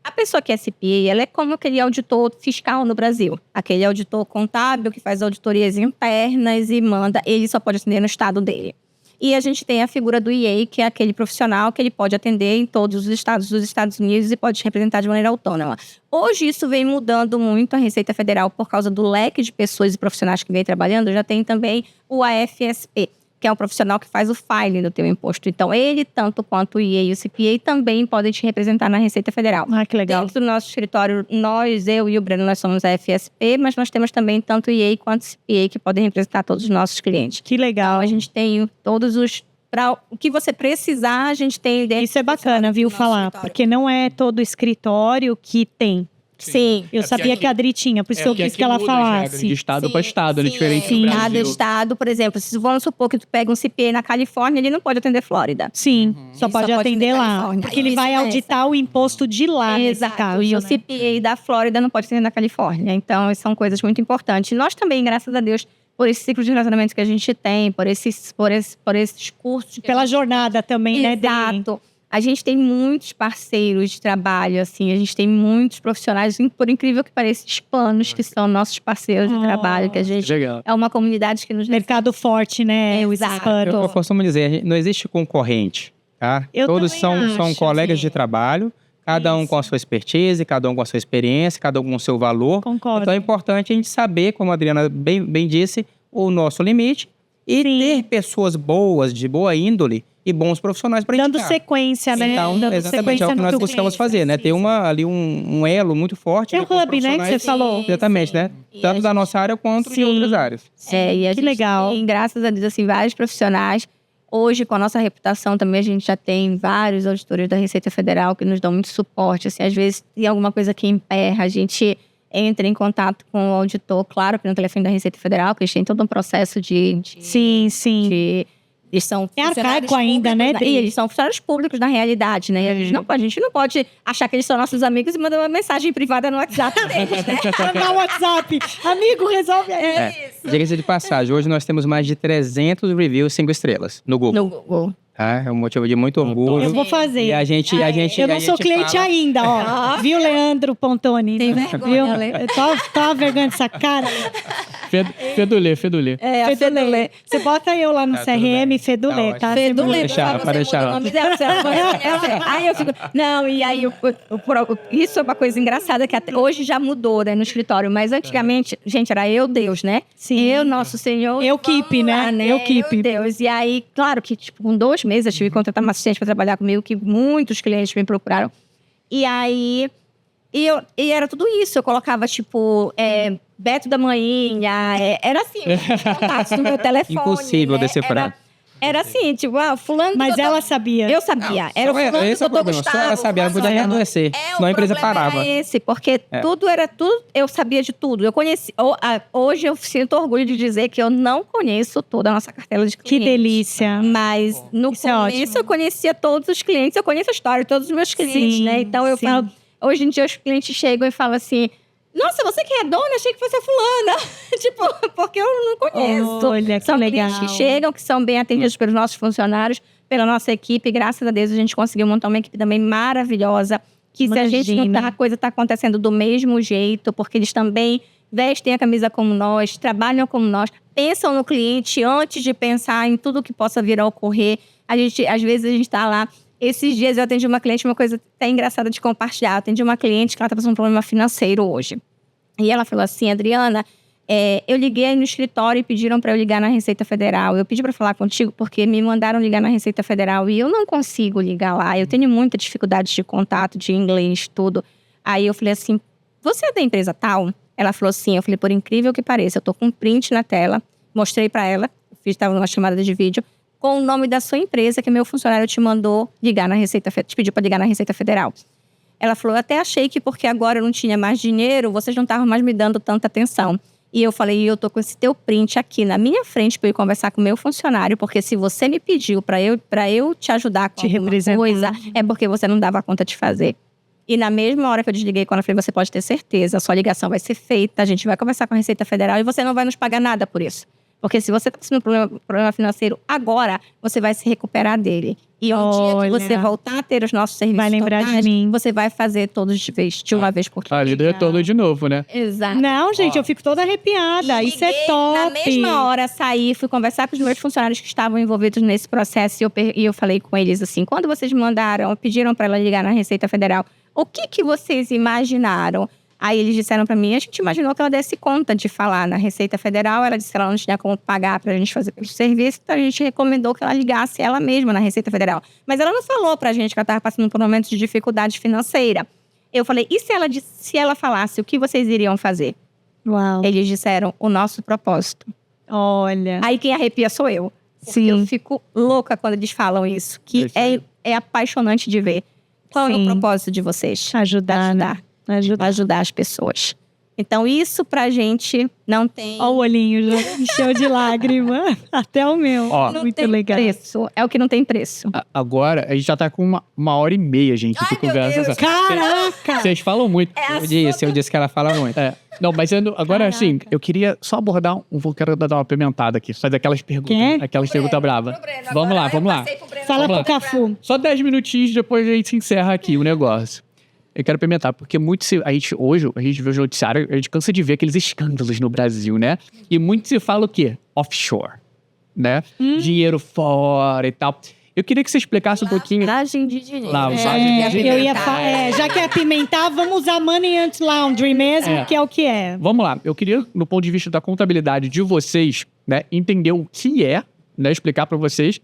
A pessoa que é CPA, ela é como aquele auditor fiscal no Brasil. Aquele auditor contábil que faz auditorias internas e manda, ele só pode atender no estado dele. E a gente tem a figura do EA, que é aquele profissional que ele pode atender em todos os estados dos Estados Unidos e pode representar de maneira autônoma. Hoje isso vem mudando muito a Receita Federal por causa do leque de pessoas e profissionais que vem trabalhando. Já tem também o AFSP, que é um profissional que faz o filing do teu imposto. Então, ele, tanto quanto o EA e o CPA, também podem te representar na Receita Federal. Ah, que legal. Dentro do nosso escritório, eu e o Breno, nós somos a FSP, mas nós temos também tanto o EA quanto o CPA, que podem representar todos os nossos clientes. Que legal. Então, a gente tem todos os... Para o que você precisar, a gente tem... Isso é bacana, viu, falar. Escritório. Porque não é todo escritório que tem. Sim. Eu sabia que a Adri tinha, por isso que eu quis que ela falasse. De estado para estado, é diferente Sim, do Brasil. cada estado, por exemplo, se vamos supor que tu pega um CPA na Califórnia, ele não pode atender Flórida. Sim, só pode atender lá. Califórnia. Porque ele vai auditar o imposto de lá, nesse caso, e o né? CPA da Flórida não pode atender na Califórnia. Então, são coisas muito importantes. Nós também, graças a Deus, por esse ciclo de relacionamento que a gente tem, por esses cursos. Pela jornada também, né, Dri? Exato. A gente tem muitos parceiros de trabalho, assim, a gente tem muitos profissionais, por incrível que pareça, hispanos, que são nossos parceiros de trabalho, que a gente Legal. é uma comunidade que nos... Mercado forte, né? Os Exato. hispanos. Eu costumo dizer, não existe concorrente, tá? Eu Todos também são acho, colegas sim. de trabalho, cada um com a sua expertise, cada um com a sua experiência, cada um com o seu valor. Concordo. Então é importante a gente saber, como a Adriana bem disse, o nosso limite e ter pessoas boas, de boa índole e bons profissionais para Dando indicar. sequência, né? Então, Dando exatamente, é o que nós buscamos fazer, né? Ter ali um elo muito forte. É o com os hub, né, que você profissionais. falou. Exatamente, né? Tanto da nossa área quanto de outras áreas. E a Que gente legal. tem, graças a Deus, assim, vários profissionais. Hoje, com a nossa reputação também, a gente já tem vários auditores da Receita Federal que nos dão muito suporte. Assim, às vezes, tem alguma coisa que emperra, a gente entra em contato com o auditor, claro, que no telefone da Receita Federal, porque eles têm todo um processo Sim. eles são É funcionários arcaico ainda, né, públicos, Dri? E eles são funcionários públicos na realidade, né? E a gente não pode achar que eles são nossos amigos e mandar uma mensagem privada no WhatsApp deles, né? Mandar o WhatsApp. Amigo, resolve aí. Diga-se de passagem, hoje nós temos mais de 300 reviews 5 estrelas no Google. No Google. Tá? É um motivo de muito orgulho. Eu vou fazer. E a gente Eu não sou cliente fala... ainda, ó. Viu, Leandro Pontoni? Tem vergonha, Viu? Lê. Tá a vergonha dessa cara. Fedulê. Fedulê. Você bota eu lá no Tá, tudo CRM, bem. Fedulê, Tá tá? Fedulê, Para deixar. Aí eu fico... Não, e aí isso é uma coisa engraçada que até hoje já mudou, né, no escritório. Mas antigamente, gente, era eu, Deus, né? Sim. Eu, nosso Senhor. Eu keep, né? Eu, Eu keep. Deus. E aí, claro que, tipo, com 2 meses eu tive que contratar uma assistente para trabalhar comigo, que muitos clientes me procuraram. E aí... E era tudo isso. Eu colocava, tipo, Beto da Manhinha. Era assim, contatos no meu telefone. Impossível né? decifrar. Era assim, tipo, fulano... Mas ela sabia. Eu sabia. Era o fulano esse é o doutor problema. Só Gustavo. ela sabia, ela podia adoecer. Senão a empresa parava. Era esse, porque tudo, eu sabia de tudo. Eu conheci... Hoje eu sinto orgulho de dizer que eu não conheço toda a nossa cartela de clientes. Que delícia. Mas no Isso é começo ótimo. eu conhecia todos os clientes. Eu conheço a história de todos os meus clientes, Sim, né? Então eu sim. falo... Hoje em dia os clientes chegam e falam assim... Nossa, você que é dona, achei que fosse a fulana. Tipo, porque eu não conheço. Olha, que São legal. clientes que chegam, que são bem atendidos pelos nossos funcionários, pela nossa equipe. Graças a Deus, a gente conseguiu montar uma equipe também maravilhosa. Que se a gente não tá, a coisa está acontecendo do mesmo jeito, porque eles também vestem a camisa como nós, trabalham como nós, pensam no cliente antes de pensar em tudo que possa vir a ocorrer. Às vezes, a gente está lá. Esses dias eu atendi uma cliente, uma coisa até engraçada de compartilhar. Eu atendi uma cliente que ela está passando um problema financeiro hoje. E ela falou assim, Adriana, eu liguei no escritório e pediram para eu ligar na Receita Federal. Eu pedi para falar contigo porque me mandaram ligar na Receita Federal e eu não consigo ligar lá. Eu tenho muita dificuldade de contato, de inglês, tudo. Aí eu falei assim, você é da empresa tal? Ela falou assim, eu falei, por incrível que pareça, eu tô com um print na tela, mostrei para ela, estava numa chamada de vídeo, com o nome da sua empresa, que meu funcionário te mandou ligar na Receita Federal, te pediu para ligar na Receita Federal. Ela falou, eu até achei que porque agora eu não tinha mais dinheiro, vocês não estavam mais me dando tanta atenção. E eu falei, eu tô com esse teu print aqui na minha frente para eu ir conversar com o meu funcionário, porque se você me pediu para eu te ajudar com alguma coisa, é porque você não dava conta de fazer. E na mesma hora que eu desliguei, quando eu falei, você pode ter certeza, a sua ligação vai ser feita, a gente vai conversar com a Receita Federal e você não vai nos pagar nada por isso. Porque se você está passando um problema financeiro agora, você vai se recuperar dele. E um dia que você voltar a ter os nossos serviços vai lembrar totais, de mim. você vai fazer todos de uma vez por todas. Ali do retorno de novo, né? Exato. Não, gente, eu fico toda arrepiada. Isso é top. Na mesma hora, saí, fui conversar com os meus funcionários que estavam envolvidos nesse processo. E eu falei com eles assim, quando vocês pediram para ela ligar na Receita Federal, o que vocês imaginaram? Aí eles disseram para mim, a gente imaginou que ela desse conta de falar na Receita Federal. Ela disse que ela não tinha como pagar pra gente fazer pelo serviço. Então a gente recomendou que ela ligasse ela mesma na Receita Federal. Mas ela não falou pra gente que ela estava passando por momentos de dificuldade financeira. Eu falei, e se ela falasse, o que vocês iriam fazer? Uau. Eles disseram, o nosso propósito. Olha. Aí quem arrepia sou eu. Sim. Eu fico louca quando eles falam isso. Que é apaixonante de ver. Qual é o propósito de vocês? Ajudar Ajudar as pessoas. Então, isso pra gente não tem... Ó, o olhinho já encheu de lágrima. Até o meu. Ó, muito tem legal. Preço. É o que não tem preço. Agora, a gente já tá com uma hora e meia, gente, de conversa. Caraca! Vocês falam muito. Eu disse que ela fala muito. Não, mas agora, assim, eu queria só abordar quero dar uma pimentada aqui. Fazer aquelas perguntas. Aquelas perguntas bravas. Vamos lá. Fala pro Cafu. Só 10 minutinhos, depois a gente encerra aqui o negócio. Eu quero pimentar, porque hoje a gente vê o noticiário, a gente cansa de ver aqueles escândalos no Brasil, né? E muito se fala o quê? Offshore, né? Dinheiro fora e tal. Eu queria que você explicasse um pouquinho... Lavagem de dinheiro. Eu ia falar, já que é pimentar, vamos usar Money and Laundry mesmo, que é o que é. Vamos lá. Eu queria, no ponto de vista da contabilidade de vocês, né, entender o que é, né, explicar para vocês,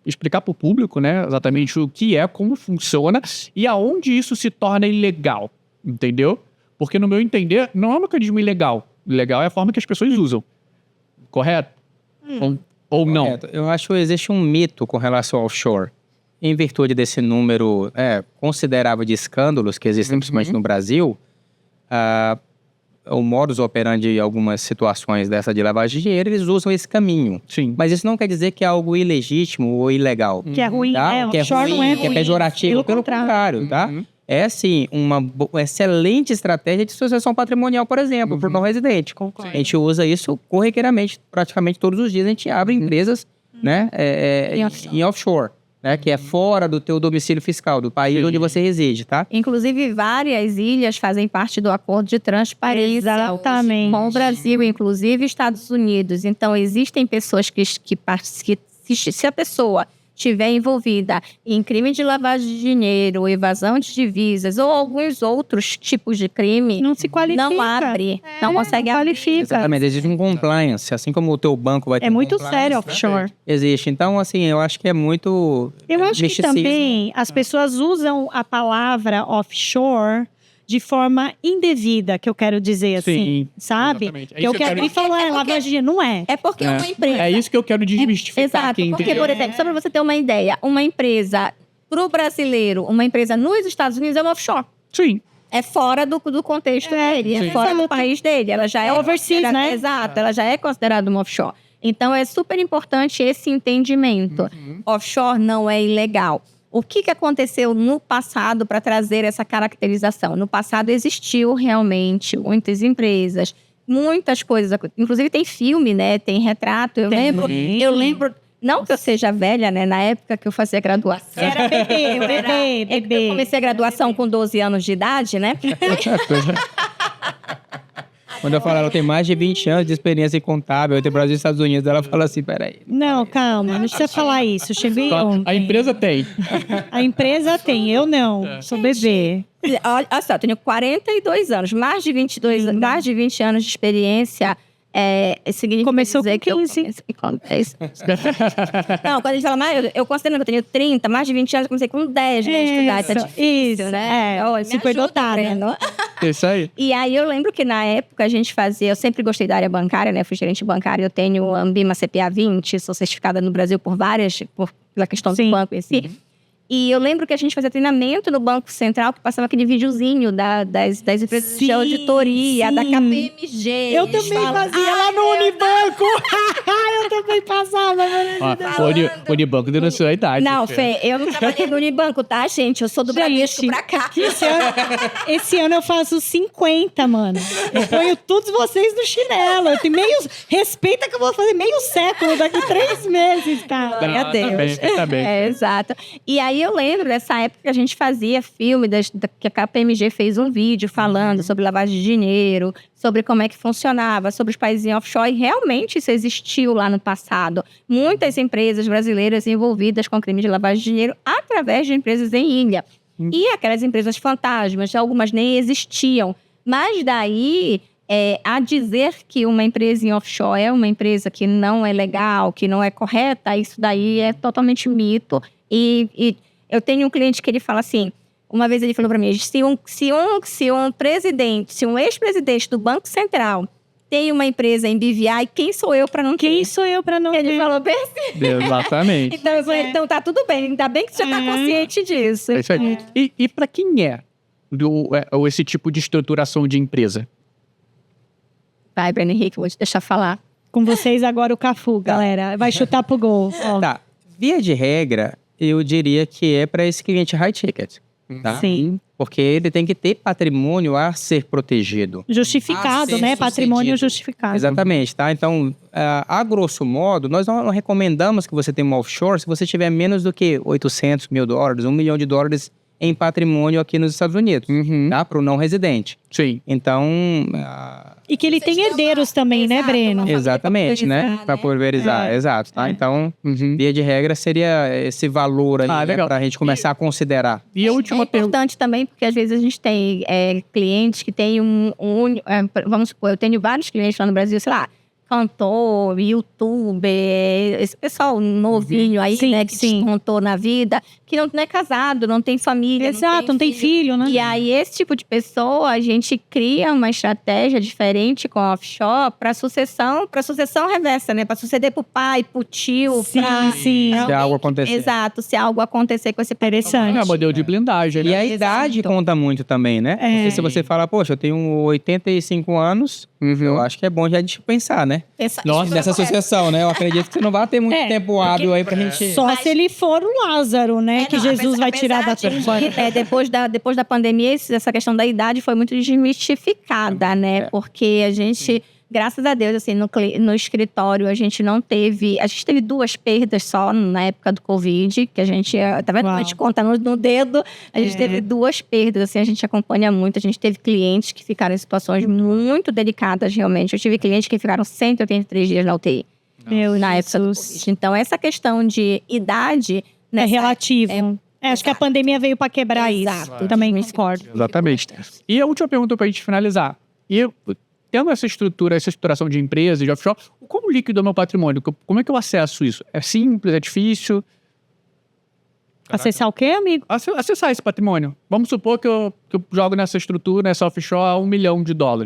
explicar para o público, né, exatamente o que é, como funciona e aonde isso se torna ilegal, entendeu? Porque no meu entender, não é um mecanismo ilegal. Ilegal é a forma que as pessoas usam, correto? Ou não? Correto. Eu acho que existe um mito com relação ao offshore. Em virtude desse número considerável de escândalos que existem, principalmente no Brasil, o modus operandi de algumas situações dessa de lavagem de dinheiro, eles usam esse caminho. Sim. Mas isso não quer dizer que é algo ilegítimo ou ilegal. Que é ruim, tá? Que é offshore ruim, não é que é ruim. pejorativo. Pelo contrário, tá? É, sim, uma excelente estratégia de sucessão patrimonial, por exemplo, para o não residente. Concordo. A gente usa isso corriqueiramente, praticamente todos os dias a gente abre empresas em offshore. Né, que é fora do teu domicílio fiscal, do país onde você reside, tá? Inclusive, várias ilhas fazem parte do acordo de transparência. Exatamente. Com o Brasil, inclusive Estados Unidos. Então, existem pessoas que se a pessoa estiver envolvida em crime de lavagem de dinheiro, evasão de divisas ou alguns outros tipos de crime, não se qualifica. Não abre, não consegue abrir. Exatamente, existe um compliance, assim como o teu banco vai ter muito sério offshore. Existe, então assim, eu acho que é muito Eu acho que também as pessoas usam a palavra offshore de forma indevida, que eu quero dizer assim, sabe? Exatamente. Que eu quero ir falar, lavagem de dinheiro, não é. É porque uma empresa... É isso que eu quero desmistificar. Exato, porque, por exemplo, só para você ter uma ideia, uma empresa pro brasileiro, uma empresa nos Estados Unidos é uma offshore. Sim. É fora do contexto dele, é fora do país dele. Ela já é overseas, né? Exato, ela já é considerada uma offshore. Então, é super importante esse entendimento. Offshore não é ilegal. O que aconteceu no passado para trazer essa caracterização? No passado existiu realmente muitas empresas, muitas coisas. Inclusive tem filme, né? Tem retrato. Eu lembro, não que eu seja velha, né? Na época que eu fazia graduação. Era bebê. Eu comecei a graduação com 12 anos de idade, né? Quando eu falo, ela tem mais de 20 anos de experiência em contábil, entre Brasil e Estados Unidos, ela fala assim, peraí. Não, calma, não precisa falar isso. Cheguei ontem. A empresa tem. A empresa tem, eu não. Sou bebê. Olha só, eu tenho 42 anos, mais de 20 anos de experiência. Significa começou dizer com 15. Não, quando a gente fala, eu considero que eu tenho 30, mais de 20 anos, eu comecei com 10, né? Estudar, tá difícil, né? Super dotada. Isso aí. E aí, eu lembro que na época a gente fazia... Eu sempre gostei da área bancária, né? Fui gerente bancária, eu tenho a Ambima CPA 20, sou certificada no Brasil pela questão do banco em si. E eu lembro que a gente fazia treinamento no Banco Central, que passava aquele videozinho das empresas de auditoria, da KPMG. Eu também fazia lá no Unibanco. Eu eu também passava. O Unibanco denunciou a idade. Não, Fê, eu não trabalhei no Unibanco, tá, gente? Eu sou do Bradesco pra cá. Esse ano eu faço 50, mano. Eu ponho todos vocês no chinelo. Eu tenho respeita que eu vou fazer meio século daqui 3 meses, tá? Glória a Deus. Tá bem. Exato. E aí eu lembro dessa época que a gente fazia filme, que a KPMG fez um vídeo falando sobre lavagem de dinheiro, sobre como é que funcionava, sobre os países em offshore. E realmente isso existiu lá no passado. Muitas empresas brasileiras envolvidas com crime de lavagem de dinheiro através de empresas em ilha. E aquelas empresas fantasmas, algumas nem existiam. Mas daí, a dizer que uma empresa em offshore é uma empresa que não é legal, que não é correta, isso daí é totalmente mito. E eu tenho um cliente que ele fala assim, uma vez ele falou para mim, se um ex-presidente do Banco Central tem uma empresa em BVI, quem sou eu para não ter? Quem sou eu para não ter? Ele falou bem assim. Exatamente. Então tá tudo bem, ainda bem que você tá consciente disso. É isso aí. E para quem esse tipo de estruturação de empresa? Vai, Breno Henrique, vou te deixar falar. Com vocês agora o Cafu, galera. Vai chutar pro gol. Ó. Tá. Via de regra, eu diria que é para esse cliente high ticket. Tá? Sim. Porque ele tem que ter patrimônio a ser protegido. Justificado, né? Patrimônio justificado. Exatamente, tá? Então, a grosso modo, nós não recomendamos que você tenha um offshore se você tiver menos do que $800 mil, $1 milhão em patrimônio aqui nos Estados Unidos, tá? Para o não residente. Sim. Então... E que ele tem herdeiros também, né, Breno? Exatamente, né? Para pulverizar, exato, tá? Então, via de regra, seria esse valor ali, né? Para a gente começar a considerar. E a última pergunta... É importante também, porque às vezes a gente tem clientes que têm vamos supor, eu tenho vários clientes lá no Brasil, sei lá, cantor, youtuber, esse pessoal novinho aí, né, que descontou na vida, que não é casado, não tem família. Exato, não tem filho, né? E aí, esse tipo de pessoa, a gente cria uma estratégia diferente com a offshore para sucessão reversa, né? Para suceder pro pai, pro tio, sim. Se algo acontecer. Exato, se algo acontecer com esse interessante. É modelo de blindagem, né? E a idade conta muito também, né? Porque se você falar, poxa, eu tenho 85 anos, eu acho que é bom já a gente pensar, né? Nossa, nessa sucessão, né? Eu acredito que você não vai ter muito tempo hábil aí pra gente... Só se ele for o Lázaro, né? Que Jesus vai tirar da tua... Depois da pandemia, essa questão da idade foi muito desmistificada, né? Porque a gente... Graças a Deus, assim, no escritório, a gente teve 2 perdas só na época do Covid, que a gente, tá vendo? A gente conta no dedo, a gente teve 2 perdas, assim, a gente acompanha muito, a gente teve clientes que ficaram em situações muito delicadas, realmente. Eu tive clientes que ficaram 183 dias na UTI, na época do Covid. Então, essa questão de idade... É relativo. Acho que a pandemia veio para quebrar isso. Eu também concordo. Exatamente. E a última pergunta pra gente finalizar. Tendo essa estruturação de empresas, de offshore, como líquido é o meu patrimônio? Como é que eu acesso isso? É simples? É difícil? Acessar o quê, amigo? Acessar esse patrimônio. Vamos supor que eu jogo nessa estrutura, nessa offshore, $1 milhão.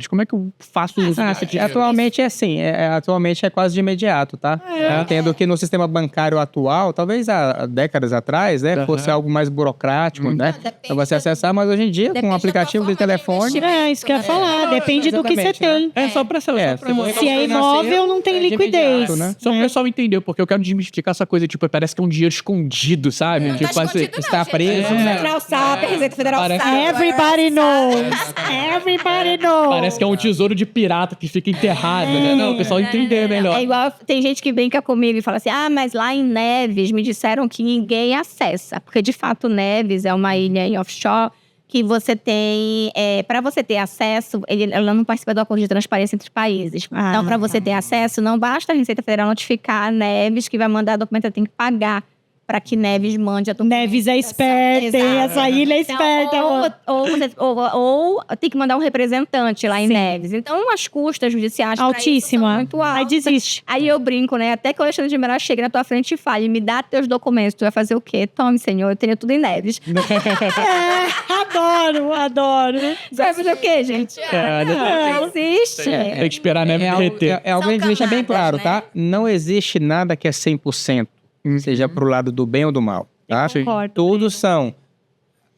Como é que eu faço isso? Atualmente é assim, atualmente é quase de imediato, tá? Entendo que no sistema bancário atual, talvez há décadas atrás, né, fosse algo mais burocrático, né? Pra você acessar, mas hoje em dia, com um aplicativo de telefone... Isso que eu ia falar, depende do que você tem. Só pra saber. Se é imóvel, não tem liquidez. Né? Só o pessoal entender, porque eu quero desmistificar essa coisa, tipo, parece que é um dinheiro escondido, sabe? Está preso, né? Federal SAP, Receita Federal SAP. Everybody knows. Everybody knows. Parece que é um tesouro de pirata que fica enterrado, né? Não, o pessoal entender melhor. É igual, tem gente que brinca comigo e fala assim, mas lá em Neves me disseram que ninguém acessa. Porque, de fato, Neves é uma ilha em offshore que você tem... para você ter acesso, ela não participa do acordo de transparência entre os países. Então, para você ter acesso, não basta a Receita Federal notificar a Neves que vai mandar a documentação, tem que pagar para que Neves mande a documentação. Neves é esperta, hein? Essa ilha é esperta. Então, ou tem que mandar um representante lá em Neves. Então, as custas judiciais altíssima. São muito altas. Aí desiste. Aí eu brinco, né? Até que o Alexandre de Moraes chegue na tua frente e fale, me dá teus documentos. Tu vai fazer o quê? Tome, senhor, eu tenho tudo em Neves. Adoro. Você vai fazer o quê, gente? Não existe. Tem que esperar a neve derreter. É algo que a gente deixa bem claro, tá? Não existe nada que é 100%. Seja pro lado do bem ou do mal, tá? Todos são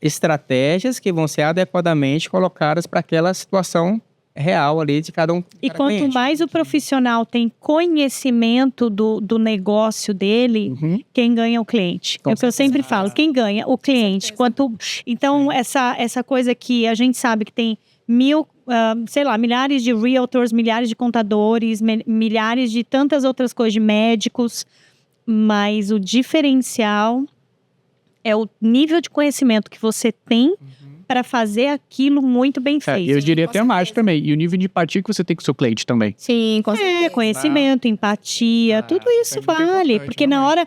estratégias que vão ser adequadamente colocadas para aquela situação real ali de cada um. E quanto cliente. mais o profissional tem conhecimento do negócio dele, quem ganha é o cliente. É o que eu sempre falo, quem ganha? O cliente. Então, essa coisa que a gente sabe que tem milhares de realtors, milhares de contadores, milhares de tantas outras coisas, de médicos, mas o diferencial é o nível de conhecimento que você tem para fazer aquilo muito bem feito. Eu diria até mais também. E o nível de empatia que você tem com o seu cliente também. Sim, com certeza. Conhecimento, empatia, tudo isso vale. Porque na hora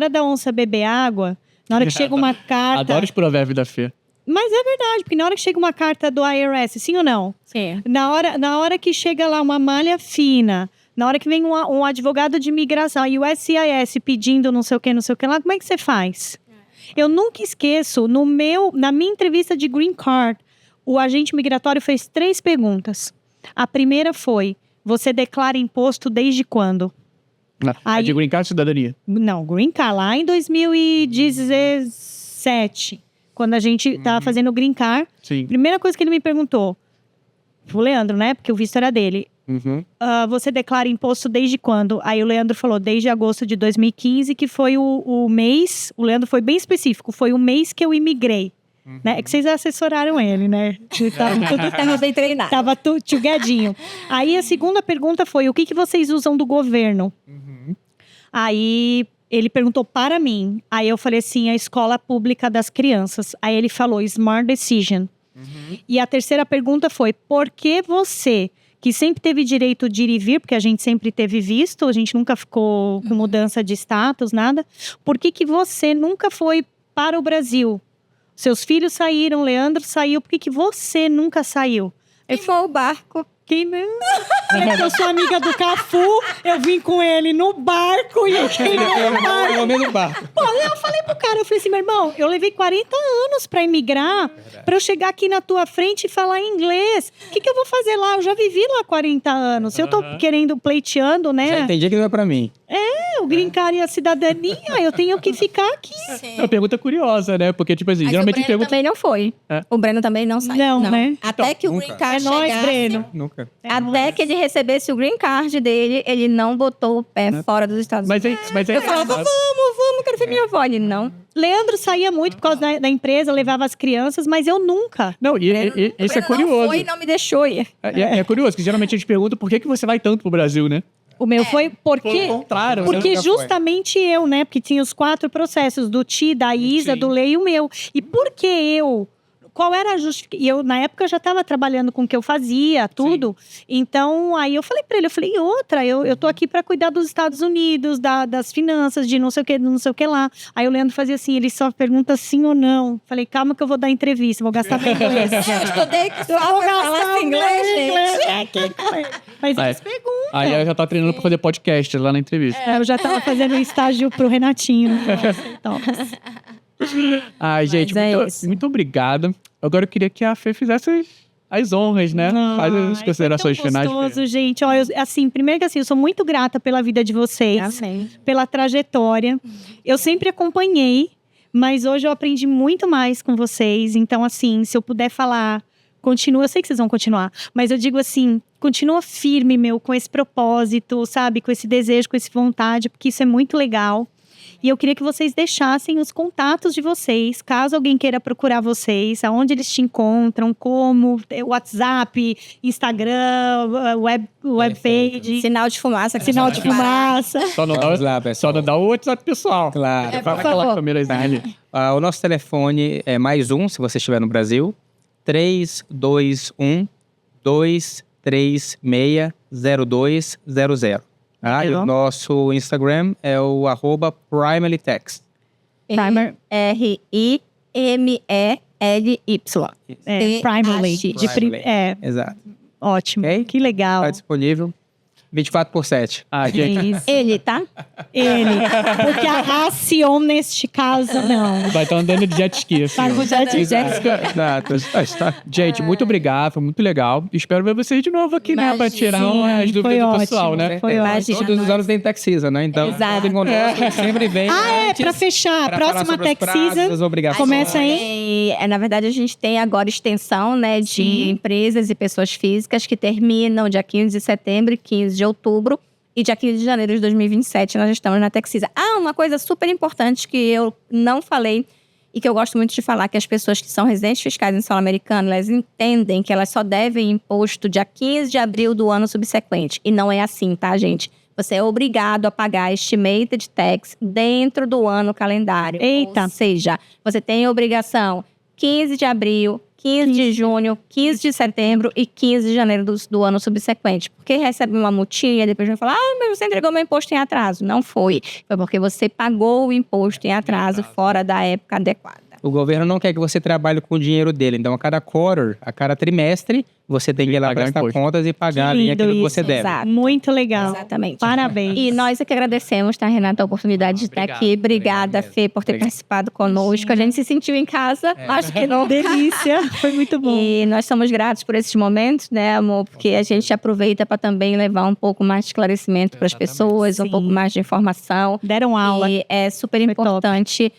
da onça beber água, na hora que chega uma carta... Adoro os provérbios da Fê. Mas é verdade, porque na hora que chega uma carta do IRS, sim ou não? Sim. Na hora que chega lá uma malha fina, na hora que vem um advogado de imigração e o SCIS pedindo não sei o que lá, como é que você faz? Eu nunca esqueço, na minha entrevista de Green Card, o agente migratório fez 3 perguntas. A primeira foi, você declara imposto desde quando? De Green Card ou cidadania? Não, Green Card, lá em 2017, quando a gente estava fazendo o Green Card. Sim. Primeira coisa que ele me perguntou, o Leandro, né, porque o visto era dele. Você declara imposto desde quando? Aí o Leandro falou, desde agosto de 2015, que foi o mês, o Leandro foi bem específico, foi o mês que eu imigrei. Né? É que vocês assessoraram ele, né? Tava bem treinado. Tava tchugadinho. Aí a segunda pergunta foi, o que vocês usam do governo? Aí ele perguntou para mim. Aí eu falei assim, a escola pública das crianças. Aí ele falou, Smart Decision. E a terceira pergunta foi, por que você... que sempre teve direito de ir e vir, porque a gente sempre teve visto, a gente nunca ficou com mudança de status, nada. Por que você nunca foi para o Brasil? Seus filhos saíram, Leandro saiu, por que você nunca saiu? Queimou o barco. Eu sou amiga do Cafu, eu vim com ele no barco e eu queimei o barco. Pô, eu falei pro cara, eu falei assim, meu irmão, eu levei 40 anos pra emigrar, pra eu chegar aqui na tua frente e falar inglês. O que eu vou fazer lá? Eu já vivi lá 40 anos. Se eu tô pleiteando, né? Já entendi que não é pra mim. O Green Card e a cidadania, eu tenho que ficar aqui. É uma pergunta curiosa, né? Porque, tipo assim, geralmente o Breno também não foi. O Breno também não saiu. Não, né? Até que o Green Card chegasse... Breno. Nunca. Até que ele recebesse o Green Card dele, ele não botou o pé fora dos Estados Unidos. Eu falava, vamos, quero ver minha avó. Ele não. Leandro saía muito por causa da empresa, levava as crianças, mas eu nunca. Não, isso é curioso. Não foi e não me deixou ir. É curioso, que geralmente a gente pergunta por que você vai tanto pro Brasil, né? O meu foi porque... Foi o contrário. Porque justamente eu, né? Porque tinha os 4 processos, do Ti, da Isa, do Lei e o meu. E por que eu... Qual era a justificação? E eu, na época, já estava trabalhando com o que eu fazia, tudo. Sim. Então, aí eu falei para ele, eu tô aqui para cuidar dos Estados Unidos, das finanças, de não sei o que lá. Aí o Leandro fazia assim, ele só pergunta sim ou não. Falei, calma que eu vou dar entrevista, vou gastar meu inglês. Eu estudei que só vou falar inglês, gente. Mas eles perguntam. Aí eu já tava treinando para fazer podcast lá na entrevista. Eu já tava fazendo um estágio pro Renatinho. Então... Ai, gente, muito obrigada. Agora eu queria que a Fê fizesse as honras, né? Faz as considerações finais. Gostoso, gente. Ó, primeiro que eu sou muito grata pela vida de vocês, pela trajetória. Eu sempre acompanhei, mas hoje eu aprendi muito mais com vocês. Então, assim, se eu puder falar, continua. Eu sei que vocês vão continuar, mas eu digo assim, continua firme, com esse propósito, sabe? Com esse desejo, com essa vontade, porque isso é muito legal. E eu queria que vocês deixassem os contatos de vocês, caso alguém queira procurar vocês, aonde eles te encontram, como, WhatsApp, Instagram, webpage. Sinal de fumaça. Sinal de fumaça. Só não dá o WhatsApp pessoal. Claro. Fala aquela câmerazinha ali. O nosso telefone é +1, se você estiver no Brasil, 321-236-0200. E o nosso Instagram é o @PrimaryTax. RIMELY. Primarily. Exato. Ótimo. Okay? Que legal. Está disponível. 24/7. Ah, gente. Ele, tá? Ele. Porque a ração, neste caso, não. Vai estar andando de jet ski. Assim, Tá com jet ski. Exato. Gente, muito obrigado. Foi muito legal. Espero ver vocês de novo aqui, né? Pra tirar as dúvidas do pessoal, né? Foi ótimo. Todos os anos tem Tax Season, né? Então, Exato. sempre vem. Pra fechar, a próxima Tax Season começa aí. Na verdade, a gente tem agora extensão, né, de empresas e pessoas físicas que terminam dia 15 de setembro e 15 de outubro. E dia 15 de janeiro de 2027, nós estamos na Tax Season. Uma coisa super importante que eu não falei e que eu gosto muito de falar, que as pessoas que são residentes fiscais em solo americano, elas entendem que elas só devem imposto dia 15 de abril do ano subsequente. E não é assim, tá, gente? Você é obrigado a pagar estimated tax dentro do ano calendário. Eita! Ou seja, você tem a obrigação 15 de abril, 15 de junho, 15 de setembro e 15 de janeiro do ano subsequente. Porque recebe uma multinha e depois vai falar, mas você entregou meu imposto em atraso. Não foi. Foi porque você pagou o imposto em atraso fora da época adequada. O governo não quer que você trabalhe com o dinheiro dele. Então, a cada quarter, a cada trimestre, você tem que ir lá prestar contas e pagar ali aquilo que você deve. Exato. Muito legal. Exatamente. Parabéns. E nós é que agradecemos, tá, Renata, a oportunidade de estar aqui. Obrigada, Fê, por ter participado conosco. A gente se sentiu em casa. Acho que não. Delícia. Foi muito bom. E nós somos gratos por esses momentos, né, amor? Porque a gente aproveita para também levar um pouco mais de esclarecimento para as pessoas, um pouco mais de informação. Deram aula. E é super importante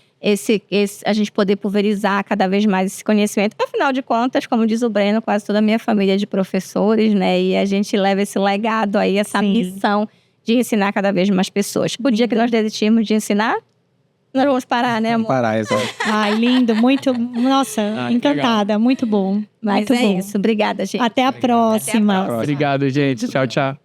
a gente poder pulverizar cada vez mais esse conhecimento. Afinal de contas, como diz o Breno, quase toda a minha família é de professores, né? E a gente leva esse legado aí, essa missão de ensinar cada vez mais pessoas. O dia que nós desistirmos de ensinar, nós vamos parar, né, amor? Vamos parar, exato. Ai, lindo. Muito… Nossa, encantada. Muito bom. Mas muito é bom. isso. Obrigada, gente. Até a próxima. Obrigado, gente. Tchau, tchau.